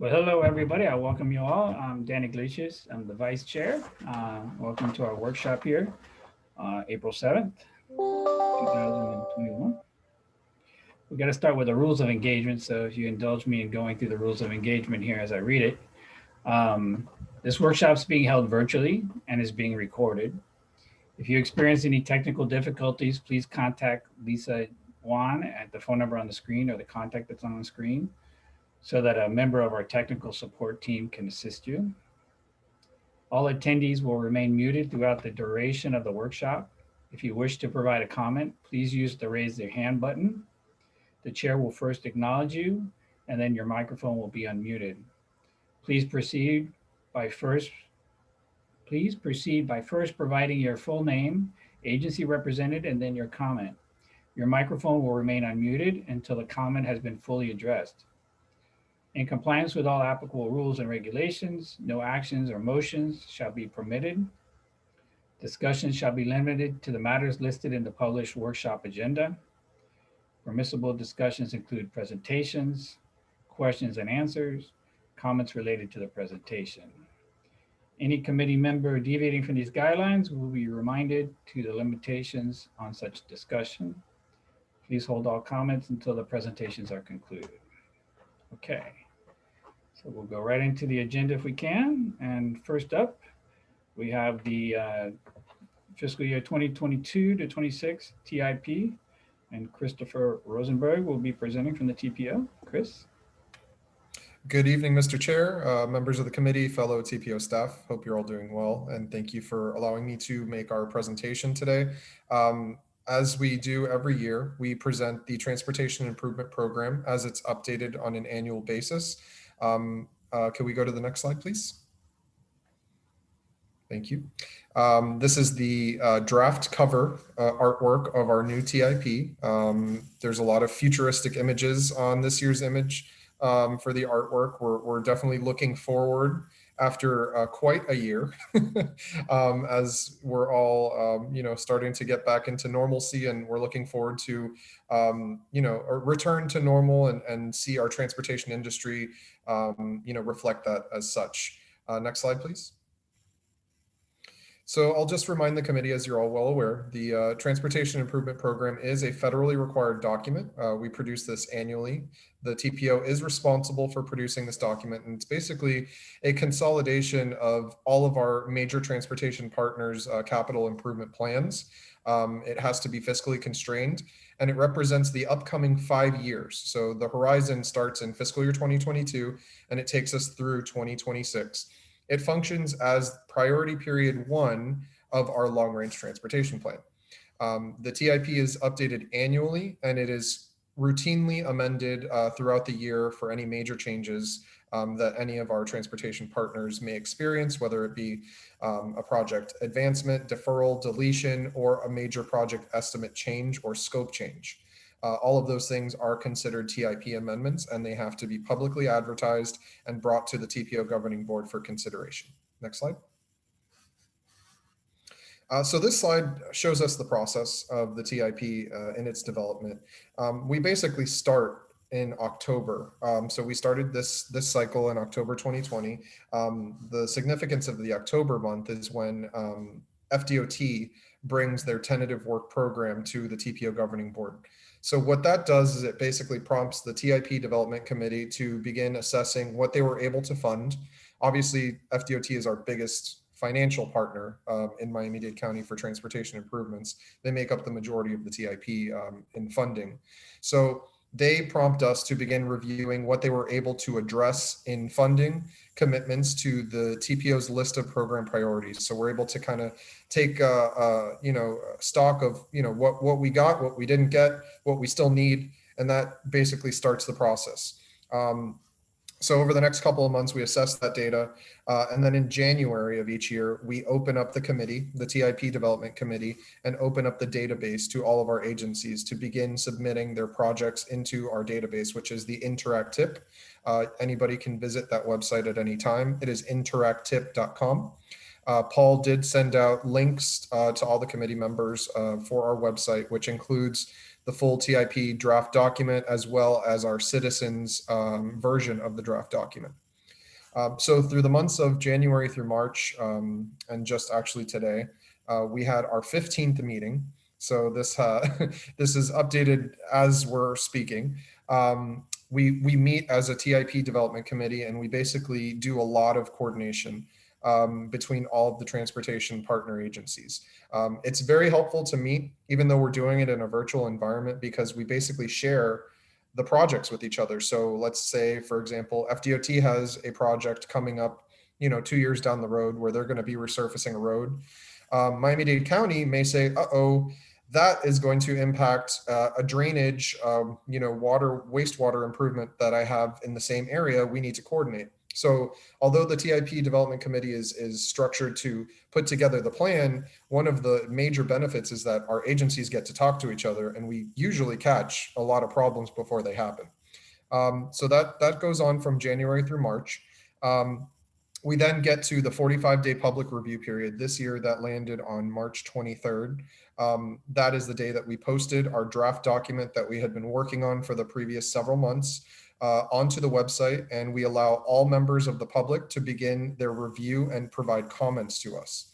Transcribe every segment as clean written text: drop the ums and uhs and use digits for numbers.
Well, hello, everybody. I welcome you all. I'm Dan Iglesias. I'm the vice chair. Welcome to our workshop here, April 7th, 2021. We got to start with the rules of engagement. So if you indulge me in going through the rules of engagement here as I read it. This workshop is being held virtually and is being recorded. If you experience any technical difficulties, please contact Lisa Juan at the phone number on the screen or the contact that's on the screen, so that a member of our technical support team can assist you. All attendees will remain muted throughout the duration of the workshop. If you wish to provide a comment, please use the raise your hand button. The chair will first acknowledge you, and then your microphone will be unmuted. Please proceed by first providing your full name, agency represented, and then your comment. Your microphone will remain unmuted until the comment has been fully addressed. In compliance with all applicable rules and regulations, no actions or motions shall be permitted. Discussions shall be limited to the matters listed in the published workshop agenda. Permissible discussions include presentations, questions and answers, comments related to the presentation. Any committee member deviating from these guidelines will be reminded to the limitations on such discussion. Please hold all comments until the presentations are concluded. Okay. So we'll go right into the agenda if we can. And first up, we have the fiscal year 2022 to 26 TIP, and Christopher Rosenberg will be presenting from the TPO. Chris. Good evening, Mr. Chair, members of the committee, fellow TPO staff. Hope you're all doing well, and thank you for allowing me to make our presentation today. As we do every year, we present the Transportation Improvement Program as it's updated on an annual basis. Can we go to the next slide, please? Thank you. This is the draft cover artwork of our new TIP. There's a lot of futuristic images on this year's image for the artwork. We're definitely looking forward after quite a year as we're all starting to get back into normalcy, and we're looking forward to a return to normal and see our transportation industry reflect that as such. Next slide, please. So I'll just remind the committee, as you're all well aware, the Transportation Improvement Program is a federally required document. We produce this annually. The TPO is responsible for producing this document, and it's basically a consolidation of all of our major transportation partners' capital improvement plans. It has to be fiscally constrained, and it represents the upcoming 5 years. So the horizon starts in fiscal year 2022, and it takes us through 2026. It functions as priority period 1 of our long-range transportation plan. The TIP is updated annually, and it is routinely amended throughout the year for any major changes that any of our transportation partners may experience, whether it be a project advancement, deferral, deletion, or a major project estimate change or scope change. All of those things are considered TIP amendments, and they have to be publicly advertised and brought to the TPO governing board for consideration. Next slide. So this slide shows us the process of the TIP in its development. We basically start in October. So we started this cycle in October 2020. The significance of the October month is when Fdot brings their tentative work program to the TPO governing board. So what that does is it basically prompts the TIP development committee to begin assessing what they were able to fund. Obviously, Fdot is our biggest financial partner in Miami-Dade County for transportation improvements. They make up the majority of the TIP in funding. So they prompt us to begin reviewing what they were able to address in funding commitments to the TPO's list of program priorities. So we're able to kind of take stock of what we got, what we didn't get, what we still need, and that basically starts the process. So over the next couple of months, we assess that data. And then in January of each year, we open up the committee, the TIP development committee, and open up the database to all of our agencies to begin submitting their projects into our database, which is the InteractTip. Anybody can visit that website at any time. It is interacttip.com. Paul did send out links to all the committee members for our website, which includes the full TIP draft document, as well as our citizens version of the draft document. So through the months of January through March, and just actually today, we had our 15th meeting. So this this is updated as we're speaking. We meet as a TIP development committee, and we basically do a lot of coordination between all of the transportation partner agencies. It's very helpful to meet, even though we're doing it in a virtual environment, because we basically share the projects with each other. So let's say, for example, FDOT has a project coming up, 2 years down the road where they're going to be resurfacing a road. Miami-Dade County may say, uh-oh, that is going to impact a drainage, wastewater improvement that I have in the same area. We need to coordinate. So although the TIP development committee is structured to put together the plan, one of the major benefits is that our agencies get to talk to each other, and we usually catch a lot of problems before they happen. So that goes on from January through March. We then get to the 45-day public review period. This year that landed on March 23rd. That is the day that we posted our draft document that we had been working on for the previous several months onto the website, and we allow all members of the public to begin their review and provide comments to us.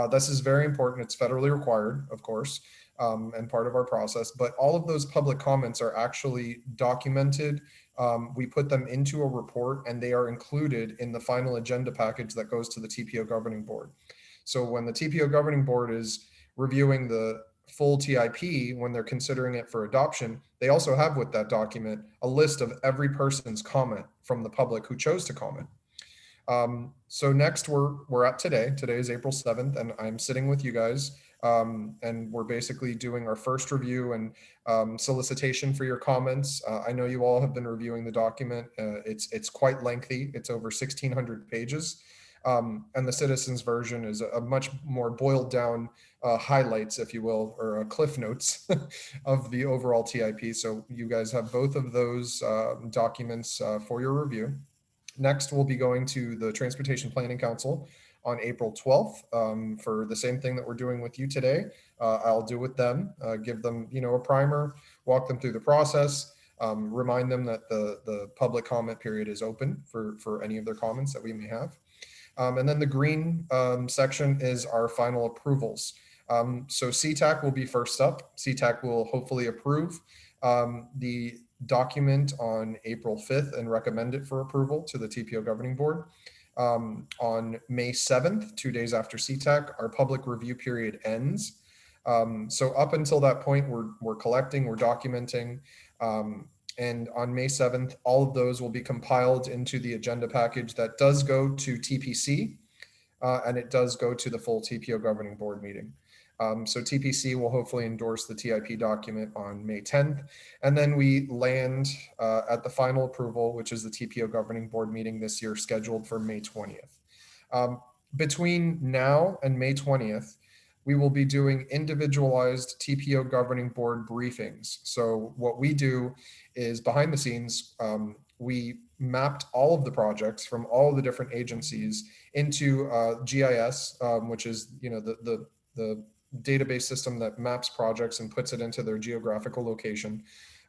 This is very important. It's federally required, of course, and part of our process, but all of those public comments are actually documented. We put them into a report, and they are included in the final agenda package that goes to the TPO governing board. So when the TPO governing board is reviewing the full TIP, when they're considering it for adoption, they also have with that document a list of every person's comment from the public who chose to comment. So next we're at today. Today is April 7th, and I'm sitting with you guys, and we're basically doing our first review and solicitation for your comments. I know you all have been reviewing the document. It's quite lengthy. It's over 1,600 pages. And the citizens version is a much more boiled down highlights, if you will, or cliff notes of the overall TIP. So you guys have both of those documents for your review. Next, we'll be going to the Transportation Planning Council on April 12th for the same thing that we're doing with you today. I'll do with them, give them, a primer, walk them through the process, remind them that the public comment period is open for any of their comments that we may have. And then the green section is our final approvals. So CTAC will be first up. CTAC will hopefully approve the document on April 5th and recommend it for approval to the TPO governing board. On May 7th, 2 days after CTAC, our public review period ends. So up until that point, we're collecting, we're documenting, and on May 7th, all of those will be compiled into the agenda package that does go to TPC, and it does go to the full TPO governing board meeting. So TPC will hopefully endorse the TIP document on May 10th. And then we land at the final approval, which is the TPO governing board meeting this year, scheduled for May 20th. Between now and May 20th, we will be doing individualized TPO governing board briefings. So what we do is behind the scenes, we mapped all of the projects from all of the different agencies into GIS, which is the database system that maps projects and puts it into their geographical location,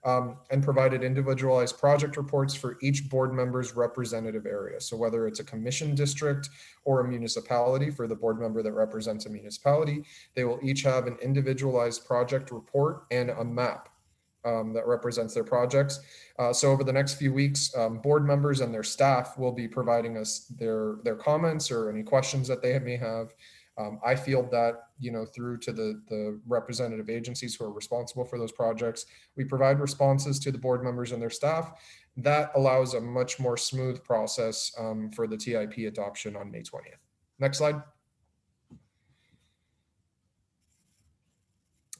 and provided individualized project reports for each board member's representative area. So whether it's a commission district or a municipality, for the board member that represents a municipality, they will each have an individualized project report and a map that represents their projects. So over the next few weeks, board members and their staff will be providing us their comments or any questions that they may have. I field that, through to the representative agencies who are responsible for those projects. We provide responses to the board members and their staff. That allows a much more smooth process for the TIP adoption on May 20th. Next slide.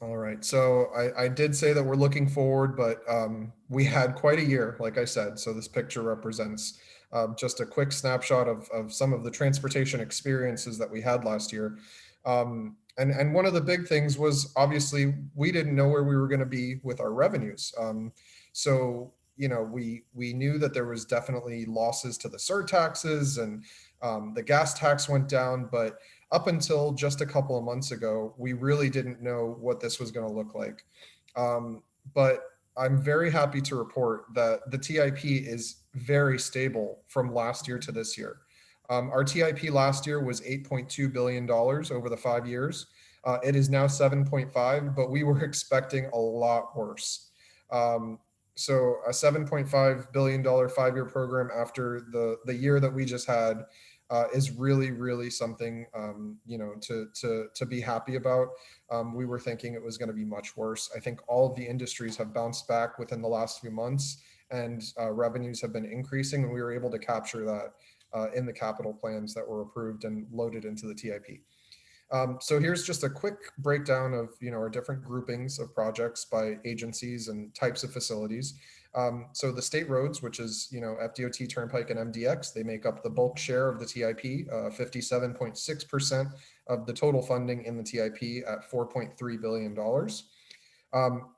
All right, so I did say that we're looking forward, but we had quite a year, like I said. So this picture represents just a quick snapshot of some of the transportation experiences that we had last year. And one of the big things was, obviously, we didn't know where we were going to be with our revenues. So, we knew that there was definitely losses to the surtaxes, and the gas tax went down, but up until just a couple of months ago, we really didn't know what this was going to look like. But I'm very happy to report that the TIP is very stable from last year to this year. Our TIP last year was $8.2 billion over the 5 years. It is now 7.5, but we were expecting a lot worse. So a $7.5 billion 5-year program after the year that we just had is really, really something, to be happy about. We were thinking it was going to be much worse. I think all of the industries have bounced back within the last few months, and revenues have been increasing, and we were able to capture that in the capital plans that were approved and loaded into the TIP. So here's just a quick breakdown of our different groupings of projects by agencies and types of facilities. So the state roads, which is FDOT, Turnpike, and MDX, they make up the bulk share of the TIP, 57.6% of the total funding in the TIP at $4.3 billion.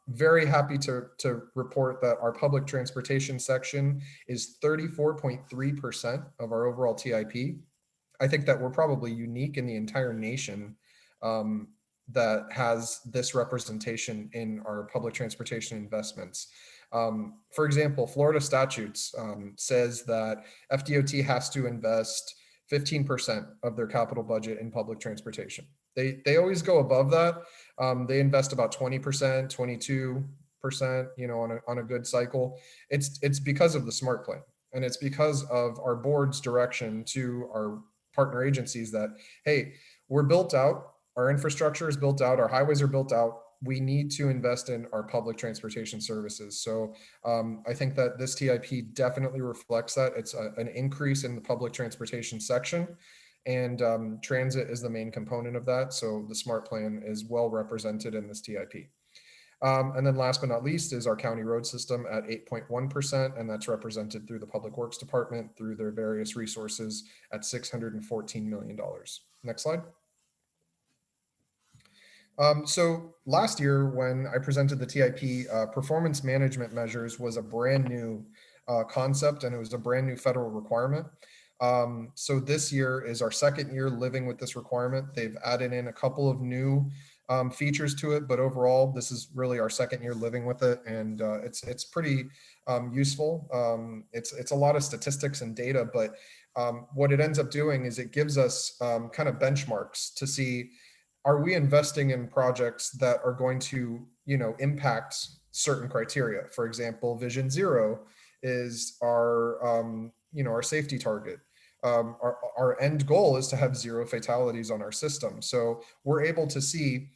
Very happy to report that our public transportation section is 34.3% of our overall TIP. I think that we're probably unique in the entire nation that has this representation in our public transportation investments. For example, Florida statutes says that FDOT has to invest 15% of their capital budget in public transportation. They always go above that. They invest about 20%, 22%, on a good cycle. It's because of the SMART plan, and it's because of our board's direction to our partner agencies that, hey, we're built out, our infrastructure is built out, our highways are built out. We need to invest in our public transportation services. So I think that this TIP definitely reflects that. It's an increase in the public transportation section, and transit is the main component of that. So the SMART plan is well represented in this TIP. And then last but not least is our county road system at 8.1%, and that's represented through the Public Works Department through their various resources at $614 million. Next slide. So last year when I presented the TIP, performance management measures was a brand new concept, and it was a brand new federal requirement. So this year is our second year living with this requirement. They've added in a couple of new features to it, but overall, this is really our second year living with it, and it's pretty useful. It's a lot of statistics and data, but what it ends up doing is it gives us kind of benchmarks to see, are we investing in projects that are going to impact certain criteria? For example, Vision Zero is our safety target. Our end goal is to have 0 fatalities on our system. So we're able to see,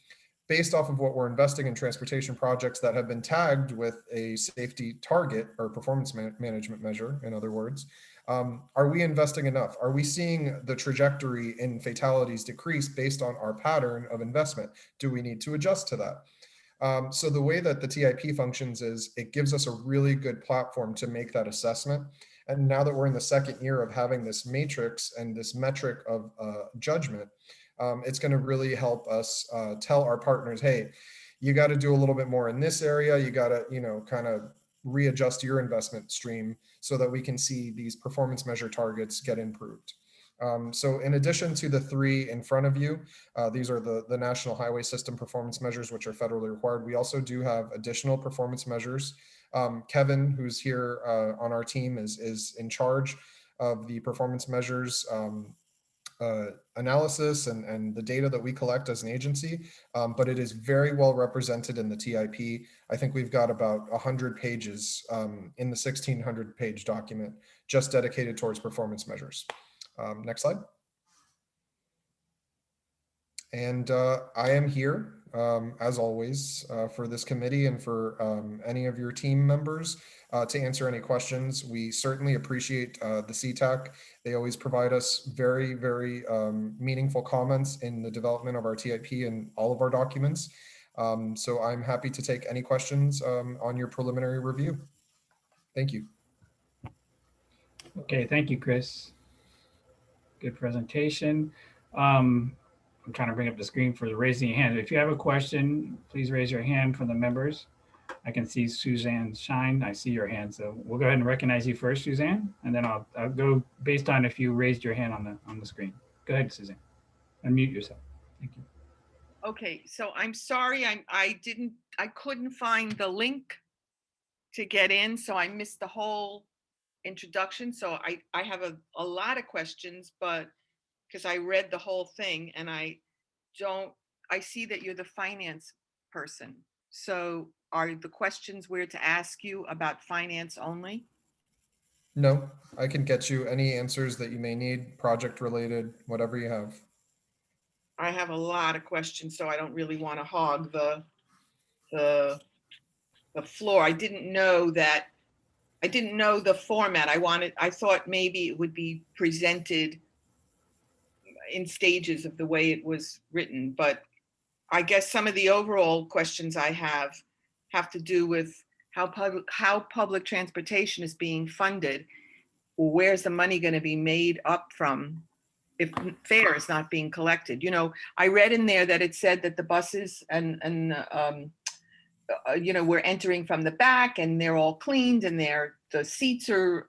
based off of what we're investing in transportation projects that have been tagged with a safety target or performance management measure, in other words, are we investing enough? Are we seeing the trajectory in fatalities decrease based on our pattern of investment? Do we need to adjust to that? So the way that the TIP functions is it gives us a really good platform to make that assessment. And now that we're in the second year of having this matrix and this metric of judgment, it's going to really help us tell our partners, hey, you got to do a little bit more in this area. You got to, kind of readjust your investment stream so that we can see these performance measure targets get improved. So in addition to the 3 in front of you, these are the National Highway System performance measures, which are federally required. We also do have additional performance measures. Kevin, who's here on our team, is in charge of the performance measures analysis and the data that we collect as an agency, but it is very well represented in the TIP. I think we've got about 100 pages in the 1,600 page document just dedicated towards performance measures. Next slide. And I am here, as always, for this committee and for any of your team members to answer any questions. We certainly appreciate the CTAC. They always provide us very, very meaningful comments in the development of our TIP and all of our documents. So I'm happy to take any questions on your preliminary review. Thank you. Okay, thank you, Chris. Good presentation. I'm trying to bring up the screen for the raising your hand. If you have a question, please raise your hand from the members. I can see Suzanne Shine. I see your hand, so we'll go ahead and recognize you first, Suzanne, and then I'll go based on if you raised your hand on the screen. Go ahead, Suzanne. Unmute yourself. Thank you. Okay, so I'm sorry, I couldn't find the link to get in, so I missed the whole introduction. So I have a lot of questions, but because I read the whole thing and I see that you're the finance person. So are the questions we're to ask you about finance only? No, I can get you any answers that you may need, project related, whatever you have. I have a lot of questions, so I don't really want to hog the floor. I didn't know the format. I thought maybe it would be presented in stages of the way it was written, but I guess some of the overall questions I have to do with how public transportation is being funded. Where's the money going to be made up from if fare is not being collected? You know, I read in there that it said that the buses and you know, we're entering from the back and they're all cleaned and the seats are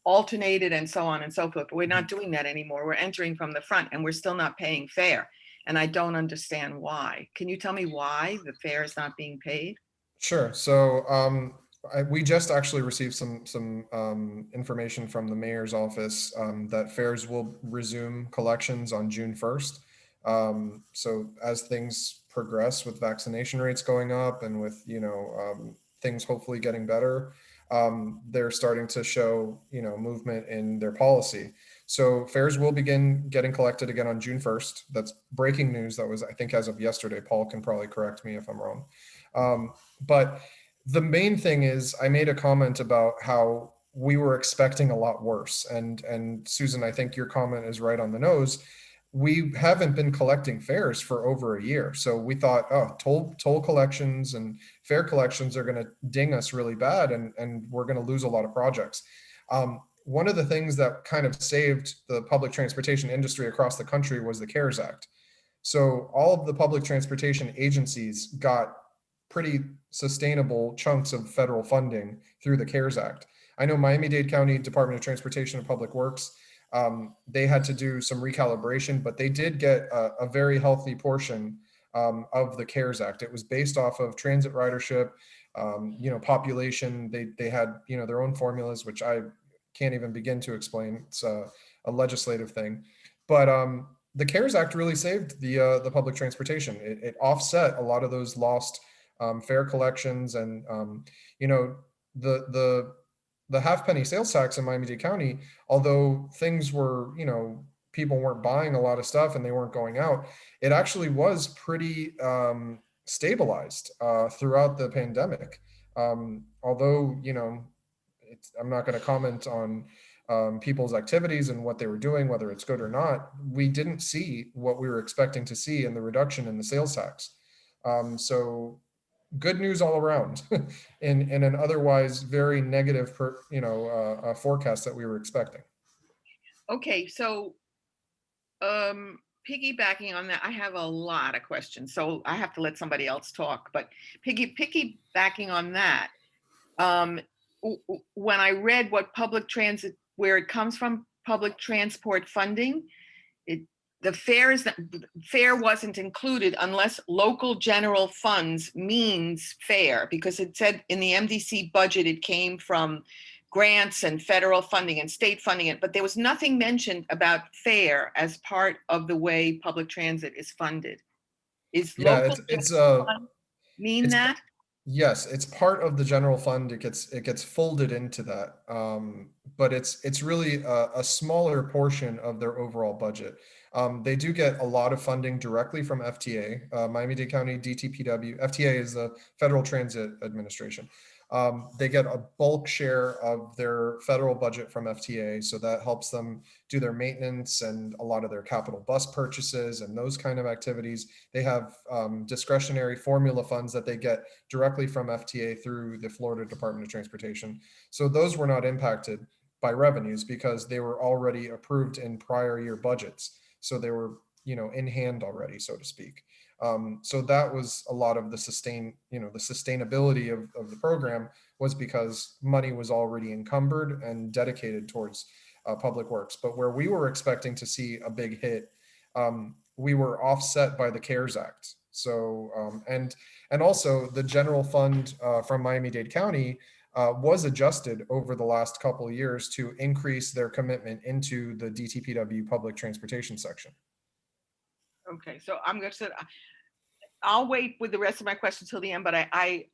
alternated and so on and so forth. But we're not doing that anymore. We're entering from the front and we're still not paying fare. And I don't understand why. Can you tell me why the fare is not being paid? Sure. So we just actually received some information from the mayor's office that fares will resume collections on June 1st. So as things progress with vaccination rates going up and with, you know, things hopefully getting better, they're starting to show, you know, movement in their policy. So fares will begin getting collected again on June 1st. That's breaking news. That was, I think, as of yesterday. Paul can probably correct me if I'm wrong. But the main thing is I made a comment about how we were expecting a lot worse. And Susan, I think your comment is right on the nose. We haven't been collecting fares for over a year. So we thought, oh, toll collections and fare collections are going to ding us really bad and we're going to lose a lot of projects. One of the things that kind of saved the public transportation industry across the country was the CARES Act. So all of the public transportation agencies got pretty sustainable chunks of federal funding through the CARES Act. I know Miami-Dade County Department of Transportation and Public Works, they had to do some recalibration, but they did get a very healthy portion of the CARES Act. It was based off of transit ridership, you know, population. They had, you know, their own formulas, which I can't even begin to explain. It's a legislative thing, but the CARES Act really saved the public transportation. It offset a lot of those lost fare collections, and you know, the half-penny sales tax in Miami-Dade County, although things were, you know, people weren't buying a lot of stuff and they weren't going out, it actually was pretty stabilized throughout the pandemic. Although, you know, I'm not going to comment on people's activities and what they were doing, whether it's good or not. We didn't see what we were expecting to see in the reduction in the sales tax. So good news all around in an otherwise very negative forecast that we were expecting. Okay, so piggybacking on that, I have a lot of questions, so I have to let somebody else talk. But piggybacking on that, when I read what public transit, where it comes from, public transport funding, the fare wasn't included unless local general funds means fare, because it said in the MDC budget it came from grants and federal funding and state funding, but there was nothing mentioned about fare as part of the way public transit is funded. Is local general fund mean that? Yes, it's part of the general fund. It gets folded into that, but it's really a smaller portion of their overall budget. They do get a lot of funding directly from FTA, Miami-Dade County DTPW. FTA is the Federal Transit Administration. They get a bulk share of their federal budget from FTA, so that helps them do their maintenance and a lot of their capital bus purchases and those kind of activities. They have discretionary formula funds that they get directly from FTA through the Florida Department of Transportation. So those were not impacted by revenues because they were already approved in prior year budgets. So they were, you know, in hand already, so to speak. So that was a lot of the sustainability of the program was because money was already encumbered and dedicated towards public works. But where we were expecting to see a big hit, we were offset by the CARES Act. So and also the general fund from Miami-Dade County was adjusted over the last couple of years to increase their commitment into the DTPW public transportation section. Okay, so I'll wait with the rest of my questions till the end, but it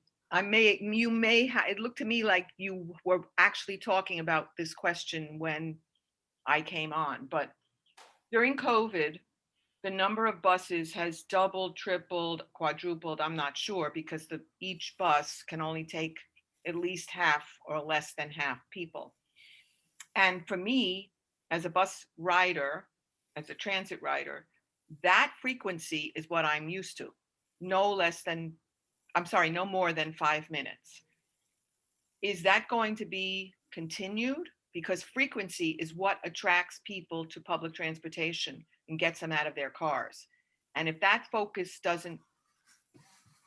looked to me like you were actually talking about this question when I came on, but during COVID, the number of buses has doubled, tripled, quadrupled, I'm not sure, because each bus can only take at least half or less than half people. And for me, as a bus rider, as a transit rider, that frequency is what I'm used to. No more than 5 minutes. Is that going to be continued? Because frequency is what attracts people to public transportation and gets them out of their cars. And if that focus doesn't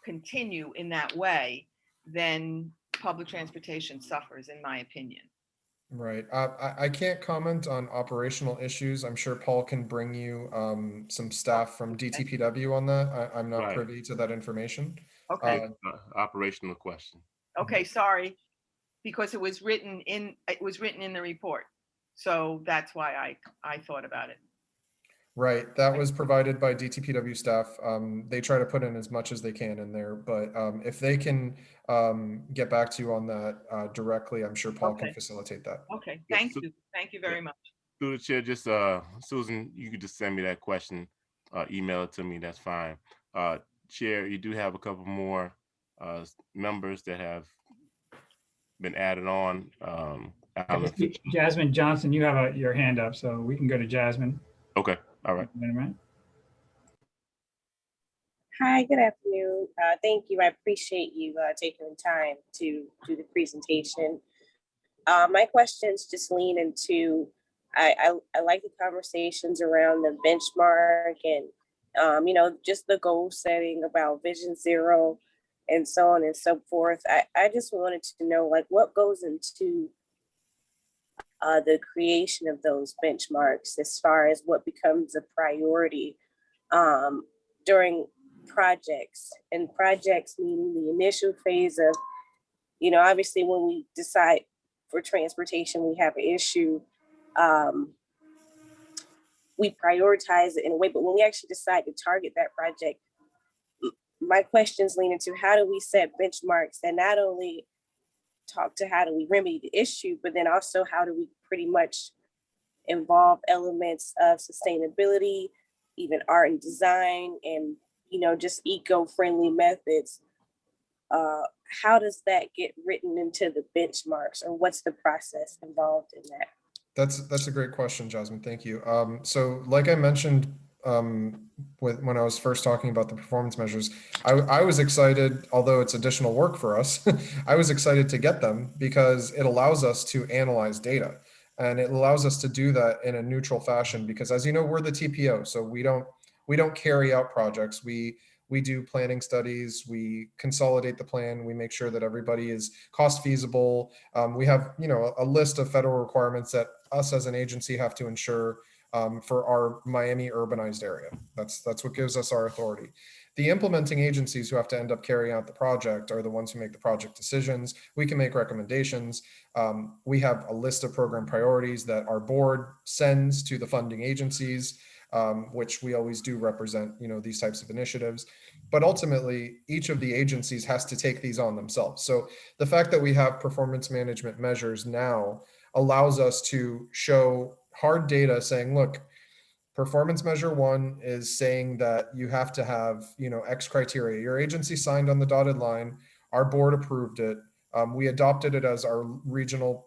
continue in that way, then public transportation suffers, in my opinion. Right. I can't comment on operational issues. I'm sure Paul can bring you some staff from DTPW on that. I'm not Right. privy to that information. Okay. Operational question. Okay, sorry, because it was written in the report. So that's why I thought about it. Right. That was provided by DTPW staff. They try to put in as much as they can in there, but if they can get back to you on that directly, I'm sure Paul can facilitate that. Okay, Yeah, thank you. Thank you very much. Through the chair, just Susan, you could just send me that question, email it to me, that's fine. Chair, you do have a couple more members that have been added on. Jasmine Johnson, you have your hand up, so we can go to Jasmine. Okay, all right. Hi, good afternoon. Thank you. I appreciate you taking the time to do the presentation. My questions just lean into, I like the conversations around the benchmark and, just the goal setting about Vision Zero and so on and so forth. I just wanted to know, like, what goes into the creation of those benchmarks as far as what becomes a priority during projects, and projects meaning the initial phase of, obviously when we decide for transportation, we have an issue, we prioritize it in a way, but when we actually decide to target that project, my questions lean into how do we set benchmarks that not only talk to how do we remedy the issue, but then also how do we pretty much involve elements of sustainability, even art and design, and just eco-friendly methods. How does that get written into the benchmarks, or what's the process involved in that? That's a great question, Jasmine. Thank you. So like I mentioned when I was first talking about the performance measures, I was excited, although it's additional work for us, I was excited to get them because it allows us to analyze data, and it allows us to do that in a neutral fashion, because as you know, we're the TPO, so we don't carry out projects. We do planning studies, we consolidate the plan, we make sure that everybody is cost feasible. We have, a list of federal requirements that us as an agency have to ensure for our Miami urbanized area. That's what gives us our authority. The implementing agencies who have to end up carrying out the project are the ones who make the project decisions. We can make recommendations. We have a list of program priorities that our board sends to the funding agencies, which we always do represent, these types of initiatives. But ultimately, each of the agencies has to take these on themselves. So the fact that we have performance management measures now allows us to show hard data saying, look, performance measure 1 is saying that you have to have, X criteria. Your agency signed on the dotted line. Our board approved it. We adopted it as our regional,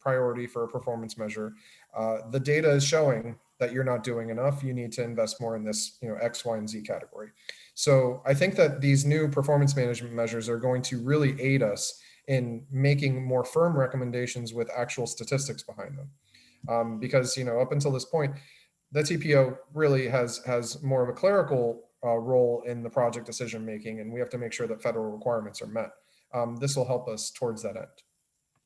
priority for a performance measure. The data is showing that you're not doing enough. You need to invest more in this, X, Y, and Z category. So I think that these new performance management measures are going to really aid us in making more firm recommendations with actual statistics behind them. Because, up until this point, the TPO really has more of a clerical role in the project decision making, and we have to make sure that federal requirements are met. This will help us towards that end.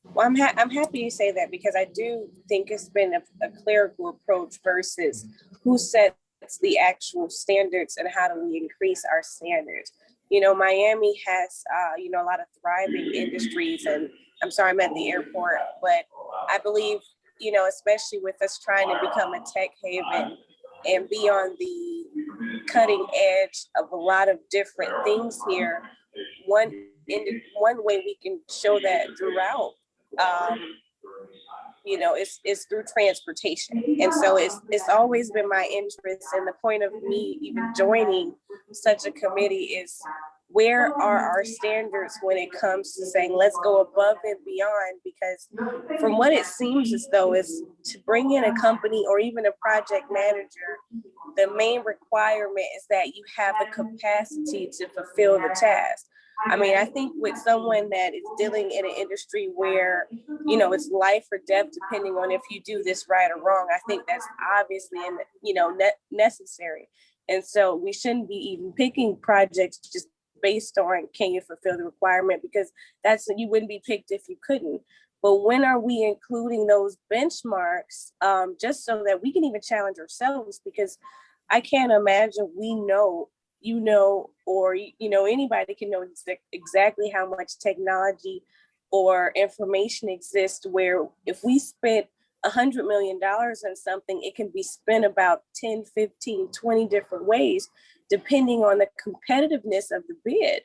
Well, I'm happy you say that, because I do think it's been a clerical approach versus who sets the actual standards and how do we increase our standards. Miami has, a lot of thriving industries, and I'm sorry, I'm at the airport, but I believe, especially with us trying to become a tech haven and be on the cutting edge of a lot of different things here, one way we can show that throughout, it's through transportation. And so it's always been my interest, and the point of me even joining such a committee is, where are our standards when it comes to saying, let's go above and beyond? Because from what it seems as though is to bring in a company or even a project manager, the main requirement is that you have the capacity to fulfill the task. I mean, I think with someone that is dealing in an industry where, it's life or death, depending on if you do this right or wrong, I think that's obviously, necessary. And so we shouldn't be even picking projects just based on, can you fulfill the requirement? Because you wouldn't be picked if you couldn't. But when are we including those benchmarks, just so that we can even challenge ourselves? Because I can't imagine or anybody can know exactly how much technology or information exists, where if we spent $100 million on something, it can be spent about 10, 15, 20 different ways, depending on the competitiveness of the bid.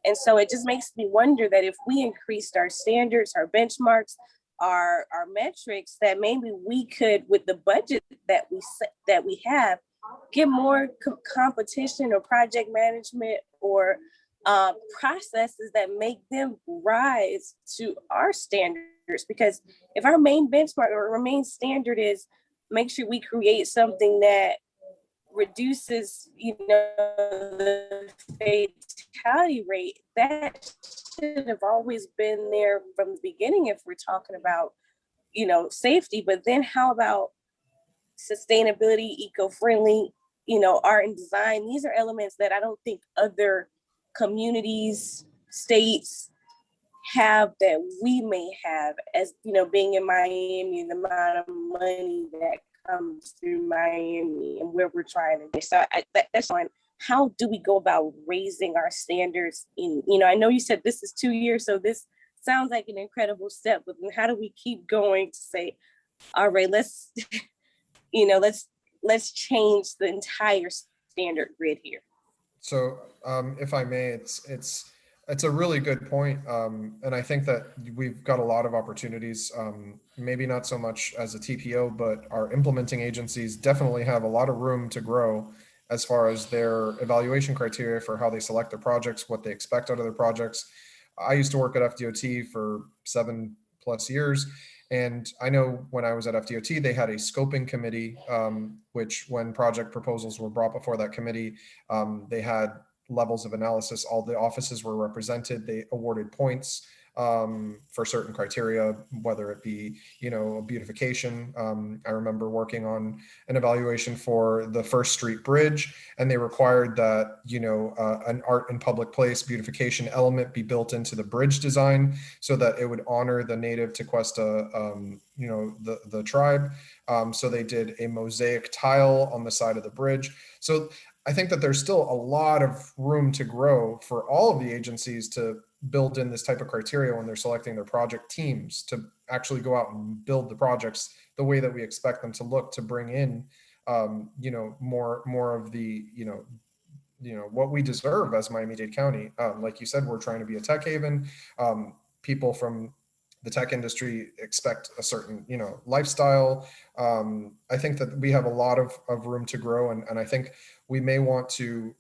And so it just makes me wonder that if we increased our standards, our benchmarks, our metrics, that maybe we could, with the budget that we have, get more competition or project management or processes that make them rise to our standards. Because if our main benchmark or our main standard is make sure we create something that reduces, the fatality rate, that should have always been there from the beginning if we're talking about, safety. But then how about sustainability, eco-friendly, art and design? These are elements that I don't think other communities, states have that we may have, as being in Miami, the amount of money that comes through Miami and where we're trying to do. So that's on how do we go about raising our standards in, I know you said this is 2 years, so this sounds like an incredible step, but how do we keep going to say, all right, let's change the entire standard grid here? So if I may, it's a really good point. And I think that we've got a lot of opportunities, maybe not so much as a TPO, but our implementing agencies definitely have a lot of room to grow as far as their evaluation criteria for how they select their projects, what they expect out of their projects. I used to work at FDOT for 7+ years. And I know when I was at FDOT, they had a scoping committee, which when project proposals were brought before that committee, they had levels of analysis. All the offices were represented. They awarded points for certain criteria, whether it be, beautification. I remember working on an evaluation for the First Street Bridge, and they required that, an art in public place beautification element be built into the bridge design so that it would honor the native Tequesta, the tribe. So they did a mosaic tile on the side of the bridge. So I think that there's still a lot of room to grow for all of the agencies to build in this type of criteria when they're selecting their project teams to actually go out and build the projects the way that we expect them to look, to bring in, more of the, what we deserve as Miami-Dade County. Like you said, we're trying to be a tech haven. People from the tech industry expect a certain, lifestyle. I think that we have a lot of room to grow. And I think we may want to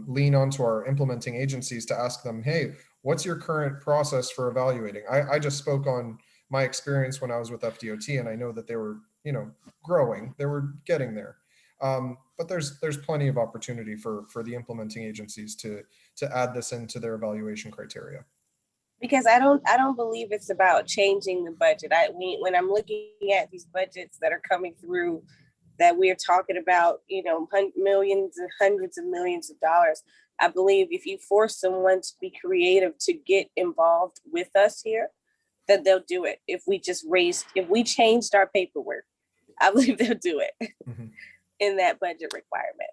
lean onto our implementing agencies to ask them, hey, what's your current process for evaluating? I just spoke on my experience when I was with FDOT, and I know that they were, growing, they were getting there. But there's plenty of opportunity for the implementing agencies to add this into their evaluation criteria. Because I don't believe it's about changing the budget. When I'm looking at these budgets that are coming through, that we're talking about, millions and hundreds of millions of dollars, I believe if you force someone to be creative to get involved with us here, that they'll do it. If we changed our paperwork, I believe they'll do it in that budget requirement.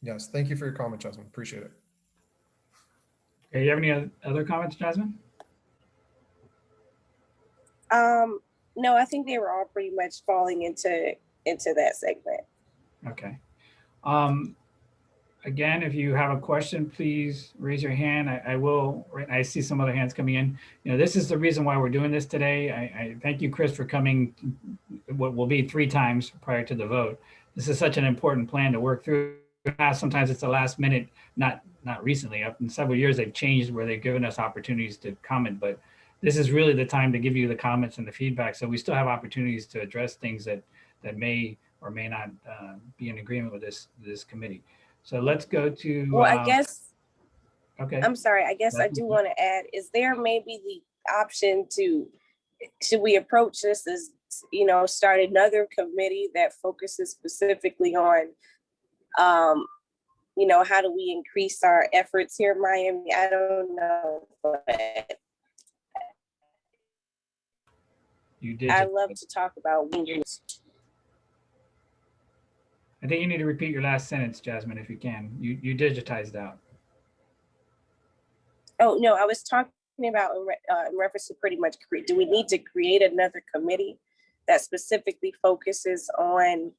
Yes, thank you for your comment, Jasmine. Appreciate it. Okay, you have any other comments, Jasmine? No, I think they were all pretty much falling into that segment. Okay. Again, if you have a question, please raise your hand. I see some other hands coming in. You know, this is the reason why we're doing this today. I thank you, Chris, for coming what will be 3 times prior to the vote. This is such an important plan to work through. Sometimes it's the last minute, not recently, up in several years, they've changed where they've given us opportunities to comment, but this is really the time to give you the comments and the feedback. So we still have opportunities to address things that may or may not be in agreement with this committee. So let's go to. Well, I guess. Okay. I'm sorry. I guess I do want to add, is there maybe the option to, should we approach this as, you know, start another committee that focuses specifically on, you know, how do we increase our efforts here in Miami? I don't know, but You did. I love to talk about wingers. I think you need to repeat your last sentence, Jasmine, if you can. You digitized out. Oh, no, I was talking about in reference to pretty much, do we need to create another committee that specifically focuses on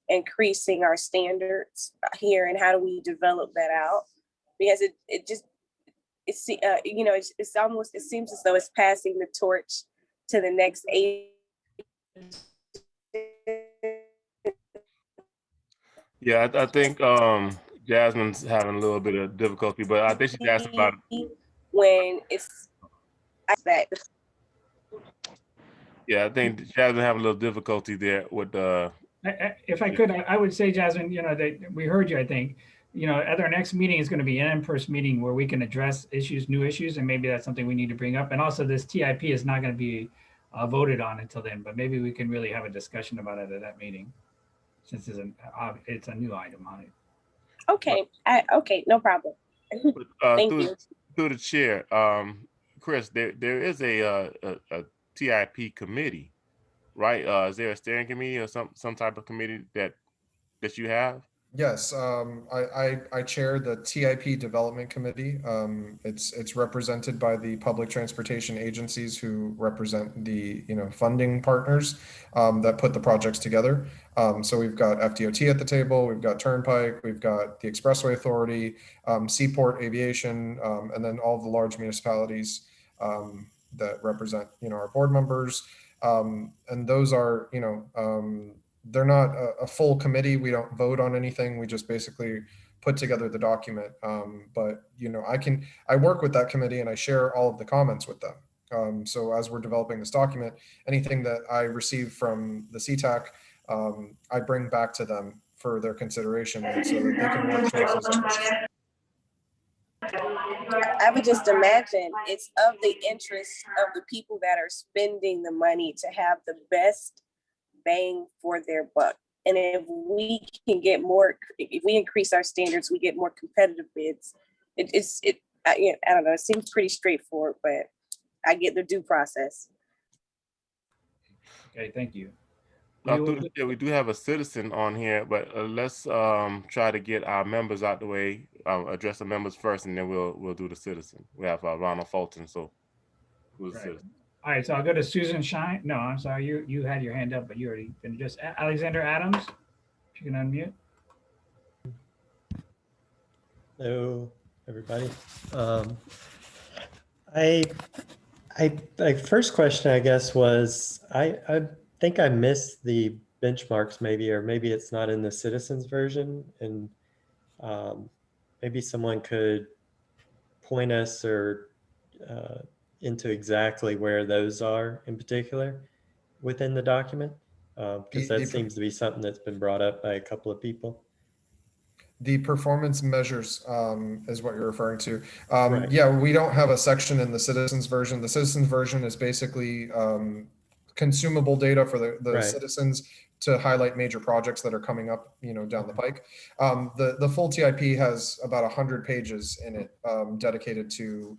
increasing our standards here, and how do we develop that out? Because you know, it's almost, it seems as though it's passing the torch to the next age. Yeah, I think Jasmine's having a little bit of difficulty, but I think she's asking about when it's that. Yeah, I think Jasmine having a little difficulty there with the. If I could, I would say, Jasmine, you know, we heard you, I think. You know, at our next meeting is going to be an in-person meeting where we can address issues, new issues, and maybe that's something we need to bring up. And also this TIP is not going to be voted on until then, but maybe we can really have a discussion about it at that meeting, since it's a new item on it. Okay, okay, no problem. Thank you. Through the chair, Chris, there is a TIP committee, right? Is there a steering committee or some type of committee that you have? Yes, I chair the TIP Development Committee. It's represented by the public transportation agencies who represent the funding partners that put the projects together. So we've got FDOT at the table, we've got Turnpike, we've got the Expressway Authority, Seaport Aviation, and then all the large municipalities that represent our board members. And those are they're not a full committee. We don't vote on anything. We just basically put together the document. But I work with that committee and I share all of the comments with them. So as we're developing this document, anything that I receive from the CTAC, I bring back to them for their consideration so that they can work towards those goals. I would just imagine it's of the interest of the people that are spending the money to have the best bang for their buck. And if we can get more, if we increase our standards, we get more competitive bids. I don't know, it seems pretty straightforward, but I get the due process. Okay, thank you. We do have a citizen on here, but let's try to get our members out the way, address the members first, and then we'll do the citizen. We have Ronald Fulton, so who's the citizen? All right, so I'll go to Susan Shine. No, I'm sorry, you had your hand up, but you already been just Alexander Adams. If you can unmute. Hello, everybody. My first question, I guess, was I think I missed the benchmarks, maybe, or maybe it's not in the citizens version, and maybe someone could point us or into exactly where those are in particular within the document, because that seems to be something that's been brought up by a couple of people. The performance measures is what you're referring to. Right. Yeah, we don't have a section in the citizens version. The citizens version is basically consumable data for the Right. citizens to highlight major projects that are coming up, down the pike. The full TIP has about 100 pages in it dedicated to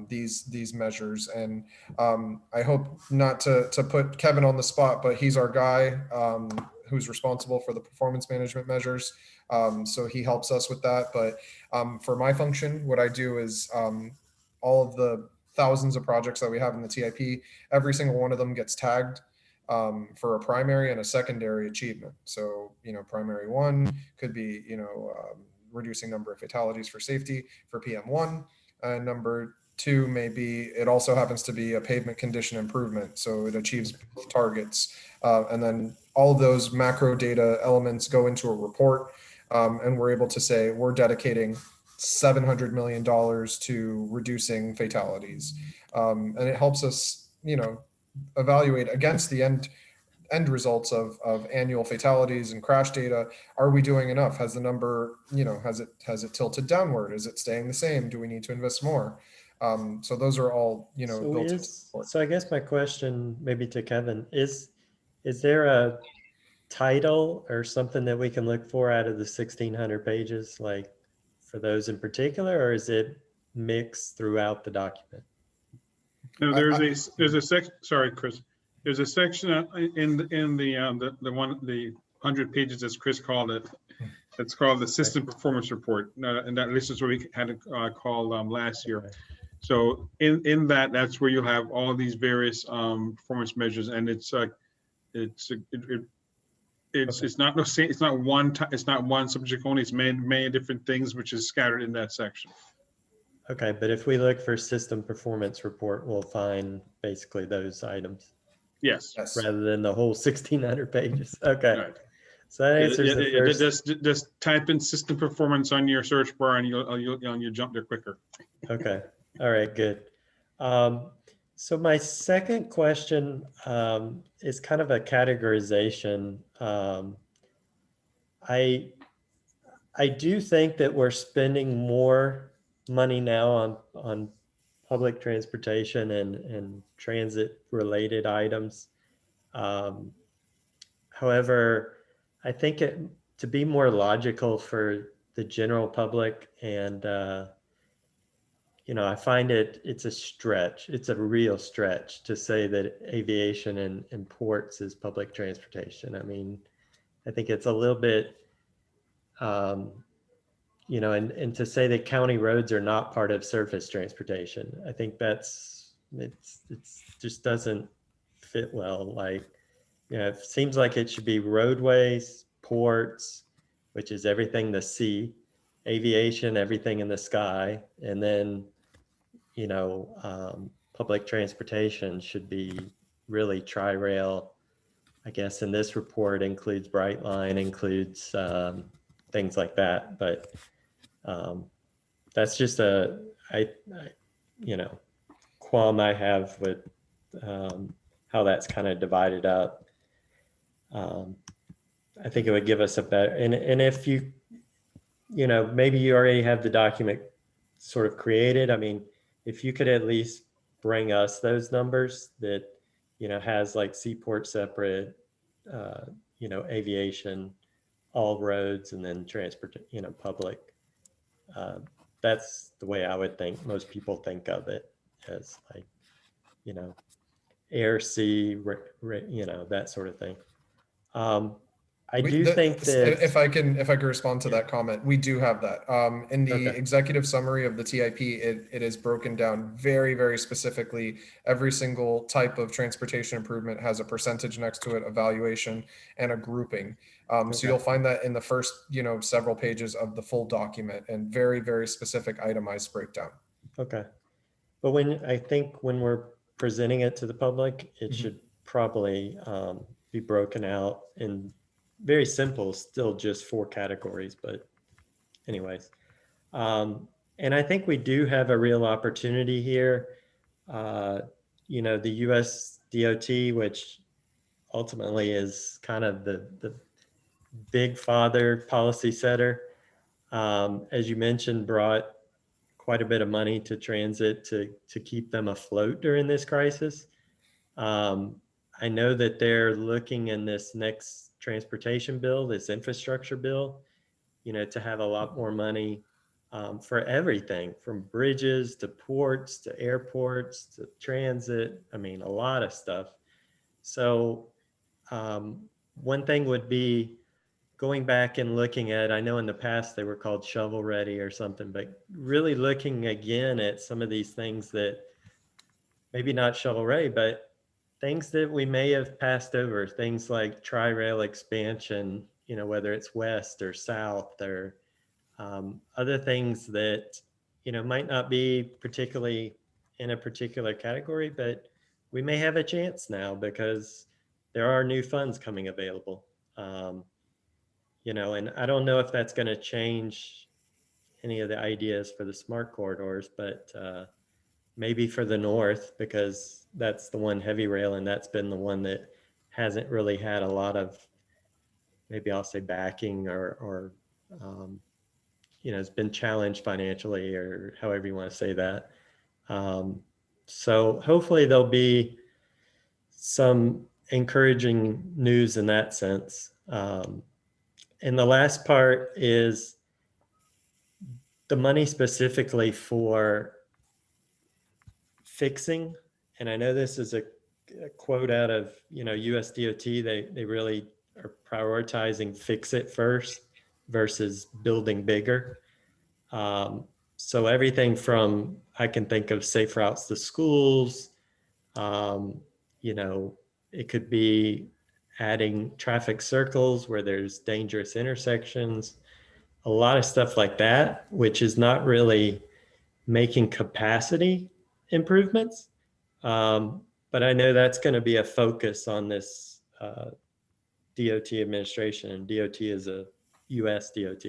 these measures. And I hope not to put Kevin on the spot, but he's our guy who's responsible for the performance management measures. So he helps us with that. But for my function, what I do is all of the thousands of projects that we have in the TIP, every single one of them gets tagged for a primary and a secondary achievement. So, primary one could be, reducing number of fatalities for safety for PM1. Number two, maybe it also happens to be a pavement condition improvement. So it achieves both targets. And then all of those macro data elements go into a report. And we're able to say we're dedicating $700 million to reducing fatalities. And it helps us, evaluate against the end results of annual fatalities and crash data. Are we doing enough? Has the number, has it tilted downward? Is it staying the same? Do we need to invest more? So those are all, So built into the report. so I guess my question maybe to Kevin is there a title or something that we can look for out of the 1,600 pages, like for those in particular, or is it mixed throughout the document? No, there's a section. Sorry, Chris. There's a section in the 100 pages, as Chris called it. It's called the System Performance Report, and that list is what we had to call last year. Okay. So in that's where you'll have all these various performance measures, and it's not one subject only. It's many different things which is scattered in that section. Okay, but if we look for System Performance Report, we'll find basically those items Yes. rather than the whole 1,600 pages. Okay. Right. So that answers the first. Just type in system performance on your search bar and you'll jump there quicker. Okay. All right, good. So my second question is kind of a categorization. I do think that we're spending more money now on public transportation and transit related items. However, I think to be more logical for the general public, and I find it's a stretch. It's a real stretch to say that aviation and ports is public transportation. I mean, I think it's a little bit, and to say that county roads are not part of surface transportation, I think it's just doesn't fit well. Like, it seems like it should be roadways, ports, which is everything the sea, aviation, everything in the sky, and then, public transportation should be really tri-rail. I guess in this report includes Brightline, includes things like that, but that's just a qualm I have with how that's kind of divided up. I think it would give us a better, and if maybe you already have the document sort of created. I mean, if you could at least bring us those numbers that, has like seaport separate, aviation, all roads, and then transport, public. That's the way I would think most people think of it, as like, air, sea, that sort of thing. I do think that if I can respond to that comment, we do have that in the executive summary of the TIP. It is broken down very, very specifically. Every single type of transportation improvement has a percentage next to it, evaluation, and a grouping. So you'll find that in the first several pages of the full document, and very, very specific itemized breakdown. Okay, but I think when we're presenting it to the public, it should probably be broken out in very simple, still just 4 categories, but anyways. And I think we do have a real opportunity here. The US DOT, which ultimately is kind of the big father policy setter, as you mentioned, brought quite a bit of money to transit to keep them afloat during this crisis. I know that they're looking in this next transportation bill, this infrastructure bill, to have a lot more money for everything from bridges to ports to airports to transit. I mean, a lot of stuff. So one thing would be going back and looking at, I know in the past they were called shovel ready or something, but really looking again at some of these things that maybe not shovel ready, but things that we may have passed over, things like tri-rail expansion, you know, whether it's west or south or other things that, you know, might not be particularly in a particular category, but we may have a chance now because there are new funds coming available. You know, and I don't know if that's going to change any of the ideas for the smart corridors, but maybe for the north, because that's the one heavy rail and that's been the one that hasn't really had a lot of, maybe I'll say backing or you know, it's been challenged financially or however you want to say that. So hopefully there'll be some encouraging news in that sense. And the last part is the money specifically for fixing. And I know this is a quote out of, you know, USDOT. They really are prioritizing fix it first versus building bigger. So everything from, I can think of safe routes to schools, you know, it could be adding traffic circles where there's dangerous intersections, a lot of stuff like that, which is not really making capacity improvements. But I know that's going to be a focus on this DOT administration, and DOT is a US DOT.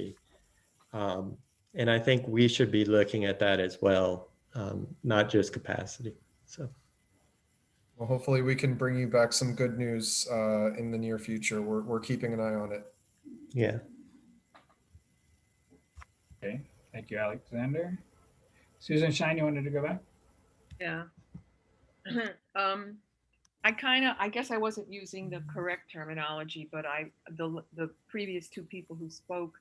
And I think we should be looking at that as well, not just capacity. So. Well, hopefully we can bring you back some good news in the near future. We're keeping an eye on it. Yeah. Okay, thank you, Alexander. Susan Shine, you wanted to go back? Yeah. I guess I wasn't using the correct terminology, but the previous two people who spoke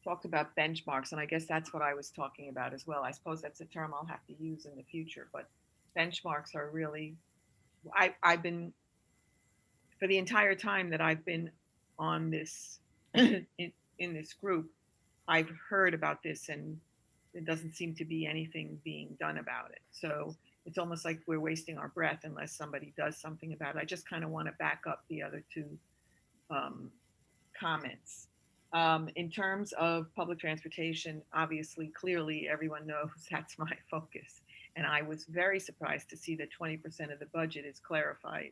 talked about benchmarks, and I guess that's what I was talking about as well. I suppose that's a term I'll have to use in the future, but benchmarks are really, I've been, for the entire time that I've been on this, in this group, I've heard about this and there doesn't seem to be anything being done about it. So it's almost like we're wasting our breath unless somebody does something about it. I just kind of want to back up the other two comments. In terms of public transportation, obviously, clearly, everyone knows that's my focus. And I was very surprised to see that 20% of the budget is clarified,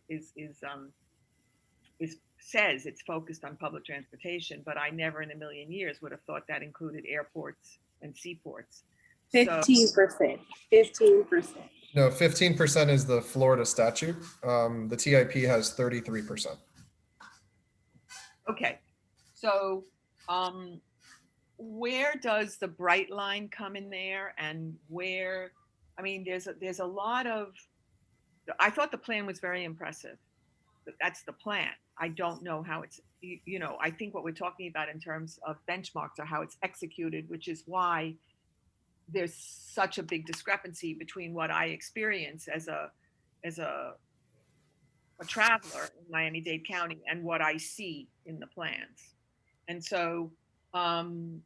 says it's focused on public transportation, but I never in a million years would have thought that included airports and seaports. 15%. 15%. No, 15% is the Florida statute. The TIP has 33%. Okay, so where does the bright line come in there, and where? I mean, there's a lot of. I thought the plan was very impressive. That's the plan. I don't know how it's. You know, I think what we're talking about in terms of benchmarks are how it's executed, which is why there's such a big discrepancy between what I experience as a traveler in Miami-Dade County and what I see in the plans. And so the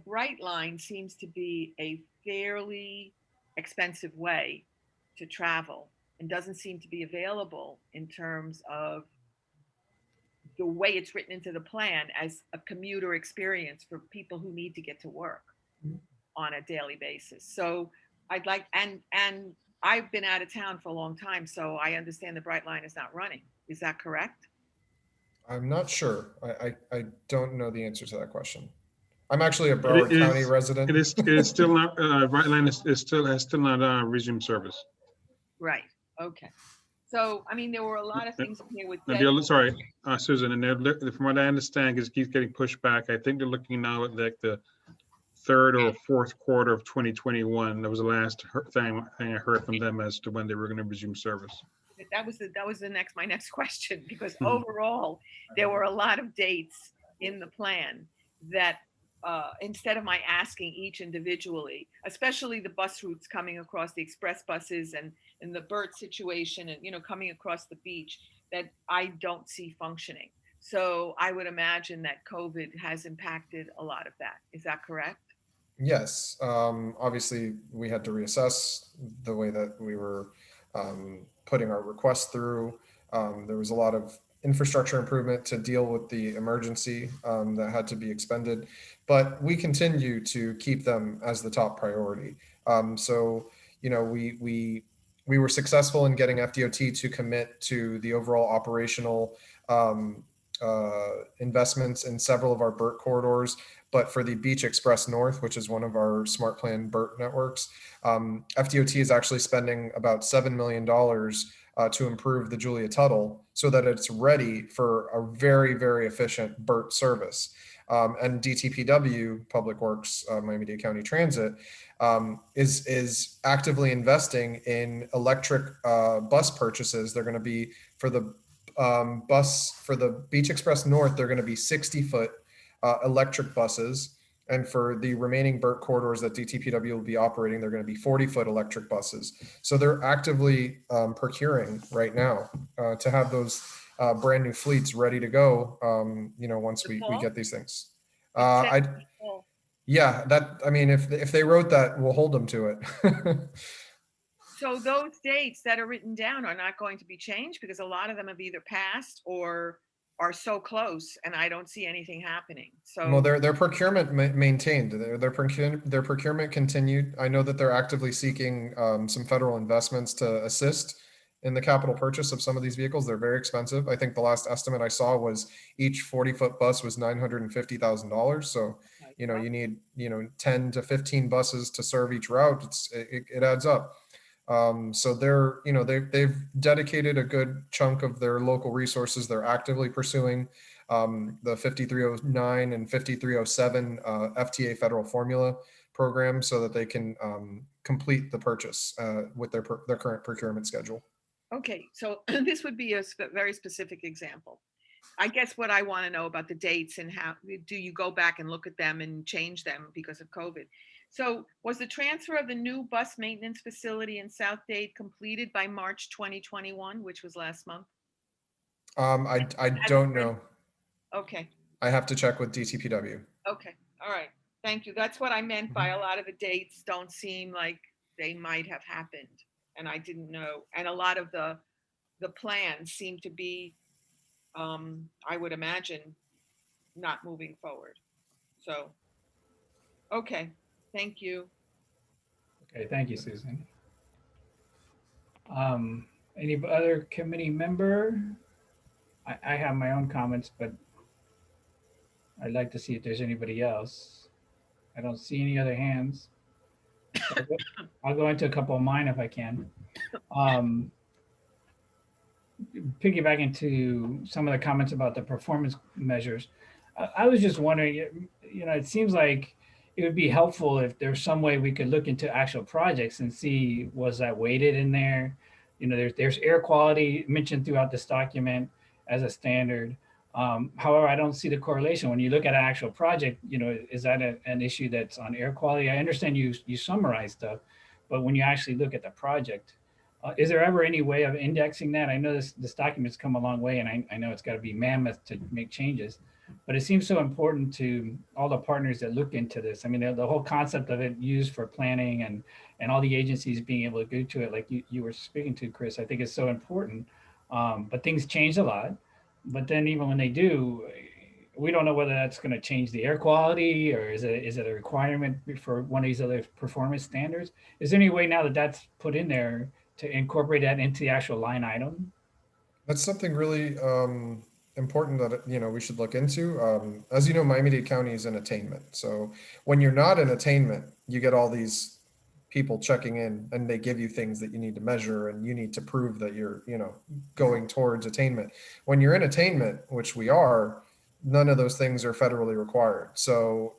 bright line seems to be a fairly expensive way to travel and doesn't seem to be available in terms of the way it's written into the plan as a commuter experience for people who need to get to work on a daily basis. So I'd like, and I've been out of town for a long time, so I understand the bright line is not running. Is that correct? I'm not sure. I don't know the answer to that question. I'm actually a Broward County resident. It is still not, Bright Line has still not resumed service. Right, okay. So, I mean, there were a lot of things in here with. Sorry, Susan, and from what I understand, it keeps getting pushed back. I think they're looking now at like the third or fourth quarter of 2021. That was the last thing I heard from them as to when they were going to resume service. That was my next question, because overall there were a lot of dates in the plan that instead of my asking each individually, especially the bus routes coming across the express buses and the BERT situation and, you know, coming across the beach that I don't see functioning. So I would imagine that COVID has impacted a lot of that. Is that correct? Yes, obviously we had to reassess the way that we were putting our requests through. There was a lot of infrastructure improvement to deal with the emergency that had to be expended, but we continue to keep them as the top priority. So, you know, we were successful in getting FDOT to commit to the overall operational investments in several of our BERT corridors. But for the Beach Express North, which is one of our Smart Plan BERT networks, FDOT is actually spending about $7 million to improve the Julia Tuttle so that it's ready for a very, very efficient BERT service. And DTPW, Public Works, Miami-Dade County Transit, is actively investing in electric bus purchases. They're going to be for the Beach Express North, they're going to be 60-foot electric buses. And for the remaining BERT corridors that DTPW will be operating, they're going to be 40-foot electric buses. So they're actively procuring right now to have those brand new fleets ready to go, you know, once we get these things. Yeah, I mean, if they wrote that, we'll hold them to it. So those dates that are written down are not going to be changed because a lot of them have either passed or are so close and I don't see anything happening. So well, their procurement maintained, their procurement continued. I know that they're actively seeking some federal investments to assist in the capital purchase of some of these vehicles. They're very expensive. I think the last estimate I saw was each 40-foot bus was $950,000. So, you know, you need, you know, 10 to 15 buses to serve each route. It adds up. So they're, you know, they've dedicated a good chunk of their local resources. They're actively pursuing the 5309 and 5307 FTA federal formula program so that they can complete the purchase with their current procurement schedule. Okay, so this would be a very specific example. I guess what I want to know about the dates and how do you go back and look at them and change them because of COVID? So was the transfer of the new bus maintenance facility in South Dade completed by March 2021, which was last month? I don't know. Okay. I have to check with DTPW. Okay. All right. Thank you. That's what I meant by a lot of the dates don't seem like they might have happened. And I didn't know. And a lot of the plans seem to be, I would imagine, not moving forward. So, okay. Thank you. Okay, thank you, Susan. Any other committee member? I have my own comments, but I'd like to see if there's anybody else. I don't see any other hands. So I'll go into a couple of mine if I can. Piggybacking to some of the comments about the performance measures, I was just wondering, you know, it seems like it would be helpful if there's some way we could look into actual projects and see, was that weighted in there? You know, there's air quality mentioned throughout this document as a standard. However, I don't see the correlation. When you look at an actual project, you know, is that an issue that's on air quality? I understand you summarize stuff, but when you actually look at the project, is there ever any way of indexing that? I know this document's come a long way, and I know it's got to be mammoth to make changes, but it seems so important to all the partners that look into this. I mean, the whole concept of it used for planning and all the agencies being able to go to it, like you were speaking to, Chris, I think is so important. But things change a lot. But then even when they do, we don't know whether that's going to change the air quality or is it a requirement for one of these other performance standards? Is there any way now that that's put in there to incorporate that into the actual line item? That's something really important that, you know, we should look into. As you know, Miami-Dade County is in attainment. So when you're not in attainment, you get all these people checking in and they give you things that you need to measure and you need to prove that you're, you know, going towards attainment. When you're in attainment, which we are, none of those things are federally required. So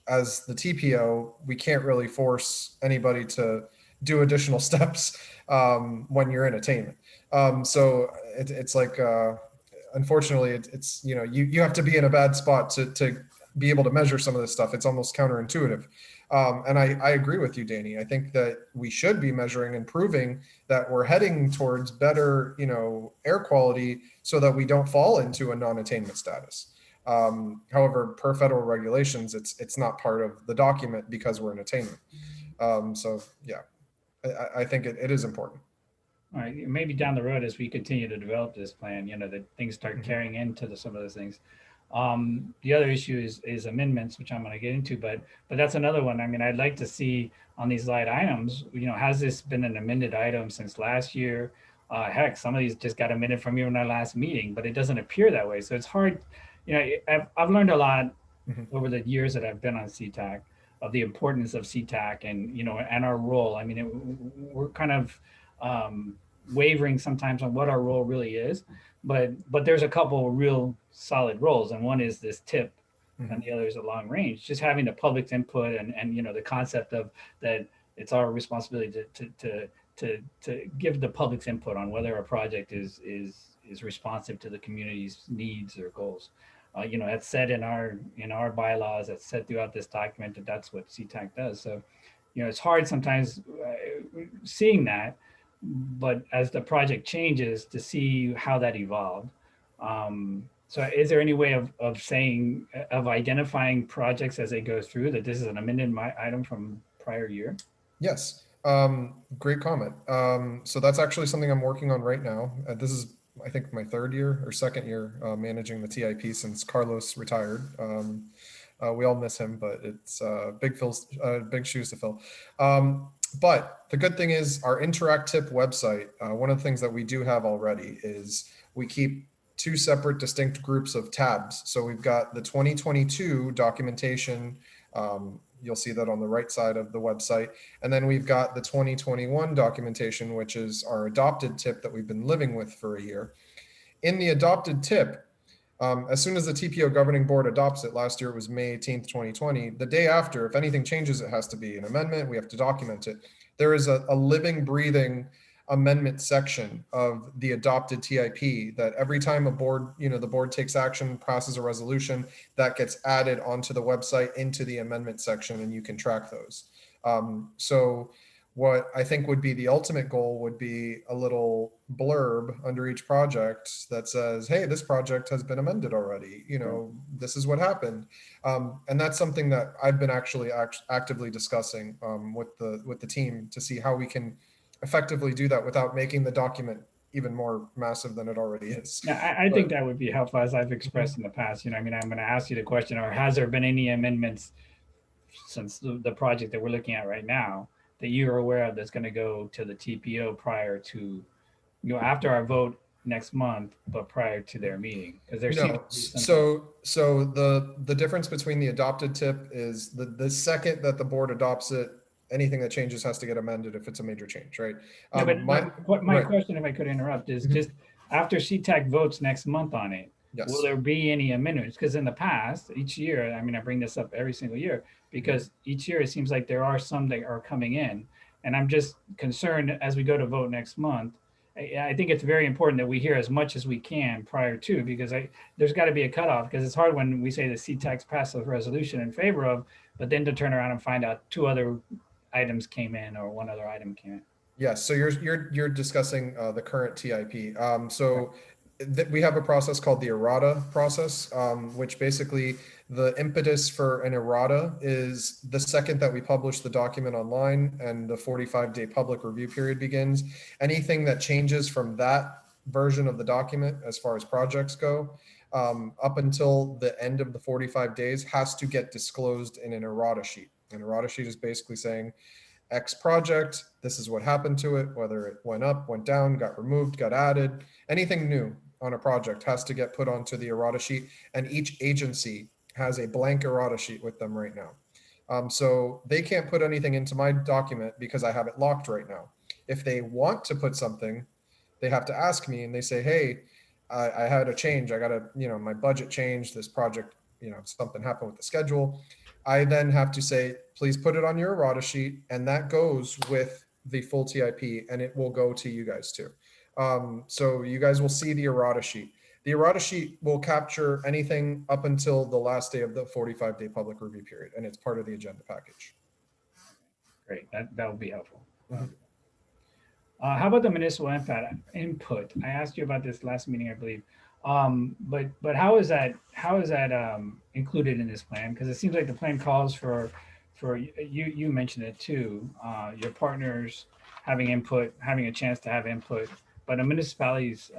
as the TPO, we can't really force anybody to do additional steps when you're in attainment. So it's like, unfortunately, it's, you know, you have to be in a bad spot to be able to measure some of this stuff. It's almost counterintuitive. And I agree with you, Danny. I think that we should be measuring and proving that we're heading towards better, air quality so that we don't fall into a non-attainment status. However, per federal regulations, it's not part of the document because we're in attainment. So yeah, I think it is important. All right, maybe down the road as we continue to develop this plan, that things start carrying into some of those things. The other issue is amendments, which I'm going to get into, but that's another one. I mean, I'd like to see on these light items, has this been an amended item since last year? Heck, some of these just got amended from even our last meeting, but it doesn't appear that way. So it's hard. I've learned a lot over the years that I've been on CTAC of the importance of CTAC and, and our role. I mean, we're kind of wavering sometimes on what our role really is, but there's a couple of real solid roles, and one is this tip and the other is a long range. Just having the public's input and the concept of that it's our responsibility to give the public's input on whether a project is responsive to the community's needs or goals. That's said in our bylaws, that's said throughout this document, that's what CTAC does. So it's hard sometimes seeing that, but as the project changes, to see how that evolved. So is there any way of identifying projects as they go through that this is an amended item from prior year? Yes, great comment. So that's actually something I'm working on right now. This is, I think, my third year or second year managing the TIP since Carlos retired. We all miss him, but it's big shoes to fill. But the good thing is our Interact Tip website, one of the things that we do have already is we keep two separate distinct groups of tabs. So we've got the 2022 documentation. You'll see that on the right side of the website. And then we've got the 2021 documentation, which is our adopted tip that we've been living with for a year. In the adopted tip, as soon as the TPO governing board adopts it, last year it was May 18th, 2020, the day after, if anything changes, it has to be an amendment. We have to document it. There is a living, breathing amendment section of the adopted TIP that every time a board, the board takes action, passes a resolution, that gets added onto the website into the amendment section, and you can track those. So what I think would be the ultimate goal would be a little blurb under each project that says, hey, this project has been amended already. This is what happened. And that's something that I've been actually actively discussing with the team to see how we can effectively do that without making the document even more massive than it already is. Yeah, I think that would be helpful, as I've expressed in the past. I'm going to ask you the question, or has there been any amendments since the project that we're looking at right now that you're aware of that's going to go to the TPO prior to, after our vote next month, but prior to their meeting? Because there's so the difference between the adopted tip is the second that the board adopts it, anything that changes has to get amended if it's a major change, right? Yeah, but my question, if I could interrupt, is just after CTAC votes next month on it, yes, will there be any amendments? Because in the past, each year, I bring this up every single year, because each year it seems like there are some that are coming in. And I'm just concerned as we go to vote next month. I think it's very important that we hear as much as we can prior to, because there's got to be a cutoff, because it's hard when we say the CTAC's passed a resolution in favor of, but then to turn around and find out two other items came in or one other item came in. Yes, so you're discussing the current TIP. We have a process called the errata process, which basically the impetus for an errata is the second that we publish the document online and the 45-day public review period begins. Anything that changes from that version of the document as far as projects go, up until the end of the 45 days has to get disclosed in an errata sheet. An errata sheet is basically saying X project, this is what happened to it, whether it went up, went down, got removed, got added, anything new on a project has to get put onto the errata sheet, and each agency has a blank errata sheet with them right now. So they can't put anything into my document because I have it locked right now. If they want to put something, they have to ask me, and they say, hey, I had a change. I got my budget changed, this project, something happened with the schedule. I then have to say, please put it on your errata sheet, and that goes with the full TIP, and it will go to you guys too. So you guys will see the errata sheet. The errata sheet will capture anything up until the last day of the 45-day public review period, and it's part of the agenda package. Great, that would be helpful. Mhm. How about the municipal input? I asked you about this last meeting, I believe. But how is that included in this plan? Because it seems like the plan calls for you mentioned it too, your partners having input, having a chance to have input, but the municipalities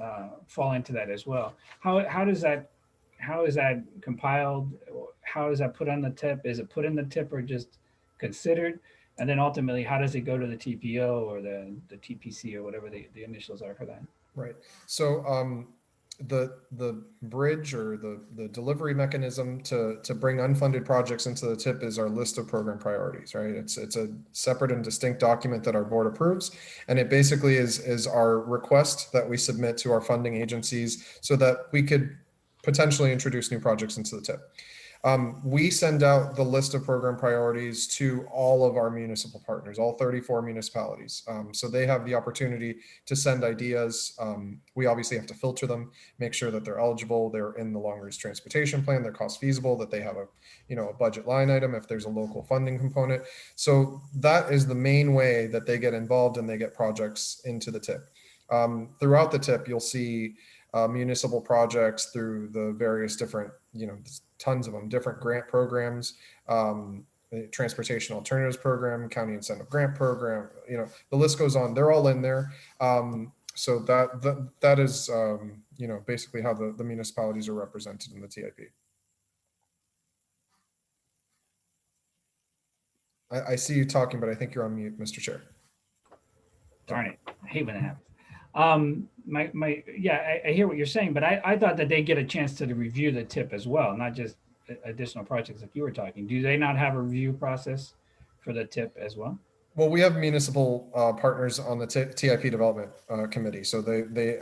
fall into that as well. How is that compiled? How is that put on the tip? Is it put in the tip or just considered? And then ultimately, how does it go to the TPO or the TPC or whatever the initials are for that? Right. So the bridge or the delivery mechanism to bring unfunded projects into the TIP is our list of program priorities, right? It's a separate and distinct document that our board approves. And it basically is our request that we submit to our funding agencies so that we could potentially introduce new projects into the TIP. We send out the list of program priorities to all of our municipal partners, all 34 municipalities. So they have the opportunity to send ideas. We obviously have to filter them, make sure that they're eligible, they're in the long range transportation plan, they're cost feasible, that they have a budget line item if there's a local funding component. So that is the main way that they get involved and they get projects into the TIP. Throughout the TIP, you'll see municipal projects through the various different, tons of them, different grant programs, the Transportation Alternatives Program, County Incentive Grant Program, the list goes on. They're all in there. So that is, basically how the municipalities are represented in the TIP. I see you talking, but I think you're on mute, Mr. Chair. Darn it, I hate when that happens. I hear what you're saying, but I thought that they get a chance to review the TIP as well, not just additional projects like you were talking. Do they not have a review process for the TIP as well? Well, we have municipal partners on the TIP development committee, so they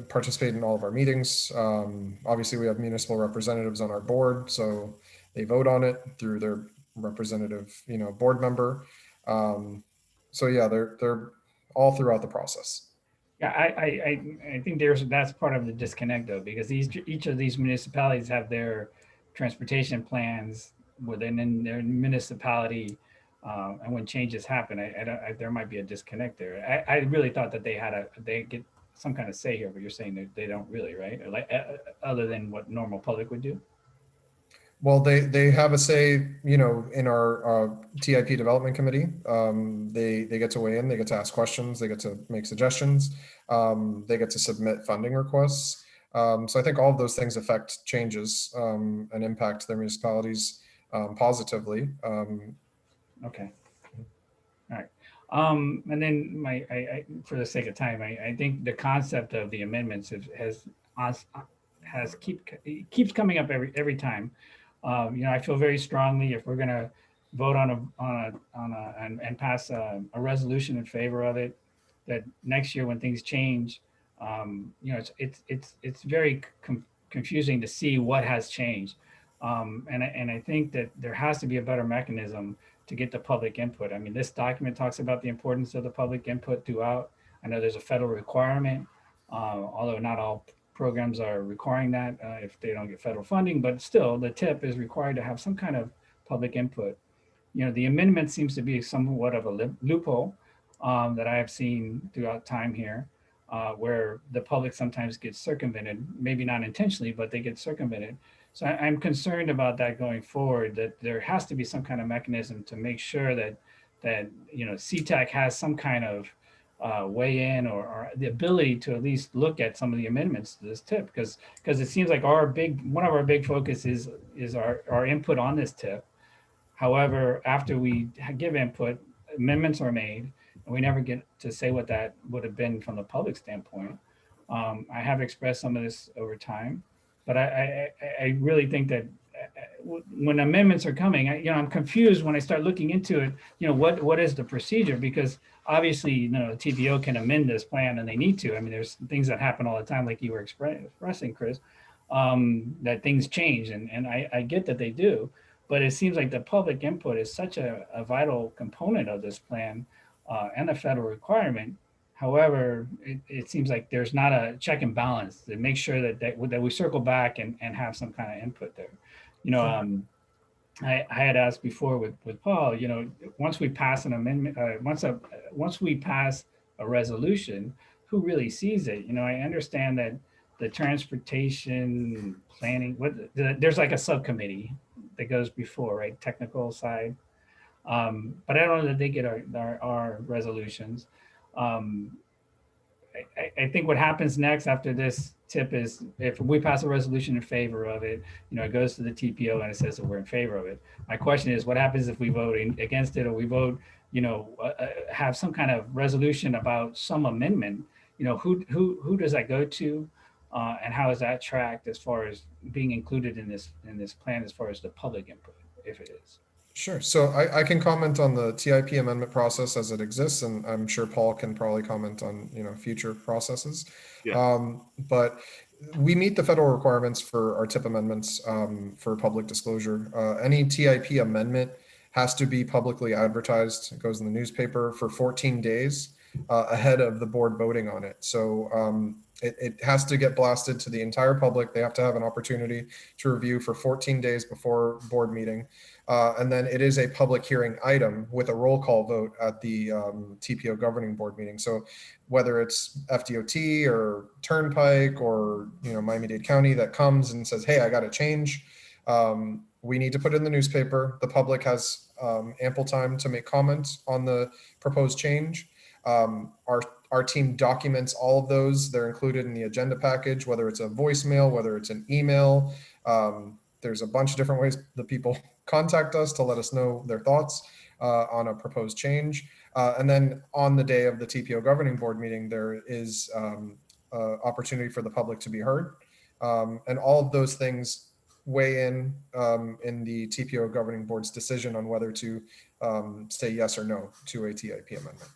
participate in all of our meetings. Obviously, we have municipal representatives on our board, so they vote on it through their representative, board member. So yeah, they're all throughout the process. Yeah, I think that's part of the disconnect though, because each of these municipalities have their transportation plans within their municipality, and when changes happen, there might be a disconnect there. I really thought that they get some kind of say here, but you're saying that they don't really, right? Like other than what normal public would do. Well, they have a say, in our TIP development committee. They get to weigh in, they get to ask questions, they get to make suggestions, they get to submit funding requests. So I think all of those things affect changes and impact their municipalities positively. Okay. All right. And then for the sake of time, I think the concept of the amendments keeps coming up every time. I feel very strongly if we're going to vote and pass a resolution in favor of it, that next year when things change, it's very confusing to see what has changed. And I think that there has to be a better mechanism to get the public input. I mean, this document talks about the importance of the public input throughout. I know there's a federal requirement, although not all programs are requiring that if they don't get federal funding, but still the TIP is required to have some kind of public input. The amendment seems to be somewhat of a loophole that I have seen throughout time here, where the public sometimes gets circumvented, maybe not intentionally, but they get circumvented. So I'm concerned about that going forward, that there has to be some kind of mechanism to make sure that CTAC has some kind of weigh in or the ability to at least look at some of the amendments to this TIP, because it seems like one of our big focus is our input on this TIP. However, after we give input, amendments are made, and we never get to say what that would have been from the public standpoint. I have expressed some of this over time, but I really think that when amendments are coming, I'm confused when I start looking into it. What is the procedure? Because obviously, the TPO can amend this plan, and they need to. I mean, there's things that happen all the time, like you were expressing, Chris, that things change, and I get that they do. But it seems like the public input is such a vital component of this plan and a federal requirement. However, it seems like there's not a check and balance to make sure that we circle back and have some kind of input there. You know, I had asked before with Paul, you know, once we pass an amendment, once we pass a resolution, who really sees it? You know, I understand that the transportation planning, there's like a subcommittee that goes before, right? Technical side. But I don't know that they get our resolutions. Um, I think what happens next after this tip is if we pass a resolution in favor of it, you know, it goes to the TPO and it says that we're in favor of it. My question is, what happens if we vote against it, or we vote, you know, have some kind of resolution about some amendment? You know, who does that go to, and how is that tracked as far as being included in this plan as far as the public input, if it is? Sure. So I can comment on the TIP amendment process as it exists, and I'm sure Paul can probably comment on, you know, future processes. Yeah. But we meet the federal requirements for our TIP amendments for public disclosure. Any TIP amendment has to be publicly advertised. It goes in the newspaper for 14 days ahead of the board voting on it. So it has to get blasted to the entire public. They have to have an opportunity to review for 14 days before board meeting. And then it is a public hearing item with a roll call vote at the TPO governing board meeting. So whether it's FDOT or Turnpike or, you know, Miami-Dade County that comes and says, hey, I got to change, we need to put it in the newspaper. The public has ample time to make comments on the proposed change. Our team documents all of those. They're included in the agenda package, whether it's a voicemail, whether it's an email. There's a bunch of different ways that people contact us to let us know their thoughts on a proposed change. And then on the day of the TPO governing board meeting, there is opportunity for the public to be heard. And all of those things weigh in the TPO governing board's decision on whether to say yes or no to a TIP amendment.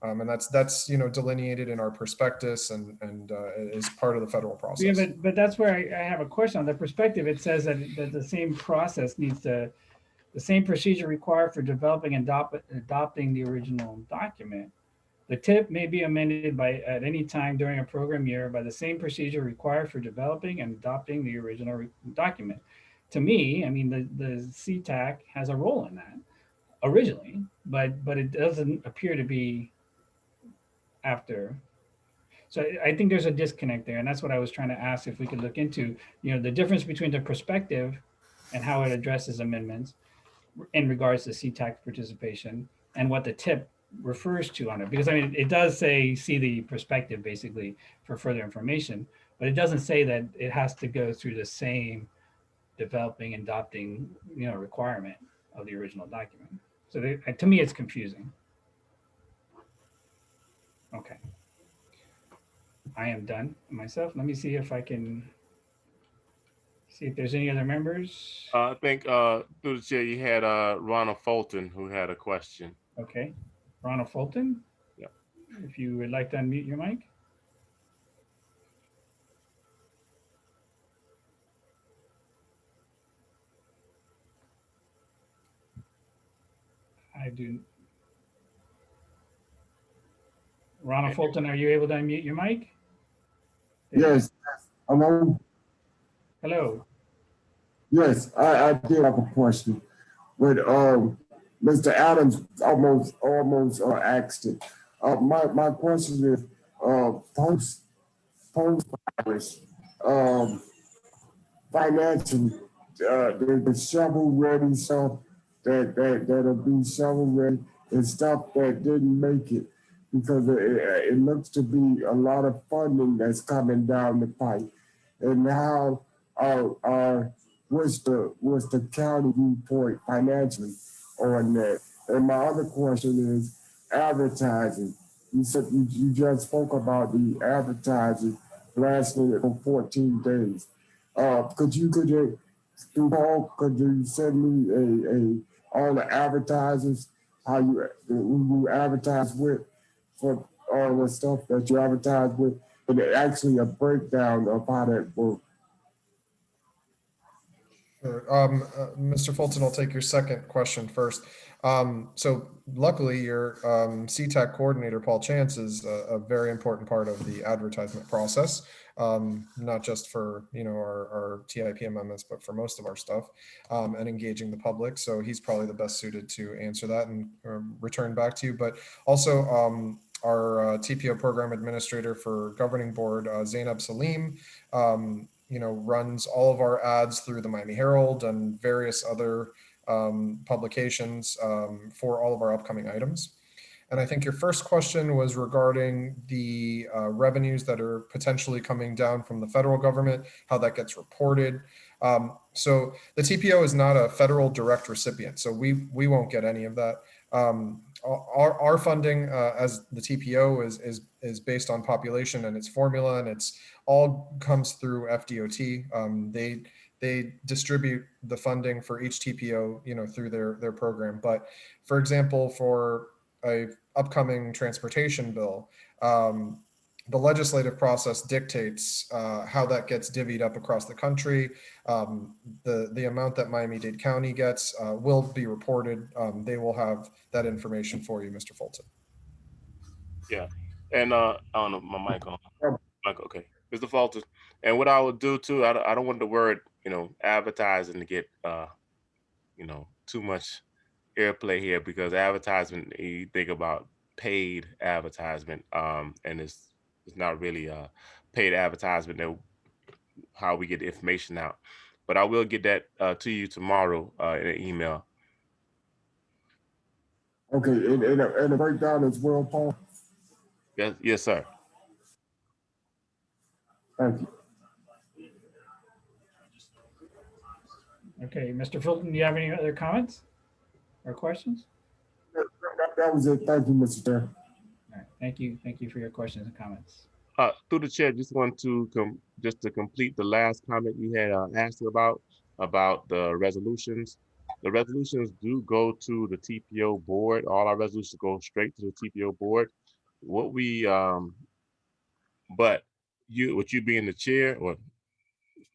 And that's you know, delineated in our prospectus and is part of the federal process. Yeah, but that's where I have a question on the perspective. It says that the same process needs the same procedure required for developing and adopting the original document. The tip may be amended at any time during a program year by the same procedure required for developing and adopting the original document. To me, I mean, the CTAC has a role in that originally, but it doesn't appear to be after. So I think there's a disconnect there, and that's what I was trying to ask if we could look into, you know, the difference between the perspective and how it addresses amendments in regards to CTAC participation and what the tip refers to on it. Because I mean, it does say see the perspective basically for further information, but it doesn't say that it has to go through the same developing and adopting, you know, requirement of the original document. So to me, it's confusing. Okay. I am done myself. Let me see if I can see if there's any other members. I think through the chair, you had Ronald Fulton who had a question. Okay. Ronald Fulton? Yeah. If you would like to unmute your mic. I do. Ronald Fulton, are you able to unmute your mic? Yes. Hello. Hello. Yes, I did have a question, but Mr. Adams almost asked it. My question is post virus financial the shovel ready stuff that'll be shovel ready and stuff that didn't make it because it looks to be a lot of funding that's coming down the pipe, and how what's the county viewpoint financially on that? And my other question is advertising. You said you just spoke about the advertising lasting for 14 days. Could you send me all the advertisers, who you advertise with, for all the stuff that you advertise with, and actually a breakdown of how that works? Sure. Mr. Fulton, I'll take your second question first. So luckily, your CTAC coordinator, Paul Chance, is a very important part of the advertisement process, not just for our TIP amendments, but for most of our stuff, and engaging the public. So he's probably the best suited to answer that and return back to you. But also, our TPO program administrator for governing board, Zainab Salim, runs all of our ads through the Miami Herald and various other publications for all of our upcoming items. And I think your first question was regarding the revenues that are potentially coming down from the federal government, how that gets reported. So the TPO is not a federal direct recipient, so we won't get any of that. Our funding as the TPO is based on population and its formula, and it's all comes through FDOT. They distribute the funding for each TPO, through their program. But for example, for a upcoming transportation bill, the legislative process dictates how that gets divvied up across the country. The amount that Miami-Dade County gets will be reported. They will have that information for you, Mr. Fulton. Yeah. And I don't know, my mic on. Mic, okay. Mr. Fulton. And what I would do too, I don't want the word, advertising to get, too much airplay here, because advertisement, you think about paid advertisement, and it's not really a paid advertisement that how we get the information out. But I will get that to you tomorrow in an email. Okay, and a breakdown as well, Paul. Yes, sir. Thank you. Okay, Mr. Fulton, do you have any other comments or questions? That was it. Thank you, Mr. Chair. All right, thank you. Thank you for your questions and comments. Through the chair, just want to complete the last comment you had asked about the resolutions. The resolutions do go to the TPO board. All our resolutions go straight to the TPO board. What we but with you being the chair or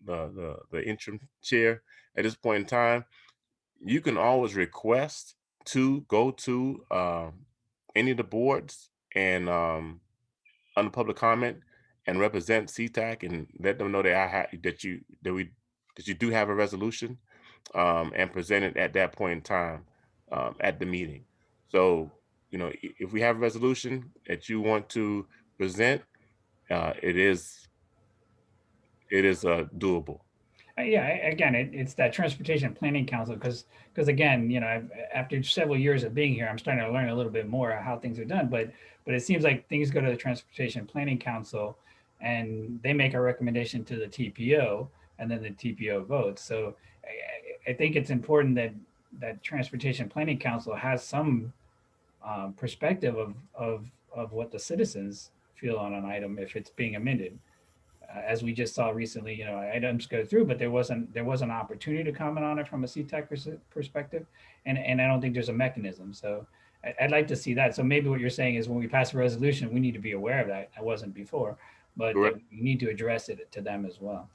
the interim chair at this point in time, you can always request to go to any of the boards and under public comment and represent CTAC and let them know that you do have a resolution and present it at that point in time at the meeting. So if we have a resolution that you want to present, it is doable. Yeah, again, it's that Transportation Planning Council because again, after several years of being here, I'm starting to learn a little bit more how things are done. But it seems like things go to the Transportation Planning Council, and they make a recommendation to the TPO, and then the TPO votes. So I think it's important that Transportation Planning Council has some perspective of what the citizens feel on an item if it's being amended. As we just saw recently, items go through, but there was an opportunity to comment on it from a CTAC perspective, and I don't think there's a mechanism. So I'd like to see that. So maybe what you're saying is when we pass a resolution, we need to be aware of that. I wasn't before, but we need to address it to them as well.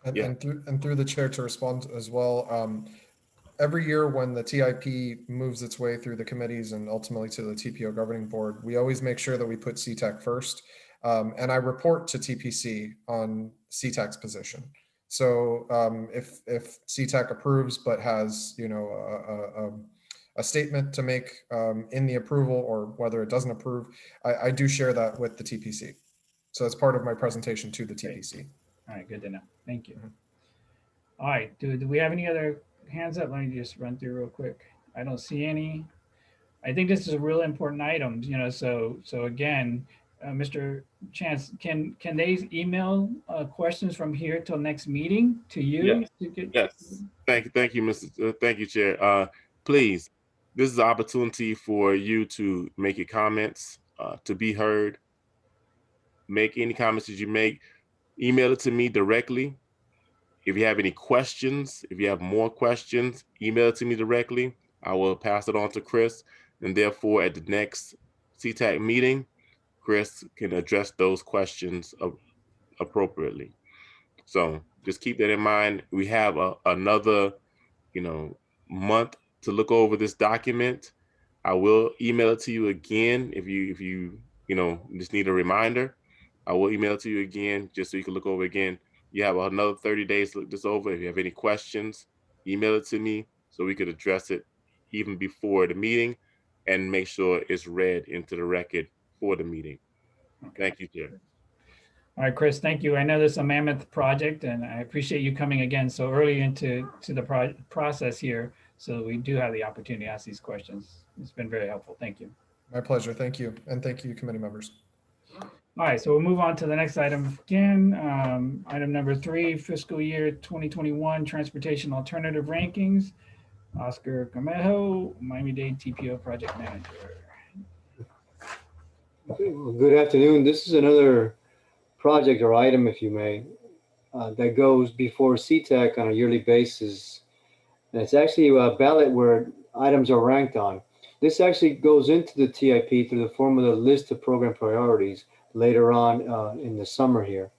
And through the chair to respond as well. Every year when the TIP moves its way through the committees and ultimately to the TPO governing board, we always make sure that we put CTAC first. And I report to TPC on CTAC's position. So if CTAC approves but has a statement to make in the approval, or whether it doesn't approve, I do share that with the TPC. So that's part of my presentation to the TPC. All right, good to know. Thank you. All right, do we have any other hands up? Let me just run through real quick. I don't see any. I think this is a real important item, so again, Mr. Chance, can they email questions from here till next meeting to you? Yes. Thank you, Mr. Thank you, Chair. Please, this is an opportunity for you to make your comments, to be heard. Make any comments that you make. Email it to me directly. If you have any questions, if you have more questions, email it to me directly. I will pass it on to Chris, and therefore at the next CTAC meeting, Chris can address those questions appropriately. So just keep that in mind. We have another, month to look over this document. I will email it to you again if you just need a reminder. I will email it to you again just so you can look over again. You have another 30 days to look this over. If you have any questions, email it to me so we could address it even before the meeting and make sure it's read into the record for the meeting. Okay. Thank you, Chair. All right, Chris, thank you. I know this is a mammoth project, and I appreciate you coming again so early into the process here, so we do have the opportunity to ask these questions. It's been very helpful. Thank you. My pleasure. Thank you. And thank you, committee members. All right, so we'll move on to the next item again. Item number 3, fiscal year 2021 transportation alternative rankings. Oscar Camejo, Miami-Dade TPO project manager. Okay, well, good afternoon. This is another project or item, if you may, that goes before CTAC on a yearly basis. And it's actually a ballot where items are ranked on. This actually goes into the TIP through the form of the list of program priorities later on in the summer here.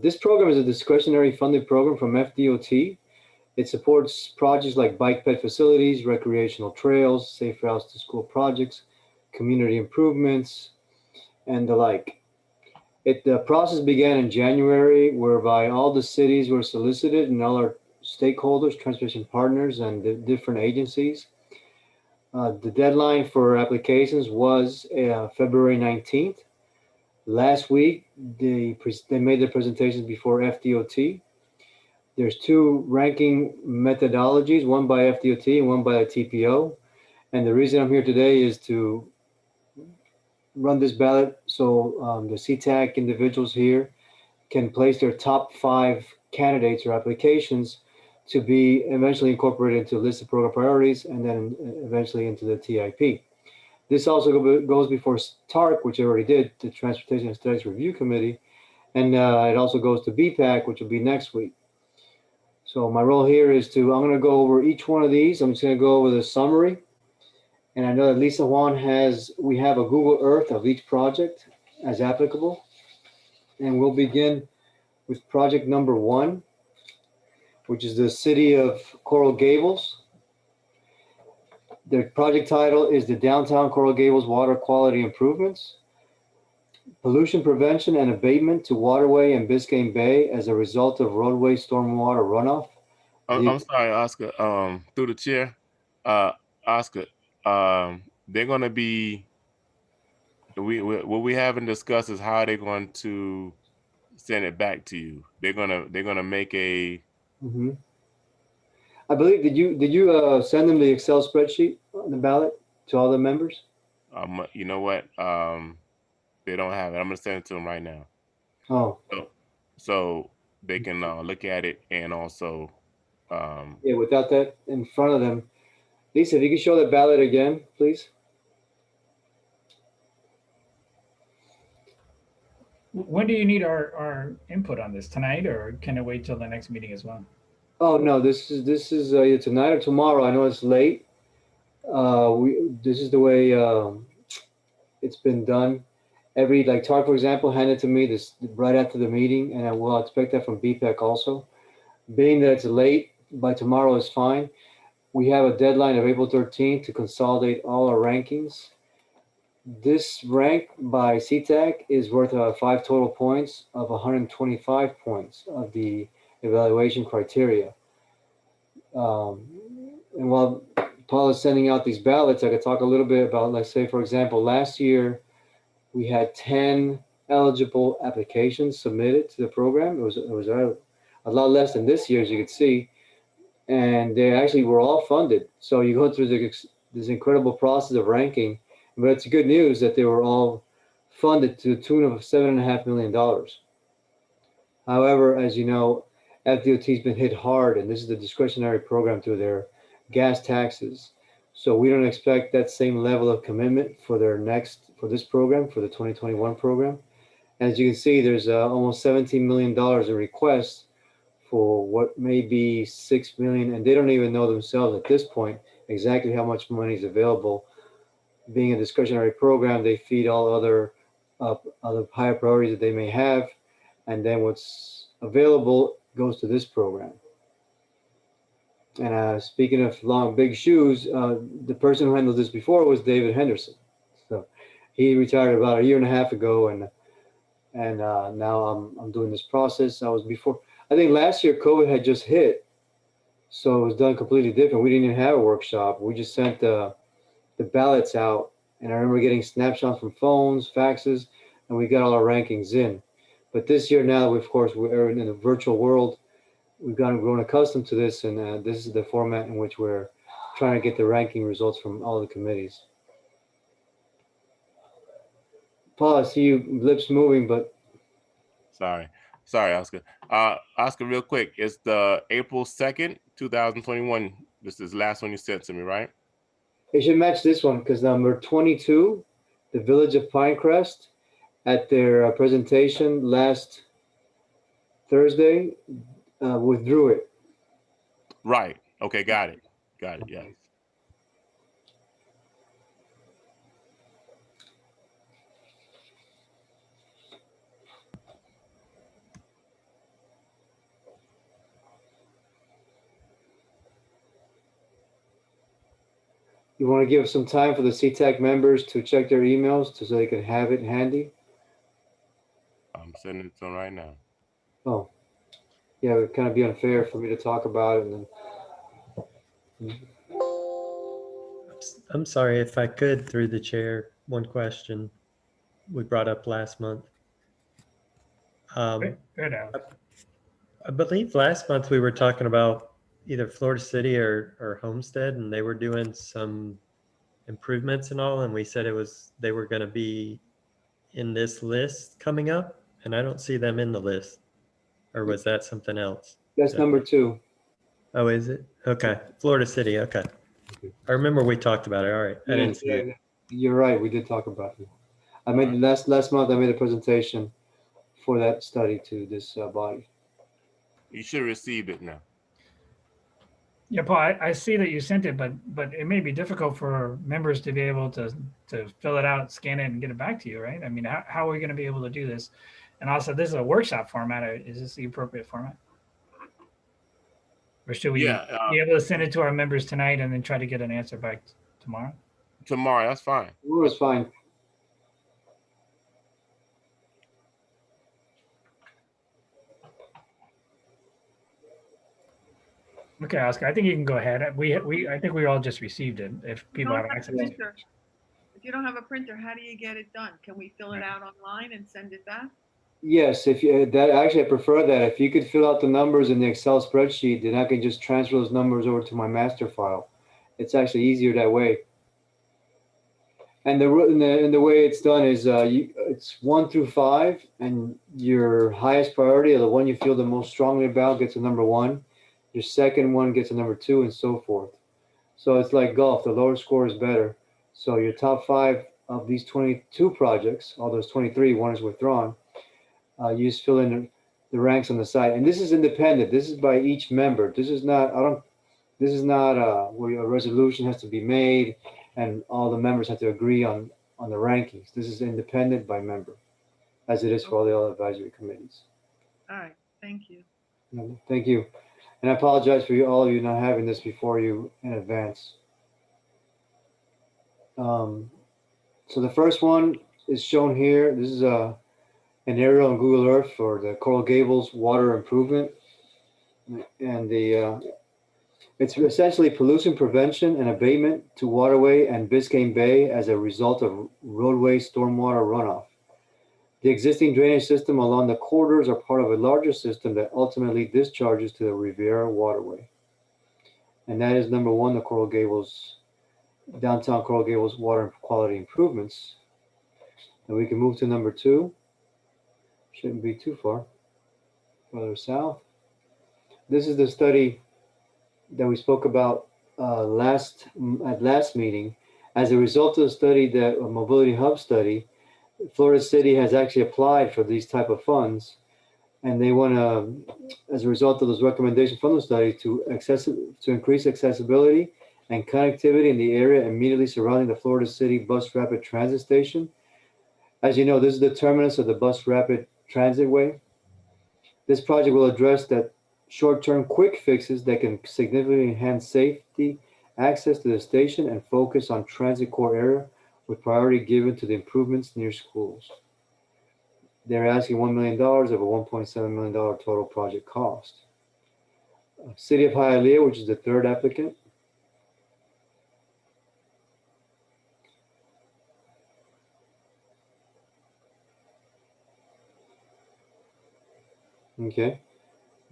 This program is a discretionary funded program from Fdot. It supports projects like bike ped facilities, recreational trails, safe routes to school projects, community improvements, and the like. The process began in January, whereby all the cities were solicited and all our stakeholders, transportation partners, and the different agencies. The deadline for applications was February 19th. Last week, they made their presentations before Fdot. There's 2 ranking methodologies, one by Fdot and one by the TPO. And the reason I'm here today is to run this ballot so the CTAC individuals here can place their top 5 candidates or applications to be eventually incorporated into a list of program priorities and then eventually into the TIP. This also goes before TARC, which I already did, the Transportation and Studies Review Committee, and it also goes to BPAC, which will be next week. So my role here is I'm going to go over each one of these. I'm just going to go over the summary. And I know that Lisa Juan we have a Google Earth of each project as applicable. And we'll begin with project number 1, which is the city of Coral Gables. The project title is the Downtown Coral Gables Water Quality Improvements, Pollution Prevention and Abatement to Waterway and Biscayne Bay as a result of roadway stormwater runoff. I'm sorry, Oscar, through the chair, Oscar, they're going to be, what we haven't discussed is how they're going to send it back to you. They're gonna make a. Mm-hmm. I believe, did you send them the Excel spreadsheet on the ballot to all the members? You know what? They don't have it. I'm gonna send it to them right now. Oh. So they can look at it and also. Yeah, without that in front of them. Lisa, if you could show the ballot again, please. When do you need our input on this? Tonight, or can it wait till the next meeting as well? Oh no, this is either tonight or tomorrow. I know it's late. This is the way it's been done. Like TARC, for example, handed to me this right after the meeting, and I will expect that from BPAC also. Being that it's late, by tomorrow is fine. We have a deadline of April 13th to consolidate all our rankings. This rank by CTAC is worth 5 total points of 125 points of the evaluation criteria. And while Paul is sending out these ballots, I could talk a little bit about, let's say, for example, last year we had 10 eligible applications submitted to the program. It was a lot less than this year, as you can see, and they actually were all funded. So you go through this incredible process of ranking. But it's good news that they were all funded to the tune of $7.5 million. However, as you know, FDOT's been hit hard, and this is the discretionary program through their gas taxes. So we don't expect that same level of commitment for this program, for the 2021 program. As you can see, there's almost $17 million in requests for what may be $6 million, and they don't even know themselves at this point exactly how much money is available. Being a discretionary program, they feed all other higher priorities that they may have. And then what's available goes to this program. And speaking of long, big shoes, the person who handled this before was David Henderson. So he retired about a year and a half ago, and now I'm doing this process. I think last year COVID had just hit, so it was done completely different. We didn't even have a workshop. We just sent the ballots out, and I remember getting snapshots from phones, faxes, and we got all our rankings in. But this year now, of course, we're in a virtual world. We've grown accustomed to this, and this is the format in which we're trying to get the ranking results from all the committees. Paul, I see you lips moving, but Sorry, Oscar. Oscar, real quick, it's the April 2nd, 2021. This is the last one you sent to me, right? it should match this one because number 22, the Village of Pinecrest, at their presentation last Thursday, withdrew it. Right. Okay, got it. Yeah. You want to give some time for the CTAC members to check their emails so they can have it handy? I'm sending it to them right now. Oh, yeah, it would kind of be unfair for me to talk about it and then. I'm sorry if I could, through the chair, one question we brought up last month. Good now. I believe last month we were talking about either Florida City or Homestead, and they were doing some improvements and all, and we said they were going to be in this list coming up, and I don't see them in the list. Or was that something else? That's number 2. Oh, is it? Okay. Florida City. Okay. I remember we talked about it. All right. I didn't see it. You're right. We did talk about it. I made last month. I made a presentation for that study to this body. You should receive it now. Yeah, Paul, I see that you sent it, but it may be difficult for members to be able to fill it out, scan it, and get it back to you, right? I mean, how are we going to be able to do this? And also, this is a workshop format. Is this the appropriate format? Or should we be able to send it to our members tonight and then try to get an answer back tomorrow? Tomorrow, that's fine. Tomorrow's fine. Okay, Oscar, I think you can go ahead. I think we all just received it. If people have access to it. If you don't have a printer, how do you get it done? Can we fill it out online and send it back? Yes, if you I prefer that. If you could fill out the numbers in the Excel spreadsheet, then I can just transfer those numbers over to my master file. It's actually easier that way. And the way it's done is it's 1 through 5, and your highest priority, or the one you feel the most strongly about, gets a number 1. Your second one gets a number 2, and so forth. So it's like golf. The lower score is better. So your top 5 of these 22 projects, all those 23, one is withdrawn. You just fill in the ranks on the side, and this is independent. This is by each member. This is not. This is not where a resolution has to be made, and all the members have to agree on the rankings. This is independent by member, as it is for all the other advisory committees. All right. Thank you. Thank you, and I apologize for all of you not having this before you in advance. So the first one is shown here. This is an aerial on Google Earth for the Coral Gables water improvement. And it's essentially pollution prevention and abatement to waterway and Biscayne Bay as a result of roadway stormwater runoff. The existing drainage system along the corridors are part of a larger system that ultimately discharges to the Riviera waterway. And that is number 1, the Coral Gables, downtown Coral Gables water quality improvements. And we can move to number 2. Shouldn't be too far. Further south. This is the study that we spoke about at last meeting. As a result of the study, that Mobility Hub study, Florida City has actually applied for these type of funds, and they want to, as a result of those recommendations from the study, to increase accessibility and connectivity in the area immediately surrounding the Florida City Bus Rapid Transit Station. As you know, this is the terminus of the Bus Rapid Transit Way. This project will address that short-term quick fixes that can significantly enhance safety, access to the station, and focus on transit core area with priority given to the improvements near schools. They're asking $1 million of a $1.7 million total project cost. City of Hialeah, which is the third applicant. Okay.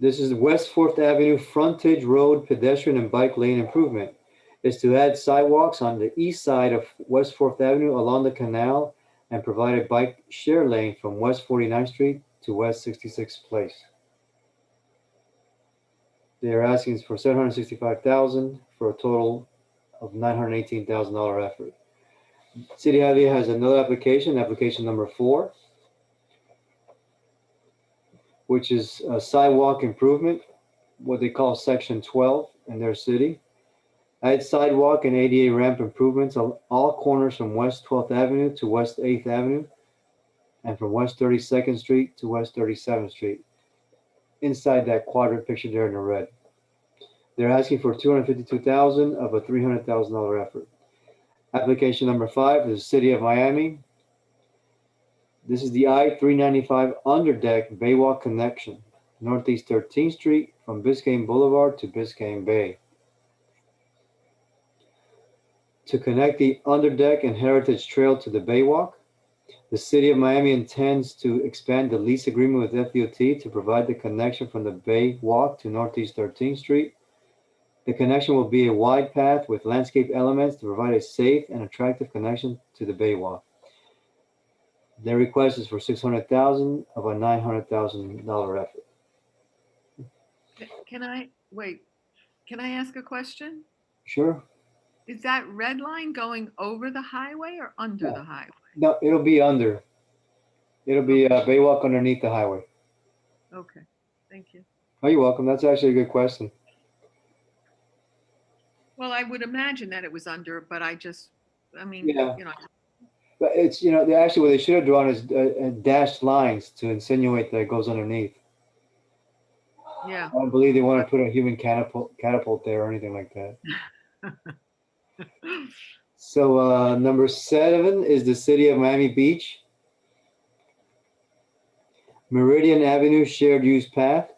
This is West 4th Avenue Frontage Road Pedestrian and Bike Lane Improvement. It's to add sidewalks on the east side of West 4th Avenue along the canal and provide a bike share lane from West 49th Street to West 66th Place. They're asking for $765,000 for a total of $918,000 effort. City of Hialeah has another application, application number 4, which is a sidewalk improvement, what they call Section 12 in their city. Add sidewalk and ADA ramp improvements on all corners from West 12th Avenue to West 8th Avenue and from West 32nd Street to West 37th Street, inside that quadrant pictured there in the red. They're asking for $252,000 of a $300,000 effort. Application number 5 is the City of Miami. This is the I-395 underdeck Baywalk connection, Northeast 13th Street from Biscayne Boulevard to Biscayne Bay. To connect the underdeck and Heritage Trail to the Baywalk, the City of Miami intends to expand the lease agreement with Fdot to provide the connection from the Baywalk to Northeast 13th Street. The connection will be a wide path with landscape elements to provide a safe and attractive connection to the Baywalk. Their request is for $600,000 of a $900,000 effort. Can I ask a question? Sure. Is that red line going over the highway or under the highway? No, it'll be under. It'll be a Baywalk underneath the highway. Okay, thank you. Oh, you're welcome. That's actually a good question. Well, I would imagine that it was under, but I mean, Yeah. you know. But it's, you know, they actually, what they should have drawn is dashed lines to insinuate that it goes underneath. Yeah. I don't believe they want to put a human catapult there or anything like that. So number 7 is the City of Miami Beach. Meridian Avenue Shared Use Path.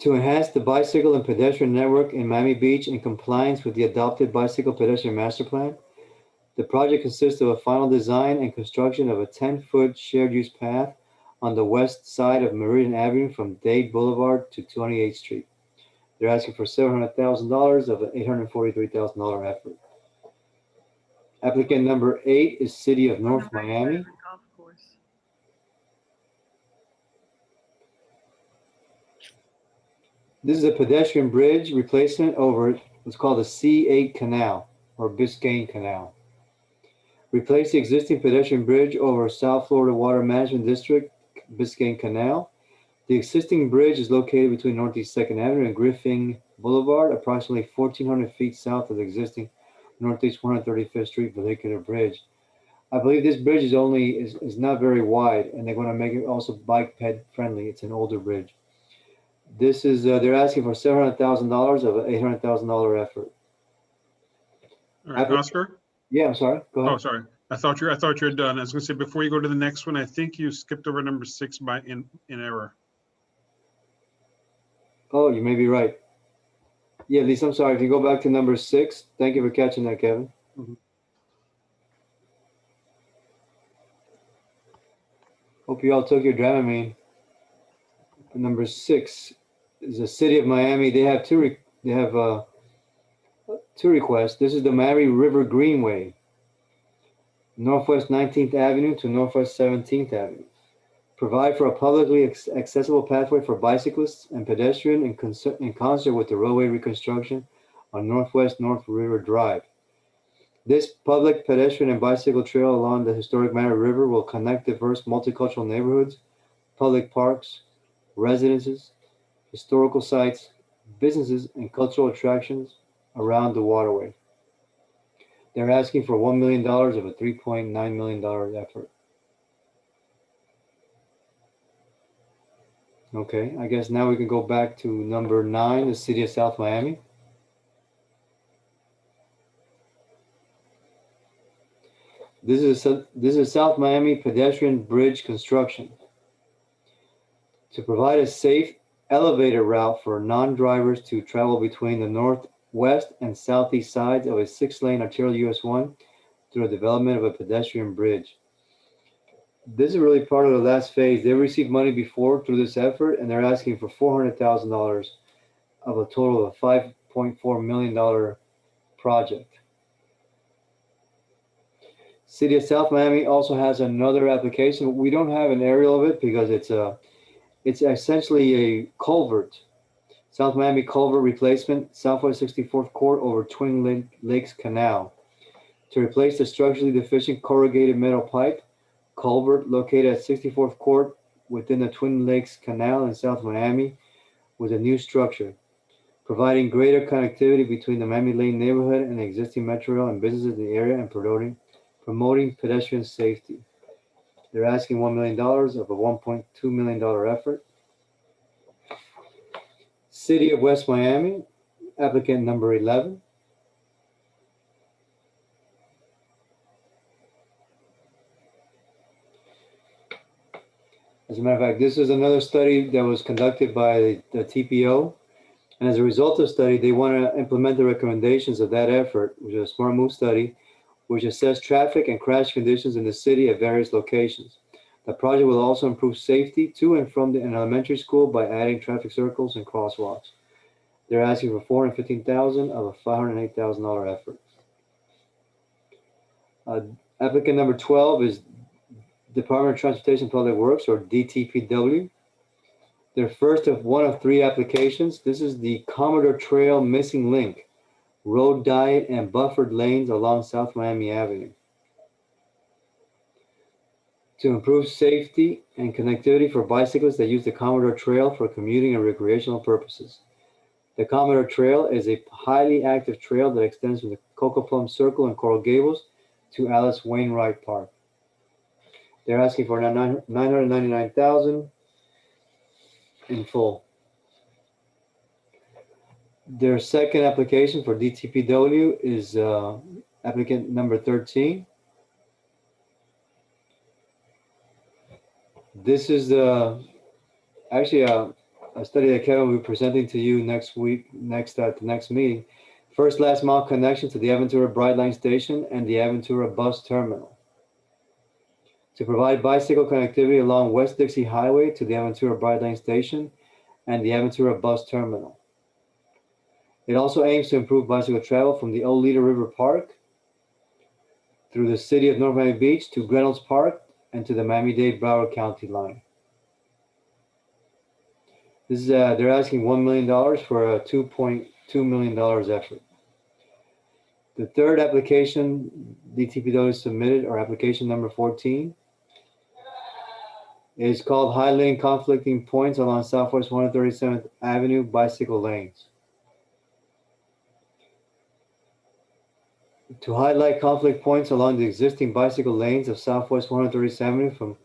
To enhance the bicycle and pedestrian network in Miami Beach in compliance with the adopted bicycle pedestrian master plan, the project consists of a final design and construction of a 10-foot shared use path on the west side of Meridian Avenue from Dade Boulevard to 28th Street. They're asking for $700,000 of an $843,000 effort. Applicant number 8 is City of North Miami. Golf course. This is a pedestrian bridge replacement over what's called the C8 Canal or Biscayne Canal. Replace the existing pedestrian bridge over South Florida Water Management District Biscayne Canal. The existing bridge is located between Northeast 2nd Avenue and Griffin Boulevard, approximately 1,400 feet south of the existing Northeast 135th Street vehicular bridge. I believe this bridge is not very wide, and they're going to make it also bike ped friendly. It's an older bridge. This is they're asking for $700,000 of an $800,000 effort. All right, Oscar? Yeah, I'm sorry. Go ahead. Oh, sorry. I thought you're done. I was going to say, before you go to the next one, I think you skipped over number 6 by in error. Oh, you may be right. Yeah, Lisa, I'm sorry. If you go back to number 6, thank you for catching that, Kevin. Mm-hmm. Hope you all took your Dramamine. Number 6 is the City of Miami. They have two requests. This is the Miami River Greenway, Northwest 19th Avenue to Northwest 17th Avenue. Provide for a publicly accessible pathway for bicyclists and pedestrian in concert with the roadway reconstruction on Northwest North River Drive. This public pedestrian and bicycle trail along the historic Miami River will connect diverse multicultural neighborhoods, public parks, residences, historical sites, businesses, and cultural attractions around the waterway. They're asking for $1 million of a $3.9 million effort. Okay, I guess now we can go back to number 9, the City of South Miami. This is South Miami pedestrian bridge construction to provide a safe elevator route for non-drivers to travel between the northwest and southeast sides of a 6-lane arterial US 1 through the development of a pedestrian bridge. This is really part of the last phase. They received money before through this effort, and they're asking for $400,000 of a total of $5.4 million project. City of South Miami also has another application. We don't have an aerial of it because it's essentially a culvert. South Miami culvert replacement, Southwest 64th Court over Twin Lakes Canal, to replace the structurally deficient corrugated metal pipe culvert located at 64th Court within the Twin Lakes Canal in South Miami with a new structure, providing greater connectivity between the Miami Lane neighborhood and the existing metro rail and businesses in the area and promoting pedestrian safety. They're asking $1 million of a $1.2 million effort. City of West Miami, applicant number 11. As a matter of fact, this is another study that was conducted by the TPO. And as a result of the study, they want to implement the recommendations of that effort, which is a smart move study, which assessed traffic and crash conditions in the city at various locations. The project will also improve safety to and from an elementary school by adding traffic circles and crosswalks. They're asking for $415,000 of a $508,000 effort. Applicant number 12 is Department of Transportation and Public Works, or DTPW. Their first of one of 3 applications. This is the Commodore Trail Missing Link, road diet and buffered lanes along South Miami Avenue, to improve safety and connectivity for bicyclists that use the Commodore Trail for commuting and recreational purposes. The Commodore Trail is a highly active trail that extends from the Cocoa Plum Circle in Coral Gables to Alice Wainwright Park. They're asking for $999,000 in full. Their second application for DTPW is applicant number 13. This is actually a study that Kevin will be presenting to you next week, at the next meeting. First last mile connection to the Aventura Brightline Station and the Aventura Bus Terminal, to provide bicycle connectivity along West Dixie Highway to the Aventura Brightline Station and the Aventura Bus Terminal. It also aims to improve bicycle travel from the Old River Park through the city of North Miami Beach to Reynolds Park and to the Miami-Dade Broward County line. This is they're asking $1 million for a $2.2 million effort. The third application DTPW submitted, or application number 14, is called High Lane Conflicting Points along Southwest 137th Avenue Bicycle Lanes. To highlight conflict points along the existing bicycle lanes of Southwest 137th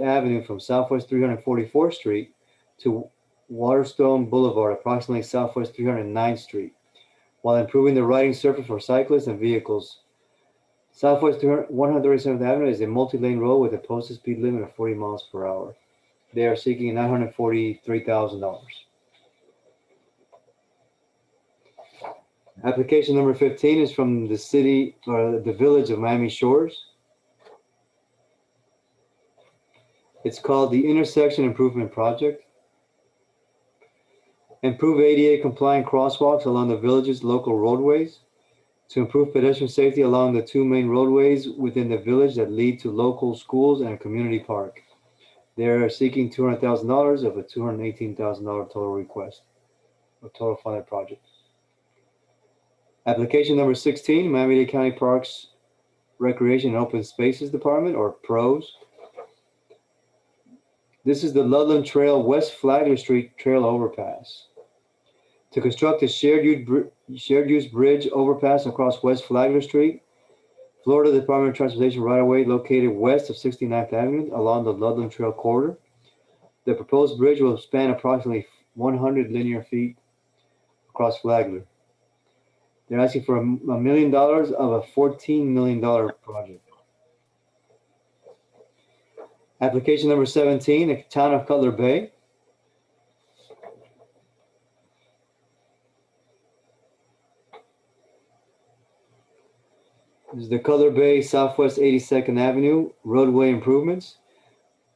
Avenue from Southwest 344th Street to Waterstone Boulevard, approximately Southwest 309th Street, while improving the riding surface for cyclists and vehicles. Southwest 137th Avenue is a multi-lane road with a posted speed limit of 40 miles per hour. They are seeking $943,000. Application number 15 is from the city, or the village of Miami Shores. It's called the Intersection Improvement Project. Improve ADA compliant crosswalks along the village's local roadways, to improve pedestrian safety along the 2 main roadways within the village that lead to local schools and a community park. They're seeking $200,000 of a $218,000 total request, a total funded project. Application number 16, Miami-Dade County Parks, Recreation and Open Spaces Department, or PROS. This is the Ludlam Trail West Flagler Street Trail Overpass. To construct a shared use bridge overpass across West Flagler Street, Florida Department of Transportation right-of-way located west of 69th Avenue along the Ludlam Trail corridor. The proposed bridge will span approximately 100 linear feet across Flagler. They're asking for $1 million of a $14 million project. Application number 17, the Town of Cutler Bay. This is the Cutler Bay Southwest 82nd Avenue roadway improvements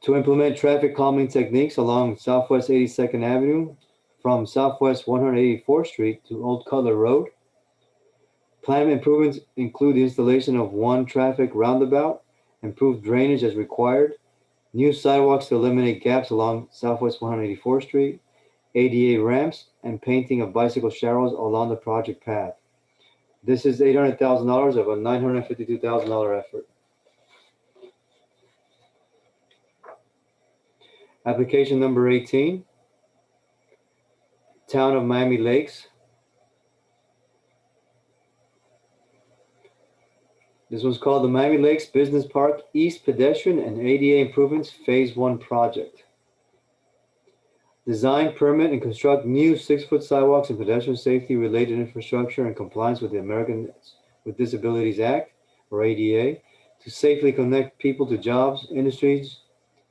to implement traffic calming techniques along Southwest 82nd Avenue from Southwest 184th Street to Old Cutler Road. Planned improvements include the installation of one traffic roundabout, improved drainage as required, new sidewalks to eliminate gaps along Southwest 184th Street, ADA ramps, and painting of bicycle showers along the project path. This is $800,000 of a $952,000 effort. Application number 18, Town of Miami Lakes. This one's called the Miami Lakes Business Park East Pedestrian and ADA Improvements Phase 1 Project. Design, permit, and construct new 6-foot sidewalks and pedestrian safety related infrastructure in compliance with the Americans with Disabilities Act, or ADA, to safely connect people to jobs, industries,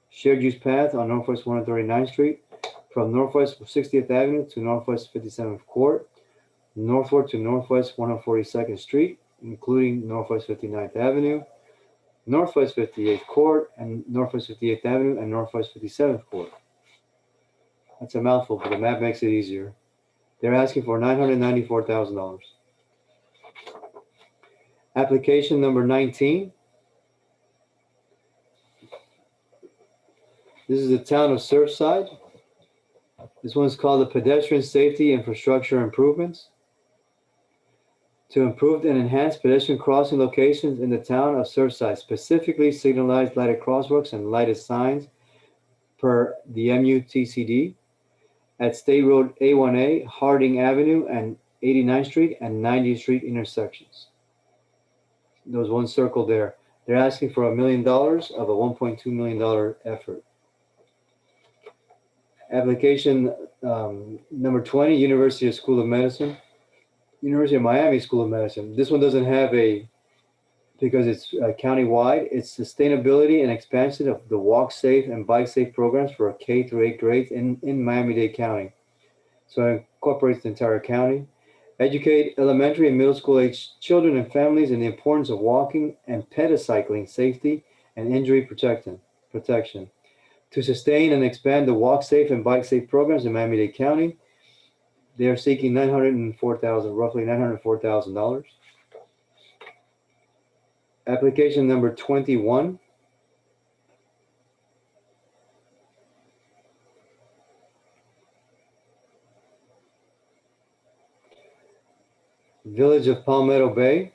shared use path on Northwest 139th Street, from Northwest 60th Avenue to Northwest 57th Court, northward to Northwest 142nd Street, including Northwest 59th Avenue, Northwest 58th Court, and Northwest 58th Avenue, and Northwest 57th Court. That's a mouthful, but the map makes it easier. They're asking for $994,000. Application number 19. This is the Town of Surfside. This one's called the Pedestrian Safety Infrastructure Improvements to improve and enhance pedestrian crossing locations in the town of Surfside, specifically signalized lighted crosswalks and lighted signs per the MUTCD at State Road A1A, Harding Avenue, and 89th Street and 90th Street intersections. There was one circle there. They're asking for $1 million of a $1.2 million effort. Application number 20, University of Miami School of Medicine. This one doesn't have because it's county-wide, it's sustainability and expansion of the walk safe and bike safe programs for K through 8 grades in Miami-Dade County. So it incorporates the entire county. Educate elementary and middle school age children and families in the importance of walking and pedicycling safety and injury protection. To sustain and expand the walk safe and bike safe programs in Miami-Dade County, they are seeking roughly $904,000. Application number 21. Village of Palmetto Bay.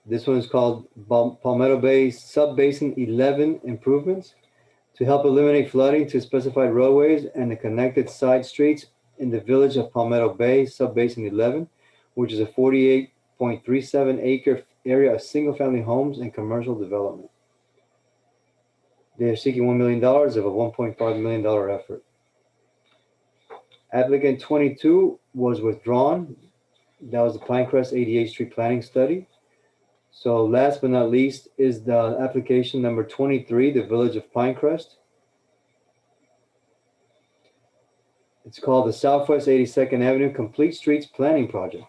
This one is called Palmetto Bay Sub-Basin 11 Improvements to help eliminate flooding to specified roadways and the connected side streets in the village of Palmetto Bay Sub-Basin 11, which is a 48.37 acre area of single-family homes and commercial development. They are seeking $1 million of a $1.5 million effort. Applicant 22 was withdrawn. That was the Pinecrest 88th Street Planning Study. So last but not least is the application number 23, the Village of Pinecrest. It's called the Southwest 82nd Avenue Complete Streets Planning Project.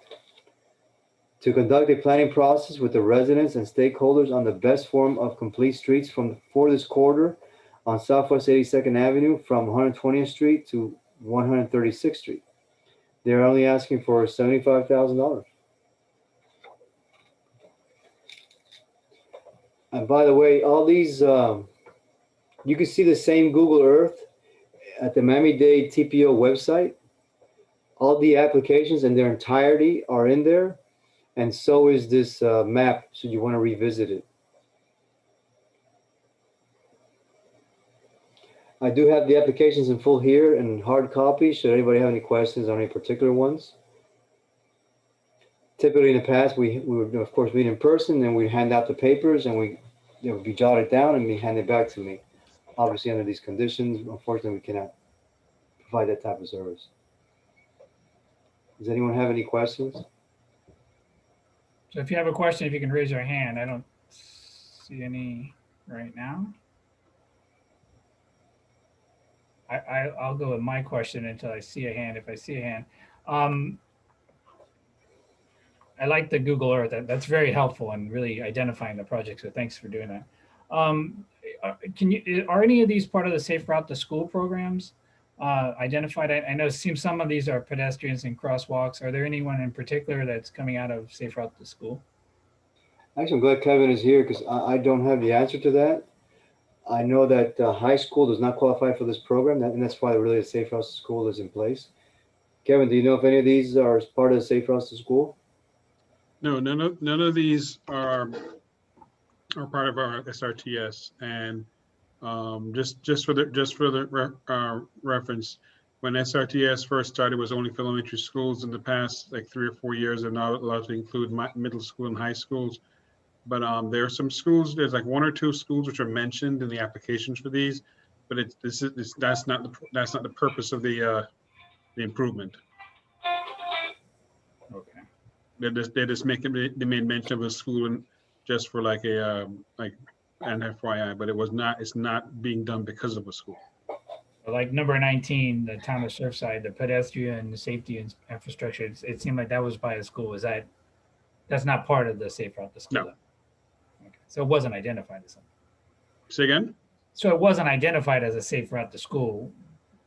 To conduct a planning process with the residents and stakeholders on the best form of complete streets for this corridor on Southwest 82nd Avenue from 120th Street to 136th Street. They're only asking for $75,000. And by the way, all these, you can see the same Google Earth at the Miami-Dade TPO website. All the applications in their entirety are in there. And so is this map, should you want to revisit it. I do have the applications in full here in hard copy. Should anybody have any questions on any particular ones? Typically in the past, we would, of course, meet in person and we'd hand out the papers and they would be jotted down and be handed back to me. Obviously, under these conditions, unfortunately, we cannot provide that type of service. Does anyone have any questions? So if you have a question, if you can raise your hand. I don't see any right now. I'll go with my question until I see a hand. If I see a hand, I like the Google Earth. That's very helpful in really identifying the project. So thanks for doing that. Are any of these part of the Safe Route to School programs identified? I know it seems some of these are pedestrians and crosswalks. Are there anyone in particular that's coming out of Safe Route to School? Actually, I'm glad Kevin is here because I don't have the answer to that. I know that high school does not qualify for this program, and that's why really a Safe Routes to School is in place. Kevin, do you know if any of these are part of the Safe Routes to School? No, none of these are part of our SRTS. And just for the reference, when SRTS first started, it was only for elementary schools. In the past, like 3 or 4 years, they're now allowed to include middle school and high schools. But there are some schools. There's like 1 or 2 schools which are mentioned in the applications for these, but that's not the purpose of the improvement. Okay. They made mention of a school and just for like an FYI, but it's not being done because of a school. Like number 19, the town of Surfside, the pedestrian safety and infrastructure. It seemed like that was by a school. That's not part of the Safe Route to School? No. Okay. So it wasn't identified as something. Say again? So it wasn't identified as a Safe Route to School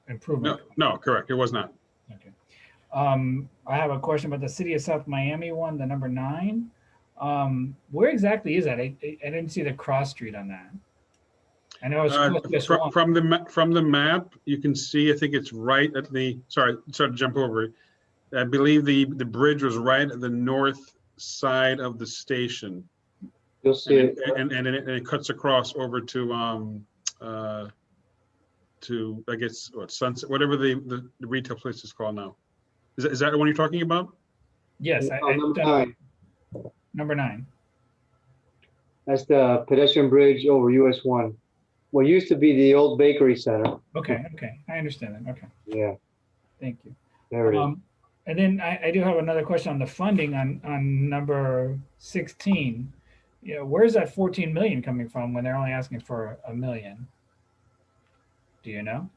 improvement? No, correct. It was not. Okay. I have a question about the City of South Miami one, the number 9. Where exactly is that? I didn't see the cross street on that. I know it's from the map, you can see, I think it's right at the, sorry to jump over it. I believe the bridge was right at the north side of the station. You'll see it. And it cuts across over to I guess what, Sunset, whatever the retail place is called now. Is that the one you're talking about? Yes. Number 9. Number 9. That's the pedestrian bridge over US 1. What used to be the old bakery center. Okay. I understand that. Okay. Yeah. Thank you. There it is. And then I do have another question on the funding on number 16. You know, where's that 14 million coming from when they're only asking for $1 million? Do you know?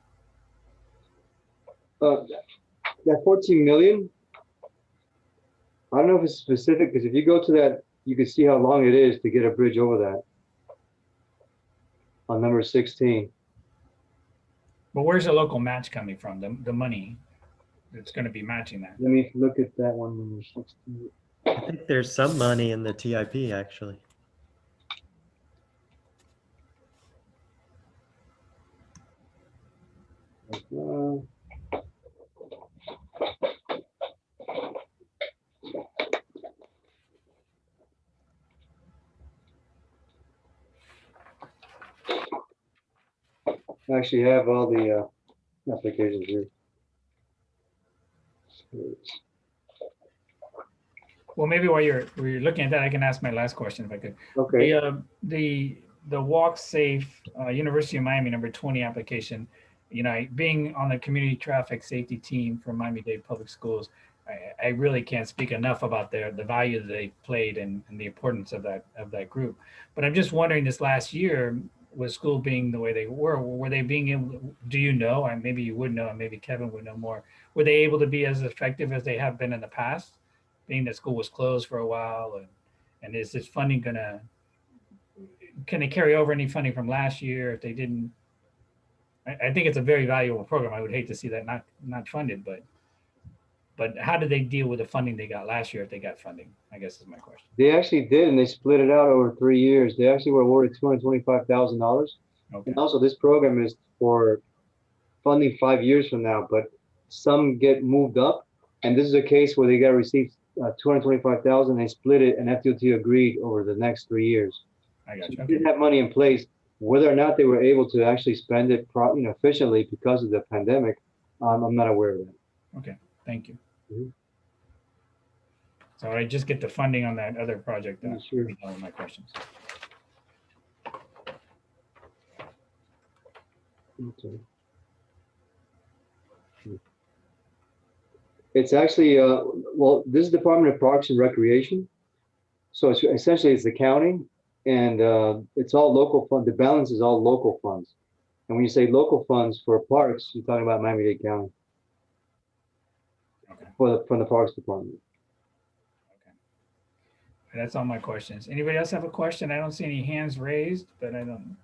That 14 million, I don't know if it's specific, because if you go to that, you can see how long it is to get a bridge over that on number 16. But where's the local match coming from? The money that's going to be matching that? Let me look at that one, number 16. I think there's some money in the TIP actually. I actually have all the applications here. Well, maybe while you're looking at that, I can ask my last question if I could. Okay. The Walk Safe University of Miami number 20 application, you know, being on the community traffic safety team for Miami-Dade Public Schools, I really can't speak enough about the value that they played and the importance of that group. But I'm just wondering, this last year, with school being the way they were they being able, do you know, and maybe you would know, and maybe Kevin would know more, were they able to be as effective as they have been in the past, being that school was closed for a while? And is this funding can they carry over any funding from last year if they didn't? I think it's a very valuable program. I would hate to see that not funded, but how did they deal with the funding they got last year if they got funding, I guess is my question. They actually did, and they split it out over 3 years. They actually were awarded $225,000. Okay. And also this program is for funding 5 years from now, but some get moved up. And this is a case where they got received $225,000. They split it, and FDOT agreed over the next 3 years. I got you. So Okay. they didn't have money in place. Whether or not they were able to actually spend it efficiently because of the pandemic, I'm not aware of that. Okay, thank you. Mhm. So I just get the funding on that other project. Yeah, sure. All of my questions. Okay. It's actually, well, this is Department of Parks and Recreation. So it's essentially it's the county, and it's all local fund. The balance is all local funds. And when you say local funds for parks, you're talking about Miami-Dade County. Okay. From the Parks Department. That's all my questions. Anybody else have a question? I don't see any hands raised, but I don't.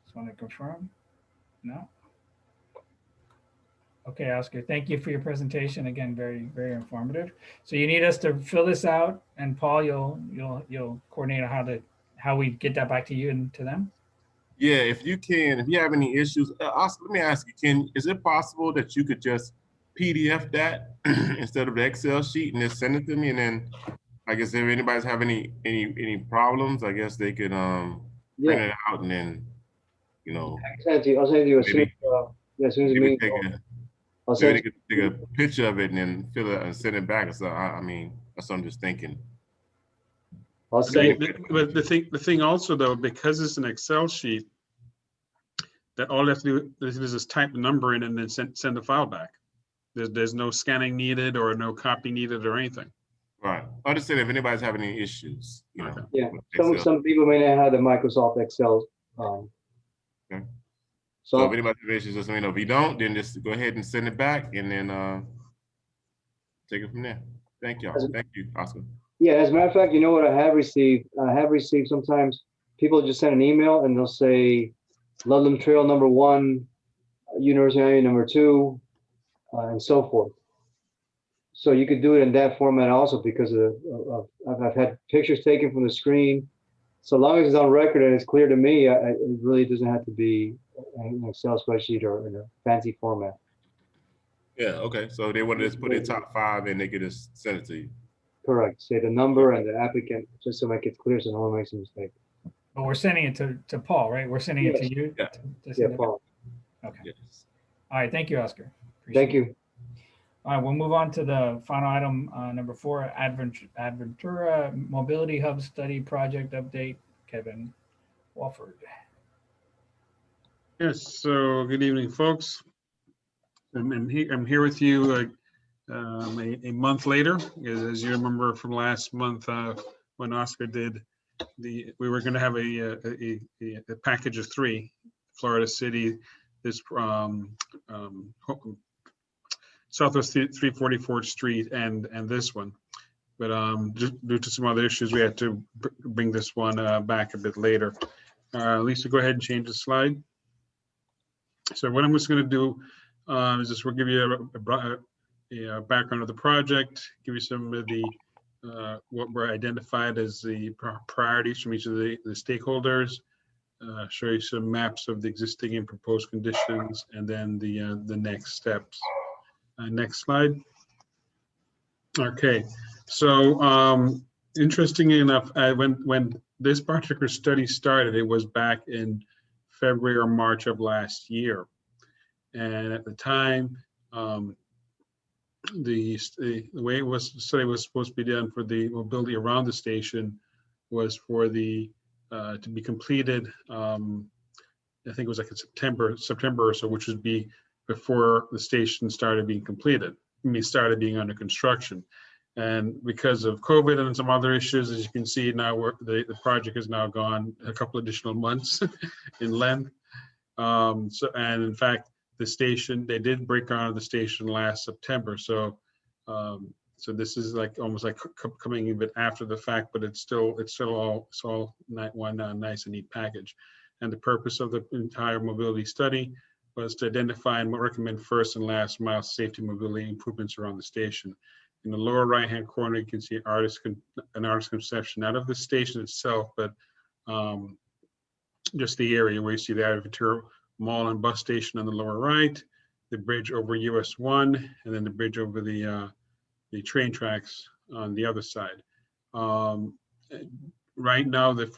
Just want to confirm. No. Okay, Oscar, thank you for your presentation. Again, very, very informative. So you need us to fill this out, and Paul, you'll coordinate on how we get that back to you and to them. Yeah, if you have any issues, Oscar, let me ask you, is it possible that you could just PDF that instead of the Excel sheet and just send it to me? And then I guess if anybody's have any problems, I guess they could print it out and then, I'll send it to you as soon as the meeting. They could take a picture of it and then fill it and send it back. So I mean, that's what I'm just thinking. I'll send it. But the thing also though, because it's an Excel sheet, that all you have to do is just type the number in and then send the file back. There's no scanning needed or no copy needed or anything. Right. I just said if anybody's having any issues, Yeah. Some people may not have the Microsoft Excel. Okay. So if anybody has issues, just let me know. If you don't, then just go ahead and send it back and then take it from there. Thank y'all. Thank you, Oscar. Yeah, as a matter of fact, you know what I have received? I have received sometimes people just send an email and they'll say Ludlam Trail #1, University of Miami #2, and so forth. So you could do it in that format also because I've had pictures taken from the screen. So long as it's on record and it's clear to me, it really doesn't have to be an Excel spreadsheet or in a fancy format. Yeah, okay. So they want to just put in top 5 and they could just send it to you. Correct. Say the number and the applicant, just to make it clear so no one makes a mistake. But we're sending it to Paul, right? We're sending it to you? Yeah. Yeah, Paul. Okay. Yes. All right, thank you, Oscar. Thank you. All right, we'll move on to the final item, number 4, Adventura Mobility Hub Study Project Update. Kevin Walford. Yes, so good evening, folks. I'm here with you a month later. As you remember from last month when Oscar did we were going to have a package of 3, Florida City, this Southwest 344th Street and this one. But just due to some other issues, we had to bring this one back a bit later. Lisa, go ahead and change the slide. So what I'm just going to do is just we'll give you a background of the project, give you some of the what were identified as the priorities from each of the stakeholders, show you some maps of the existing and proposed conditions, and then the next steps. Next slide. Okay, so interestingly enough, when this particular study started, it was back in February or March of last year, and at the time, the way the study was supposed to be done for the mobility around the station was for the to be completed. I think it was like in September or so, which would be before the station started being completed. Started being under construction. And because of COVID and some other issues, as you can see now, the project has now gone a couple additional months in length. And in fact, the station, they did break ground of the station last September. So this is like almost like coming a bit after the fact, but it's all one nice and neat package. And the purpose of the entire mobility study was to identify and recommend first and last mile safety mobility improvements around the station. In the lower right-hand corner, you can see an artist's conception, not of the station itself, but just the area where you see the Adventura Mall and bus station on the lower right, the bridge over US 1, and then the bridge over the train tracks on the other side. Right now, in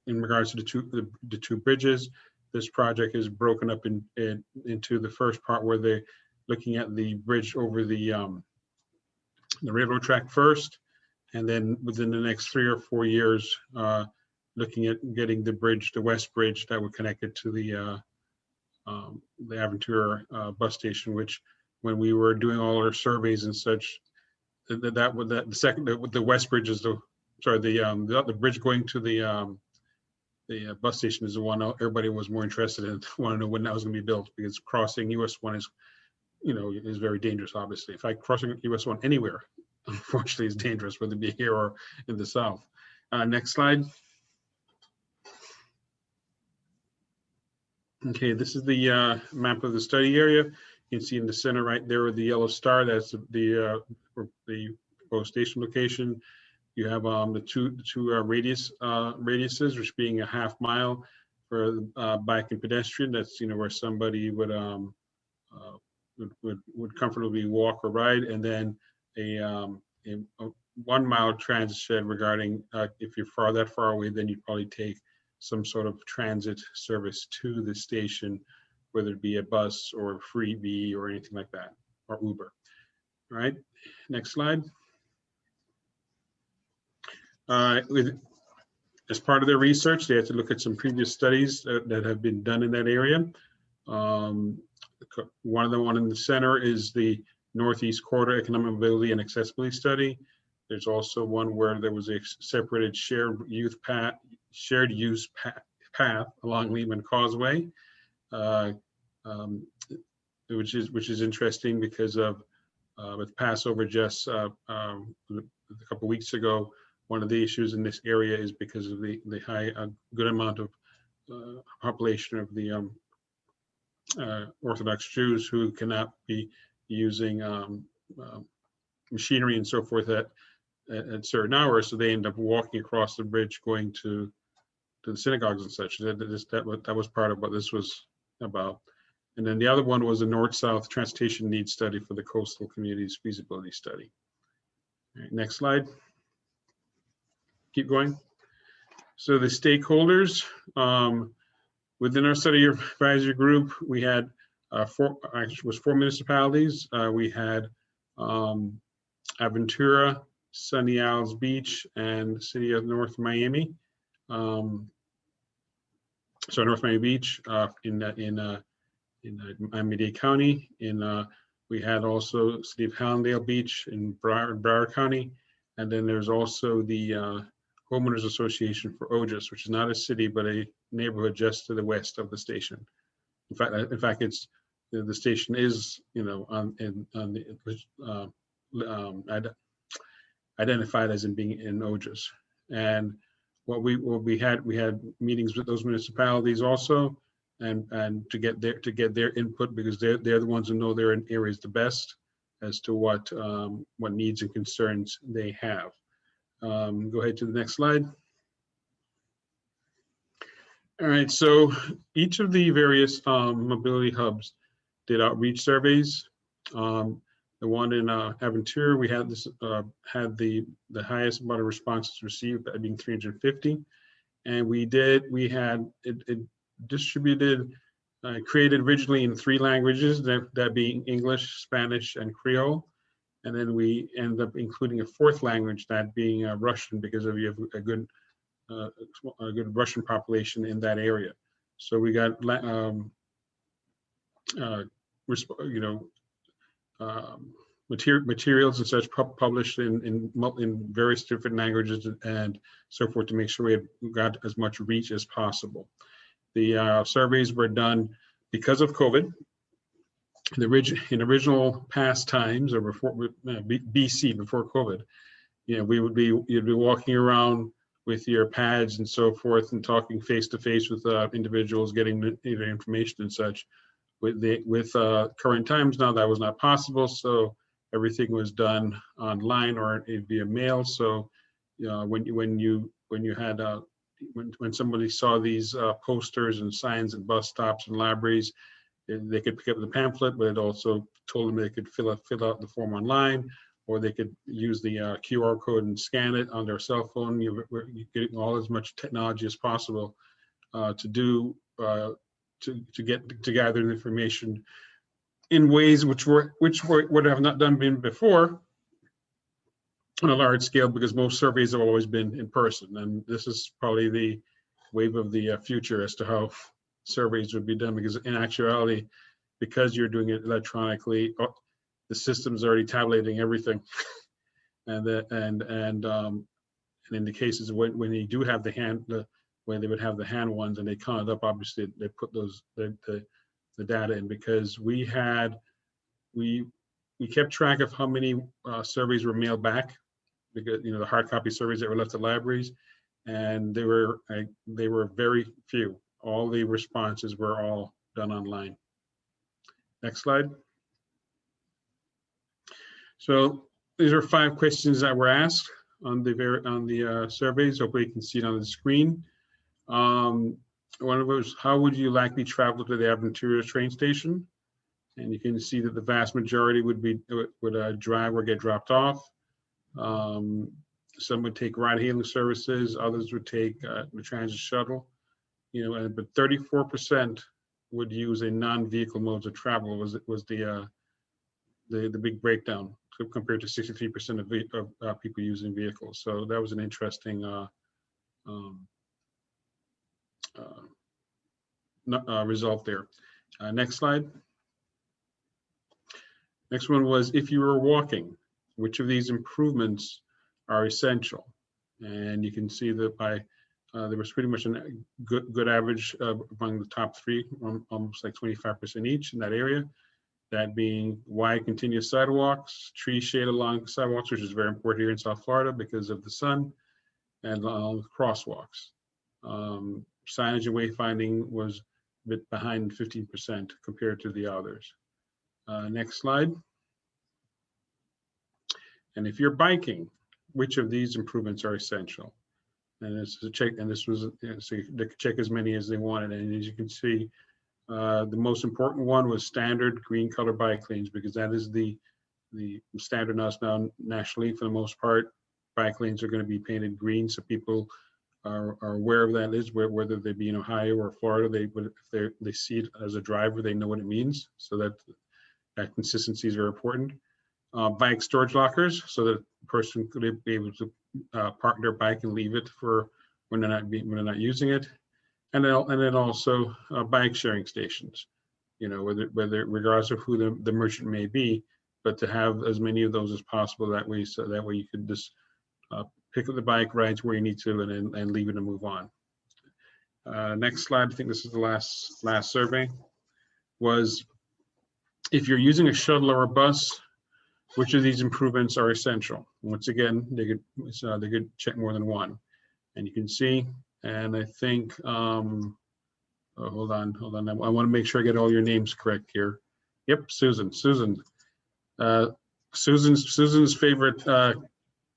regards to the two bridges, this project is broken up into the first part where they're looking at the bridge over the railroad track first, and then within the next 3 or 4 years, looking at getting the bridge, the west bridge that would connect it to the Aventura bus station, which when we were doing all our surveys and such, the West Bridge is the bridge going to the bus station is the one everybody was more interested in. Want to know when that was going to be built, because crossing US 1 is, is very dangerous. Obviously, in fact, crossing US 1 anywhere, unfortunately, is dangerous, whether it be here or in the south. Next slide. Okay, this is the map of the study area. You can see in the center right there with the yellow star, that's the proposed station location. You have the two radiuses, which being a ½ mile for bike and pedestrian. That's where somebody would comfortably walk or ride, and then a 1 mile transit shed regarding if you're that far away, then you'd probably take some sort of transit service to the station, whether it be a bus or a freebie or anything like that, or Uber. All right, next slide. As part of their research, they had to look at some previous studies that have been done in that area. One of the one in the center is the Northeast Corridor Economic Mobility and Accessibility Study. There's also one where there was a separated shared use path along Lehman Causeway, which is interesting because of with Passover just a couple weeks ago. One of the issues in this area is because of the high good amount of population of the Orthodox Jews who cannot be using machinery and so forth at certain hours, so they end up walking across the bridge going to the synagogues and such. That was part of what this was about. And then the other one was a north-south transportation needs study for the coastal communities feasibility study. All right, next slide. Keep going. So the stakeholders within our study advisory group, we had four municipalities. We had Aventura, Sunny Isles Beach, and the city of North Miami. So North Miami Beach in Miami-Dade County. We had also city of Hallandale Beach in Broward County, and then there's also the Homeowners Association for Ojas, which is not a city but a neighborhood just to the west of the station. In fact, it's the station is identified as in being in Ojas. And what we had meetings with those municipalities also, and to get their input, because they're the ones who know their areas the best as to what needs and concerns they have. Go ahead to the next slide. All right, so each of the various mobility hubs did outreach surveys. The one in Aventura, we had this had the highest amount of responses received, that being 350, and we had it distributed, created originally in 3 languages, that being English, Spanish, and Creole. And then we ended up including a 4th language, that being Russian, because we have a good Russian population in that area. So we got materials and such published in various different languages and so forth, to make sure we got as much reach as possible. The surveys were done because of COVID. In original past times, or before BC, before COVID, you'd be walking around with your pads and so forth, and talking face to face with individuals, getting information and such. With current times now, that was not possible, so everything was done online or via mail. So when somebody saw these posters and signs at bus stops and libraries, they could pick up the pamphlet, but it also told them they could fill out the form online, or they could use the QR code and scan it on their cell phone. You're getting all as much technology as possible to gather the information in ways which would have not been before on a large scale, because most surveys have always been in person, and this is probably the wave of the future as to how surveys would be done, because in actuality, because you're doing it electronically, the system's already tabulating everything. And in the cases when you do have the hand, where they would have the hand ones and they count it up, obviously they put those the data in, because we kept track of how many surveys were mailed back, because the hard copy surveys that were left at libraries, and they were very few. All the responses were all done online. Next slide. So these are 5 questions that were asked on the surveys. Hopefully you can see it on the screen. One of those, how would you likely travel to the Aventura train station? And you can see that the vast majority would drive or get dropped off. Some would take ride-hailing services. Others would take the transit shuttle. But 34% would use a non-vehicle modes of travel. Was the big breakdown compared to 63% of people using vehicles. So that was an interesting result there. Next slide. Next one was, if you were walking, which of these improvements are essential? And you can see that there was pretty much a good average among the top 3, almost like 25% each in that area. That being wide continuous sidewalks, tree shade along sidewalks, which is very important here in South Florida because of the sun, and crosswalks. Signage and wayfinding was a bit behind 15% compared to the others. Next slide. And if you're biking, which of these improvements are essential? And this is a check, and this was so they could check as many as they wanted. And as you can see, the most important one was standard green color bike lanes, because that is the standard now nationally for the most part. Bike lanes are going to be painted green, so people are aware of that. Is whether they be in Ohio or Florida, if they see it as a driver, they know what it means. So that consistency is very important. Bike storage lockers, so that a person could be able to park their bike and leave it for when they're not using it. And then also bike sharing stations, whether regardless of who the merchant may be, but to have as many of those as possible that way, so that way you could just pick up the bike, ride to where you need to, and leave it and move on. Next slide. I think this is the last survey. Was, if you're using a shuttle or a bus, which of these improvements are essential? Once again, they could check more than one, and you can see. And I think, hold on. I want to make sure I get all your names correct here. Yep, Susan. Susan's favorite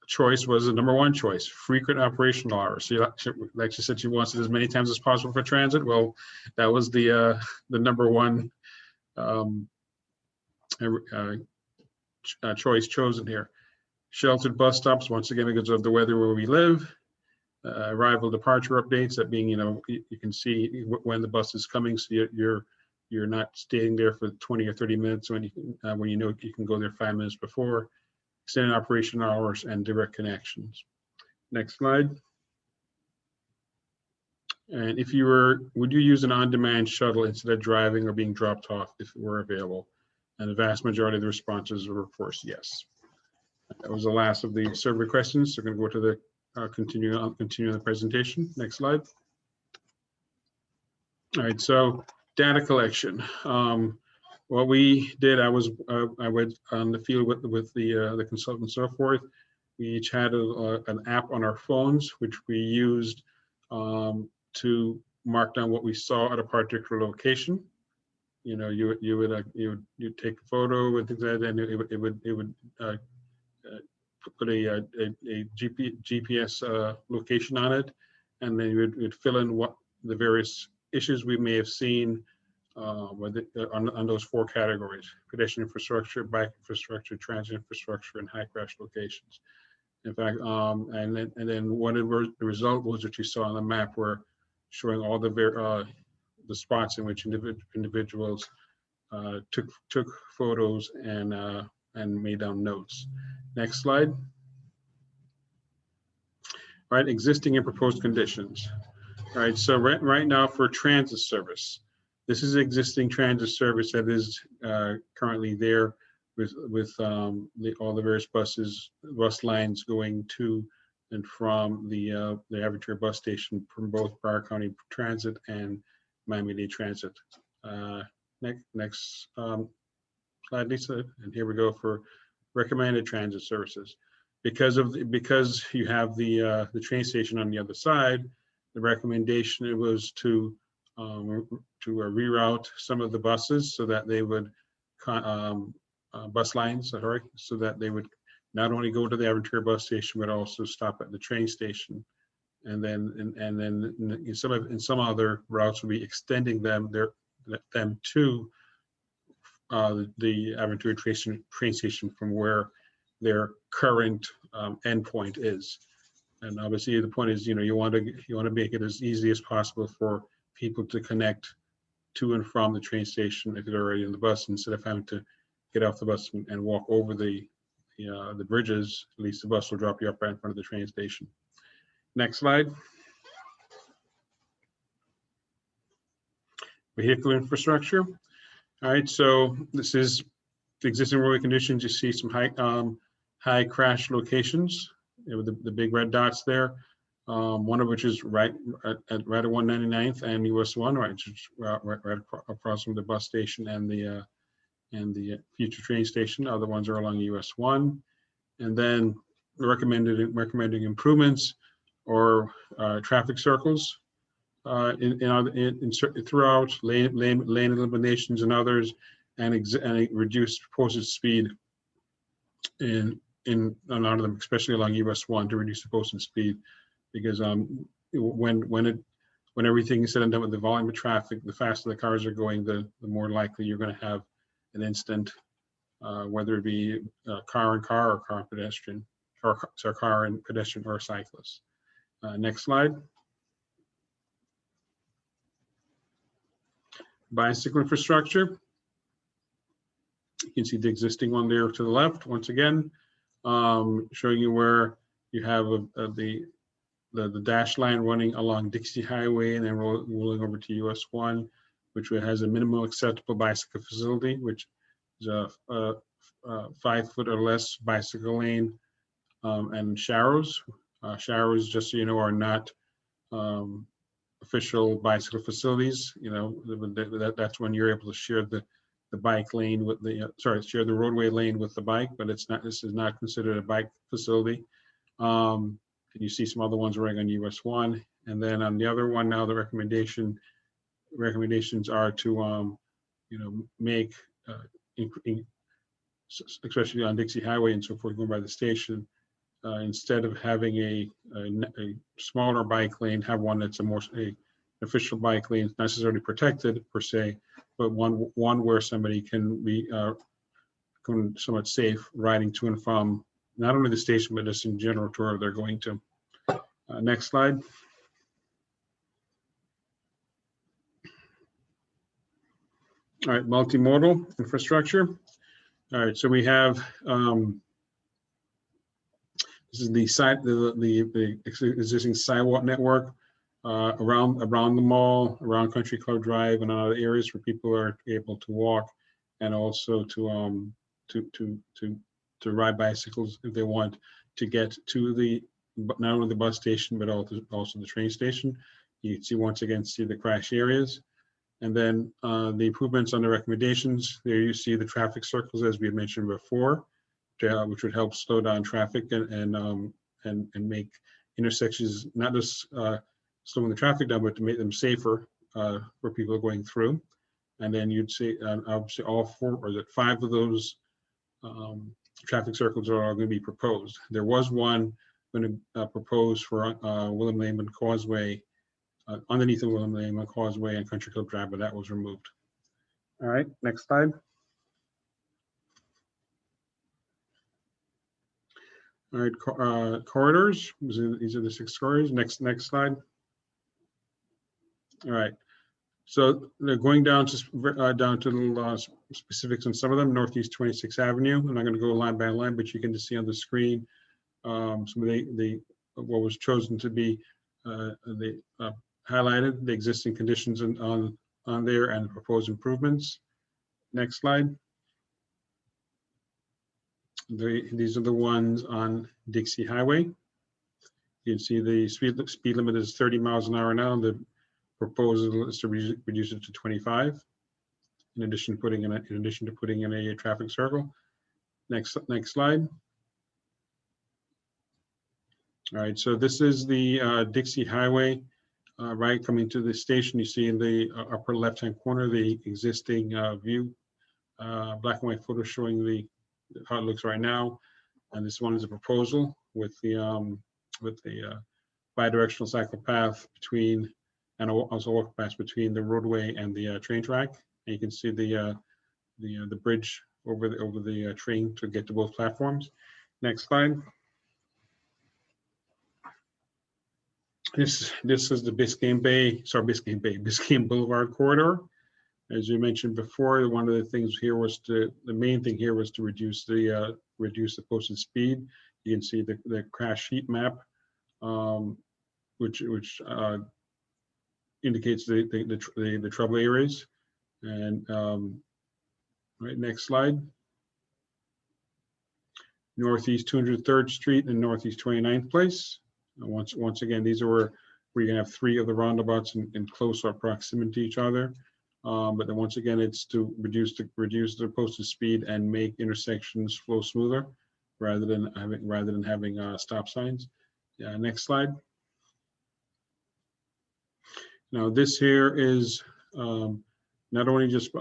choice was the #1 choice: frequent operational hours. So like she said, she wants it as many times as possible for transit. Well, that was the #1 choice chosen here. Sheltered bus stops, once again, because of the weather where we live. Arrival departure updates, that being, you can see when the bus is coming, so you're not staying there for 20 or 30 minutes when you know you can go there 5 minutes before. Extended operation hours and direct connections. Next slide. And if you would you use an on-demand shuttle instead of driving or being dropped off if it were available? And the vast majority of the responses were, of course, yes. That was the last of the survey questions. So we're going to go to the continue the presentation. Next slide. All right, so data collection. What we did, I went on the field with the consultant and so forth. We each had an app on our phones, which we used to mark down what we saw at a particular location. You'd take a photo and things like that, and it would put a GPS location on it, and then you'd fill in what the various issues we may have seen on those 4 categories: pedestrian infrastructure, bike infrastructure, transit infrastructure, and high crash locations. In fact, and then what the result was that you saw on the map, were showing all the spots in which individuals took photos and made down notes. Next slide. All right, existing and proposed conditions. All right, so right now for transit service, this is existing transit service that is currently there. with all the various bus lines going to and from the Aventura bus station from both Broward County Transit and Miami-Dade Transit. Next slide, Lisa, and here we go for recommended transit services. Because you have the train station on the other side, the recommendation was to reroute some of the buses so that they would bus lines, sorry, so that they would not only go to the Aventura bus station but also stop at the train station, and then in some other routes will be extending them to the Aventura train station from where their current endpoint is. And obviously the point is, you want to make it as easy as possible for people to connect to and from the train station if they're already in the bus, instead of having to get off the bus and walk over the bridges. At least the bus will drop you up right in front of the train station. Next slide. Vehicle infrastructure. All right, so this is the existing roadway conditions. You see some high crash locations with the big red dots there. One of which is right at 199th and US 1, right across from the bus station and the future train station. Other ones are along US 1. And then recommending improvements or traffic circles throughout, lane eliminations and others, and reduced posted speed in a lot of them, especially along US 1, to reduce the posted speed. Because when everything is said and done with the volume of traffic, the faster the cars are going, the more likely you're going to have an incident, whether it be car and car or car and pedestrian, or car and pedestrian or cyclist. Next slide. Bicycle infrastructure. You can see the existing one there to the left. Once again, showing you where you have the dash line running along Dixie Highway and then rolling over to US 1, which has a minimum acceptable bicycle facility, which is a 5 foot or less bicycle lane, and sharrows. Sharrows, just so you know, are not official bicycle facilities. That's when you're able to share the bike lane with share the roadway lane with the bike, but it's not. This is not considered a bike facility. And you see some other ones running on US 1, and then on the other one now, the recommendations are to make especially on Dixie Highway and so forth, going by the station, instead of having a smaller bike lane, have one that's an official bike lane, not necessarily protected per se, but one where somebody can be somewhat safe riding to and from not only the station, but just in general to where they're going to. Next slide. All right, multimodal infrastructure. All right, so we have this is the existing sidewalk network around the mall, around Country Club Drive, and other areas where people are able to walk, and also to ride bicycles if they want to get to not only the bus station but also the train station. You can see once again the crash areas. And then the improvements on the recommendations, there you see the traffic circles, as we had mentioned before, which would help slow down traffic and make intersections not just slowing the traffic down, but to make them safer for people going through. And then you'd see obviously all 4 or 5 of those traffic circles are all going to be proposed. There was one going to propose for William Lehman Causeway, underneath the William Lehman Causeway and Country Club Drive, but that was removed. All right, next slide. All right, corridors. These are the 6 corridors. Next slide. All right. So they're going down to the specifics on some of them. Northeast 26th Avenue. I'm not going to go line by line, but you can just see on the screen some of what was chosen to be highlighted, the existing conditions on there and the proposed improvements. Next slide. These are the ones on Dixie Highway. You can see the speed limit is 30 miles an hour now. The proposal is to reduce it to 25. In addition to putting in a traffic circle. Next slide. All right, so this is the Dixie Highway, right, coming to the station. You see in the upper left-hand corner the existing view, black and white photo showing how it looks right now. And this one is a proposal with the bi-directional cycle path between, and also walk path between the roadway and the train track. And you can see the bridge over the train to get to both platforms. Next slide. This is the Biscayne Boulevard corridor. As you mentioned before, one of the things here was the main thing here was to reduce the posted speed. You can see the crash heat map, which indicates the trouble areas. And right, next slide. Northeast 203rd Street and Northeast 29th Place. Once again, these are where you're gonna have 3 of the roundabouts in close proximity to each other. But then once again, it's to reduce the posted speed and make intersections flow smoother, rather than having stop signs. Yeah, next slide. Now this here is not only just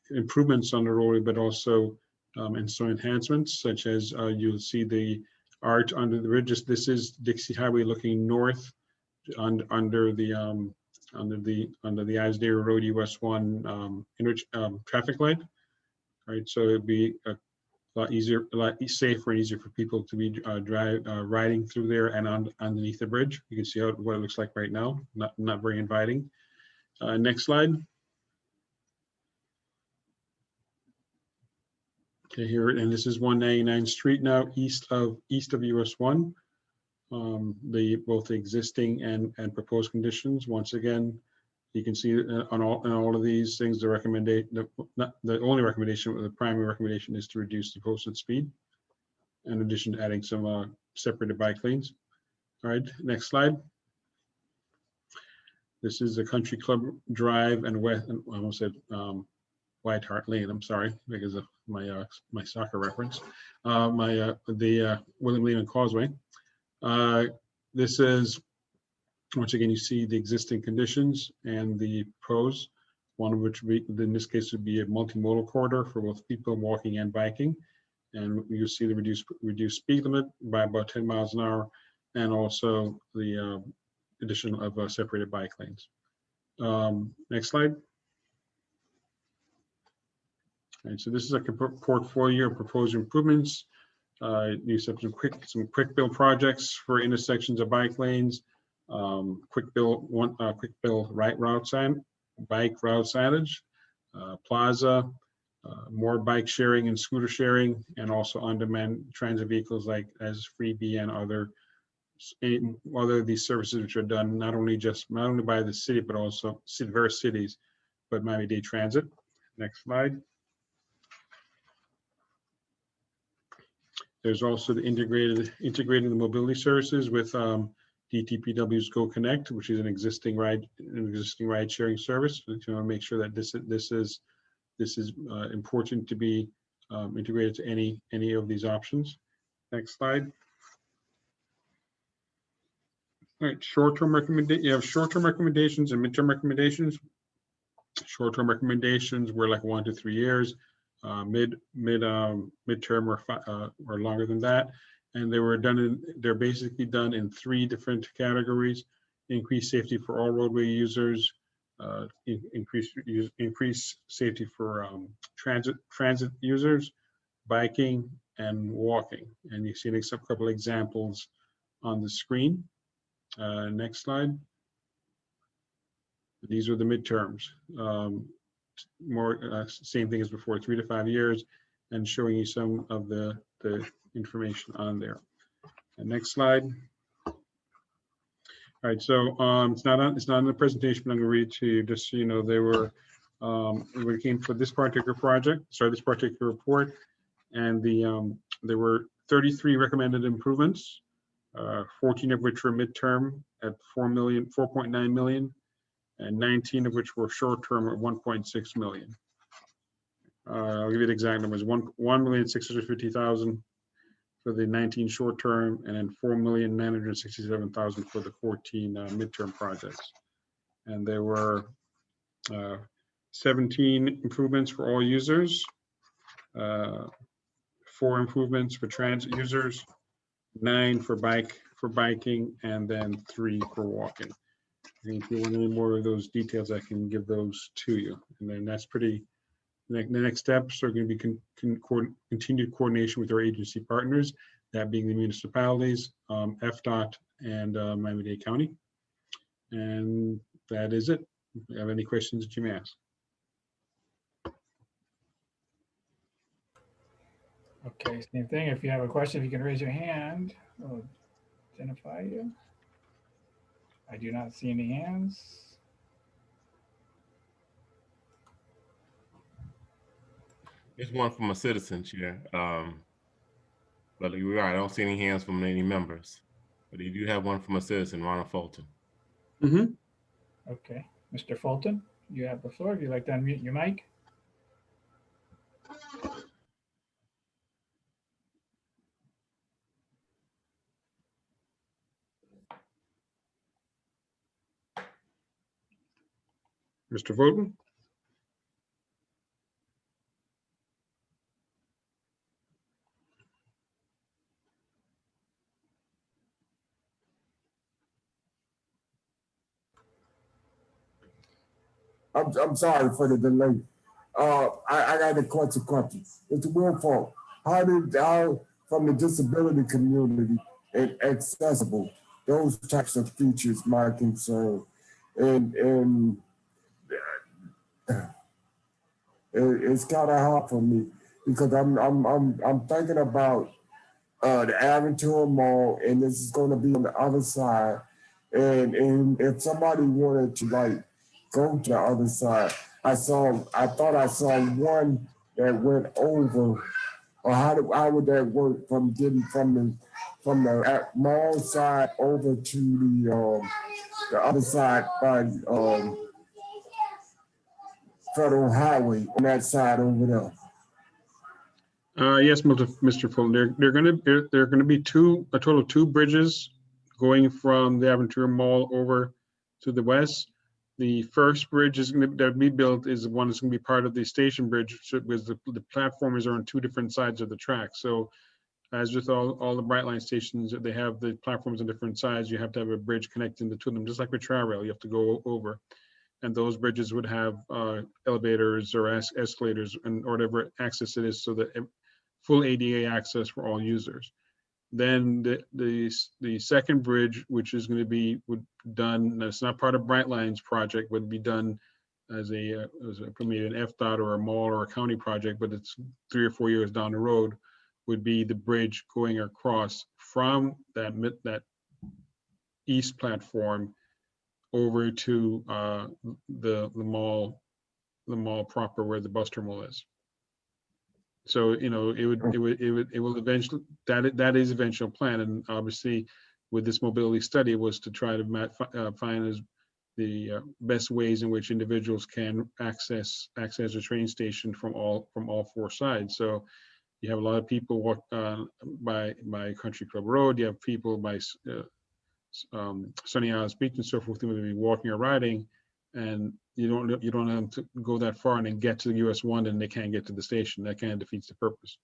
improvements on the roadway, but also and some enhancements, such as you'll see the arch under the bridges. This is Dixie Highway looking north under the Isdale Road US 1 traffic light. All right, so it'd be a lot easier, a lot safer and easier for people to be riding through there and underneath the bridge. You can see what it looks like right now. Not very inviting. Next slide. Okay, here, and this is 199th Street now, east of US 1. Both the existing and proposed conditions. Once again, you can see on all of these things, the only recommendation, the primary recommendation is to reduce the posted speed, in addition to adding some separated bike lanes. All right, next slide. This is the Country Club Drive and West, I almost said White Hart Lane, I'm sorry, because of my soccer reference. The William Lehman Causeway. This is, once again, you see the existing conditions and the pros, one of which in this case would be a multimodal corridor for both people walking and biking. And you see the reduced speed limit by about 10 miles an hour, and also the addition of separated bike lanes. Next slide. And so this is a portfolio of proposed improvements. You have some quick build projects for intersections of bike lanes, quick build bike route signage, plaza, more bike sharing and scooter sharing, and also on-demand transit vehicles like as Freebie and other of these services which are done not only by the city, but also various cities, but Miami-Dade Transit. Next slide. There's also the integrating the mobility services with DTPW's Go Connect, which is an existing ride sharing service. So you want to make sure that this is important to be integrated to any of these options. Next slide. All right, short-term recommendations. You have short-term recommendations and midterm recommendations. Short-term recommendations were like 1 to 3 years. Midterm or longer than that, and they're basically done in 3 different categories: increase safety for all roadway users, increase safety for transit users, biking, and walking. And you see a couple examples on the screen. Next slide. These are the midterms. More same thing as before, 3 to 5 years, and showing you some of the information on there. And next slide. All right, so it's not in the presentation, but I'm going to read it to you just so you know they were we came for this particular project, sorry, this particular report, and the There were 33 recommended improvements, 14 of which were midterm at 4.9 million, and 19 of which were short-term at 1.6 million. I'll give you the exact numbers: 1,650,000 for the 19 short-term, and then 4,967,000 for the 14 midterm projects. And there were 17 improvements for all users, 4 improvements for transit users, 9 for biking, and then 3 for walking. And if you want any more of those details, I can give those to you. And then that's pretty. The next steps are going to be continued coordination with our agency partners, that being the municipalities, Fdot, and Miami-Dade County. And that is it. If you have any questions that you may ask. Okay, same thing. If you have a question, you can raise your hand. I'll identify you. I do not see any hands. There's one from a citizen, Chair. But you're right, I don't see any hands from any members. But you do have one from a citizen, Ronald Fulton. Mm-hmm. Okay, Mr. Fulton, you have the floor. If you'd like to unmute your mic. Mr. Fulton? I'm sorry for the delay. I got a question. It's a real fault. How from the disability community and accessible, those types of features, my concern, and it's kind of hard for me because I'm thinking about the Aventura Mall, and this is going to be on the other side, and if somebody wanted to like go to the other side, I thought I saw one that went over, or how would that work from getting from the mall side over to the other side by Federal Highway on that side over there? Yes, Mr. Fulton. There are going to be a total of 2 bridges going from the Aventura Mall over to the west. The first bridge that we built is the one that's going to be part of the station bridge, because the platforms are on 2 different sides of the track. So, as with all the Brightline stations, they have the platforms on different sides. You have to have a bridge connecting the 2 of them, just like with Tri-Rail. You have to go over. And those bridges would have elevators or escalators and whatever access it is, so that full ADA access for all users. Then the second bridge, which is going to be done, it's not part of Brightline's project, would be done as maybe an FDOT or a mall or a county project, but it's 3 or 4 years down the road, would be the bridge going across from that east platform over to the mall proper, where the bus terminal is. So, it will eventually, that is eventual plan. And obviously with this mobility study was to try to find the best ways in which individuals can access the train station from all 4 sides. So you have a lot of people walk by Country Club Road. You have people by Sunny Isles Beach and so forth who may be walking or riding, and you don't have them to go that far and then get to the US 1 and they can't get to the station. That kind of defeats the purpose.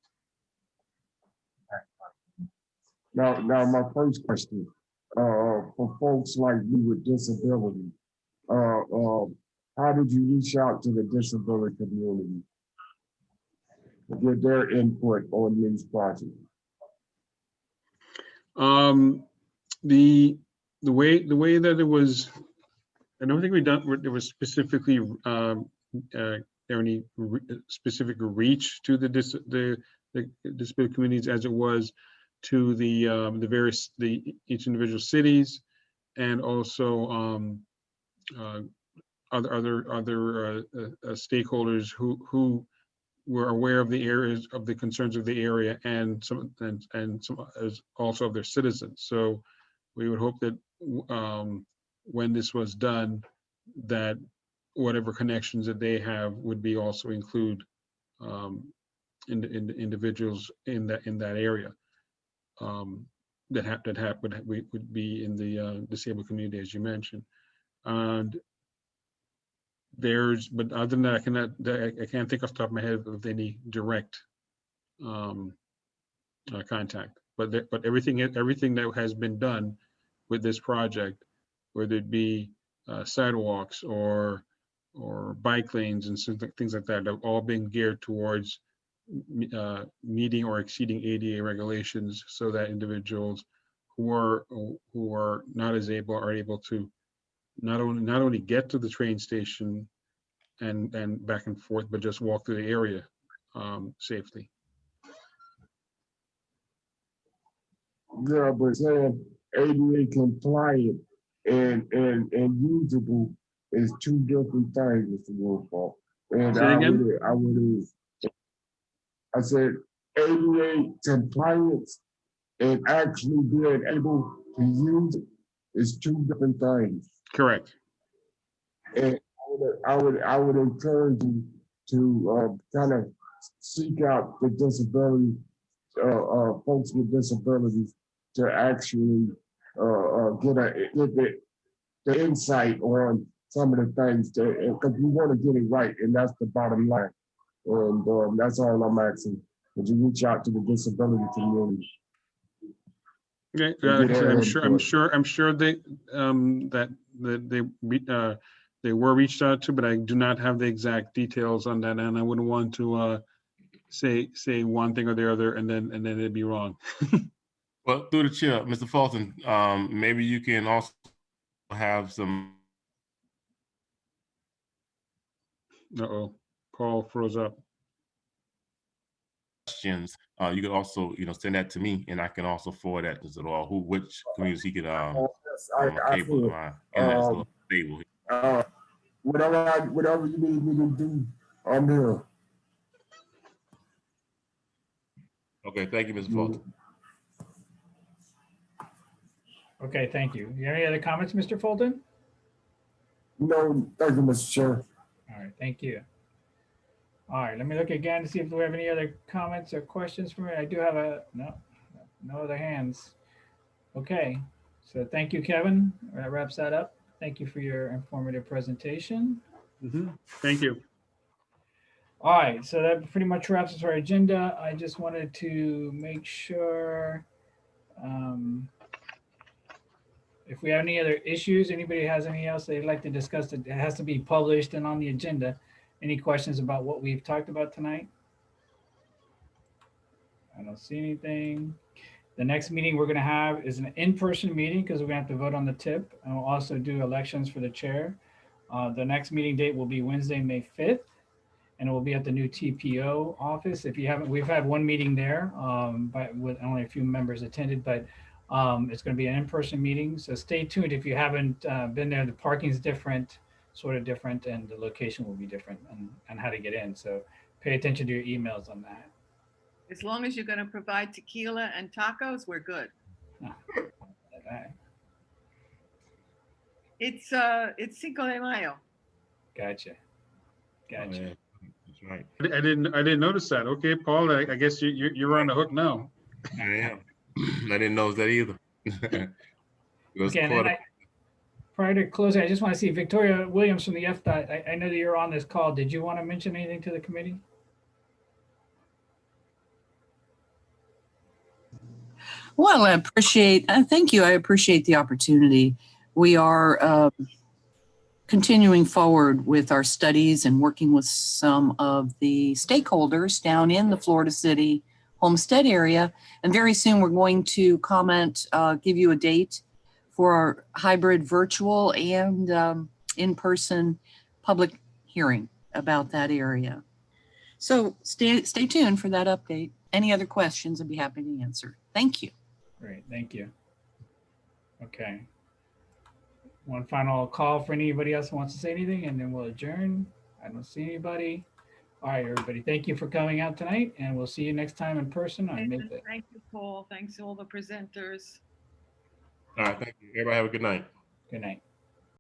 Now my first question, for folks like me with disability, how did you reach out to the disability community to get their input on these projects? The way that it was, I don't think it was specifically any specific reach to the disability communities as it was to the each individual cities, and also other stakeholders who were aware of the areas of the concerns of the area and some also of their citizens. So we would hope that when this was done, that whatever connections that they have would be also include in the individuals in that area that would be in the disabled community, as you mentioned. And but other than that, I can't think off the top of my head of any direct contact. But everything that has been done with this project, whether it be sidewalks or bike lanes and things like that, have all been geared towards meeting or exceeding ADA regulations, so that individuals who are not as able are able to not only get to the train station and back and forth, but just walk through the area safely. Yeah, but saying ADA compliant and usable is two different things, Mr. Wolfall. And Say again? I said ADA compliance and actually being able to use it is two different things. Correct. And I would encourage you to kind of seek out the disability folks with disabilities to actually get the insight on some of the things, because we want to get it right, and that's the bottom line. And that's all I'm asking, that you reach out to the disability community. Okay, I'm sure they were reached out to, but I do not have the exact details on that, and I wouldn't want to say one thing or the other and then it'd be wrong. Well, through the chair, Mr. Fulton, maybe you can also have some. Uh-oh, Paul froze up. Questions. You can also, send that to me, and I can also forward that to which communities he could. Cable, my internet's a little stable. Whatever you need me to do, I'm here. Okay, thank you, Mr. Fulton. Okay, thank you. You have any other comments, Mr. Fulton? No, thank you, Mr. Chair. All right, thank you. All right, let me look again to see if we have any other comments or questions for me. I do have no other hands. Okay, so thank you, Kevin. That wraps that up. Thank you for your informative presentation. Thank you. All right, so that pretty much wraps up our agenda. I just wanted to make sure if we have any other issues, anybody has anything else they'd like to discuss that has to be published and on the agenda. Any questions about what we've talked about tonight? I don't see anything. The next meeting we're going to have is an in-person meeting because we're going to have to vote on the tip, and we'll also do elections for the chair. The next meeting date will be Wednesday, May 5th, and it will be at the new TPO office. If you haven't, we've had one meeting there, but with only a few members attended, but it's going to be an in-person meeting. So stay tuned. If you haven't been there, the parking is different, sort of different, and the location will be different and how to get in. So pay attention to your emails on that. As long as you're going to provide tequila and tacos, we're good. It's Cinco de Mayo. Gotcha. Oh, yeah. That's right. I didn't notice that. Okay, Paul, I guess you're on the hook now. I am. I didn't know that either. Okay, and then prior to closing, I just want to see Victoria Williams from the Fdot. I know that you're on this call. Did you want to mention anything to the committee? Well, thank you. I appreciate the opportunity. We are continuing forward with our studies and working with some of the stakeholders down in the Florida City Homestead area. And very soon we're going to give you a date for our hybrid virtual and in-person public hearing about that area. So stay tuned for that update. Any other questions, I'd be happy to answer. Thank you. Great, thank you. Okay. One final call for anybody else who wants to say anything, and then we'll adjourn. I don't see anybody. All right, everybody. Thank you for coming out tonight, and we'll see you next time in person on May 5th. Thank you, Paul. Thanks to all the presenters. All right, thank you. Everybody have a good night. Good night.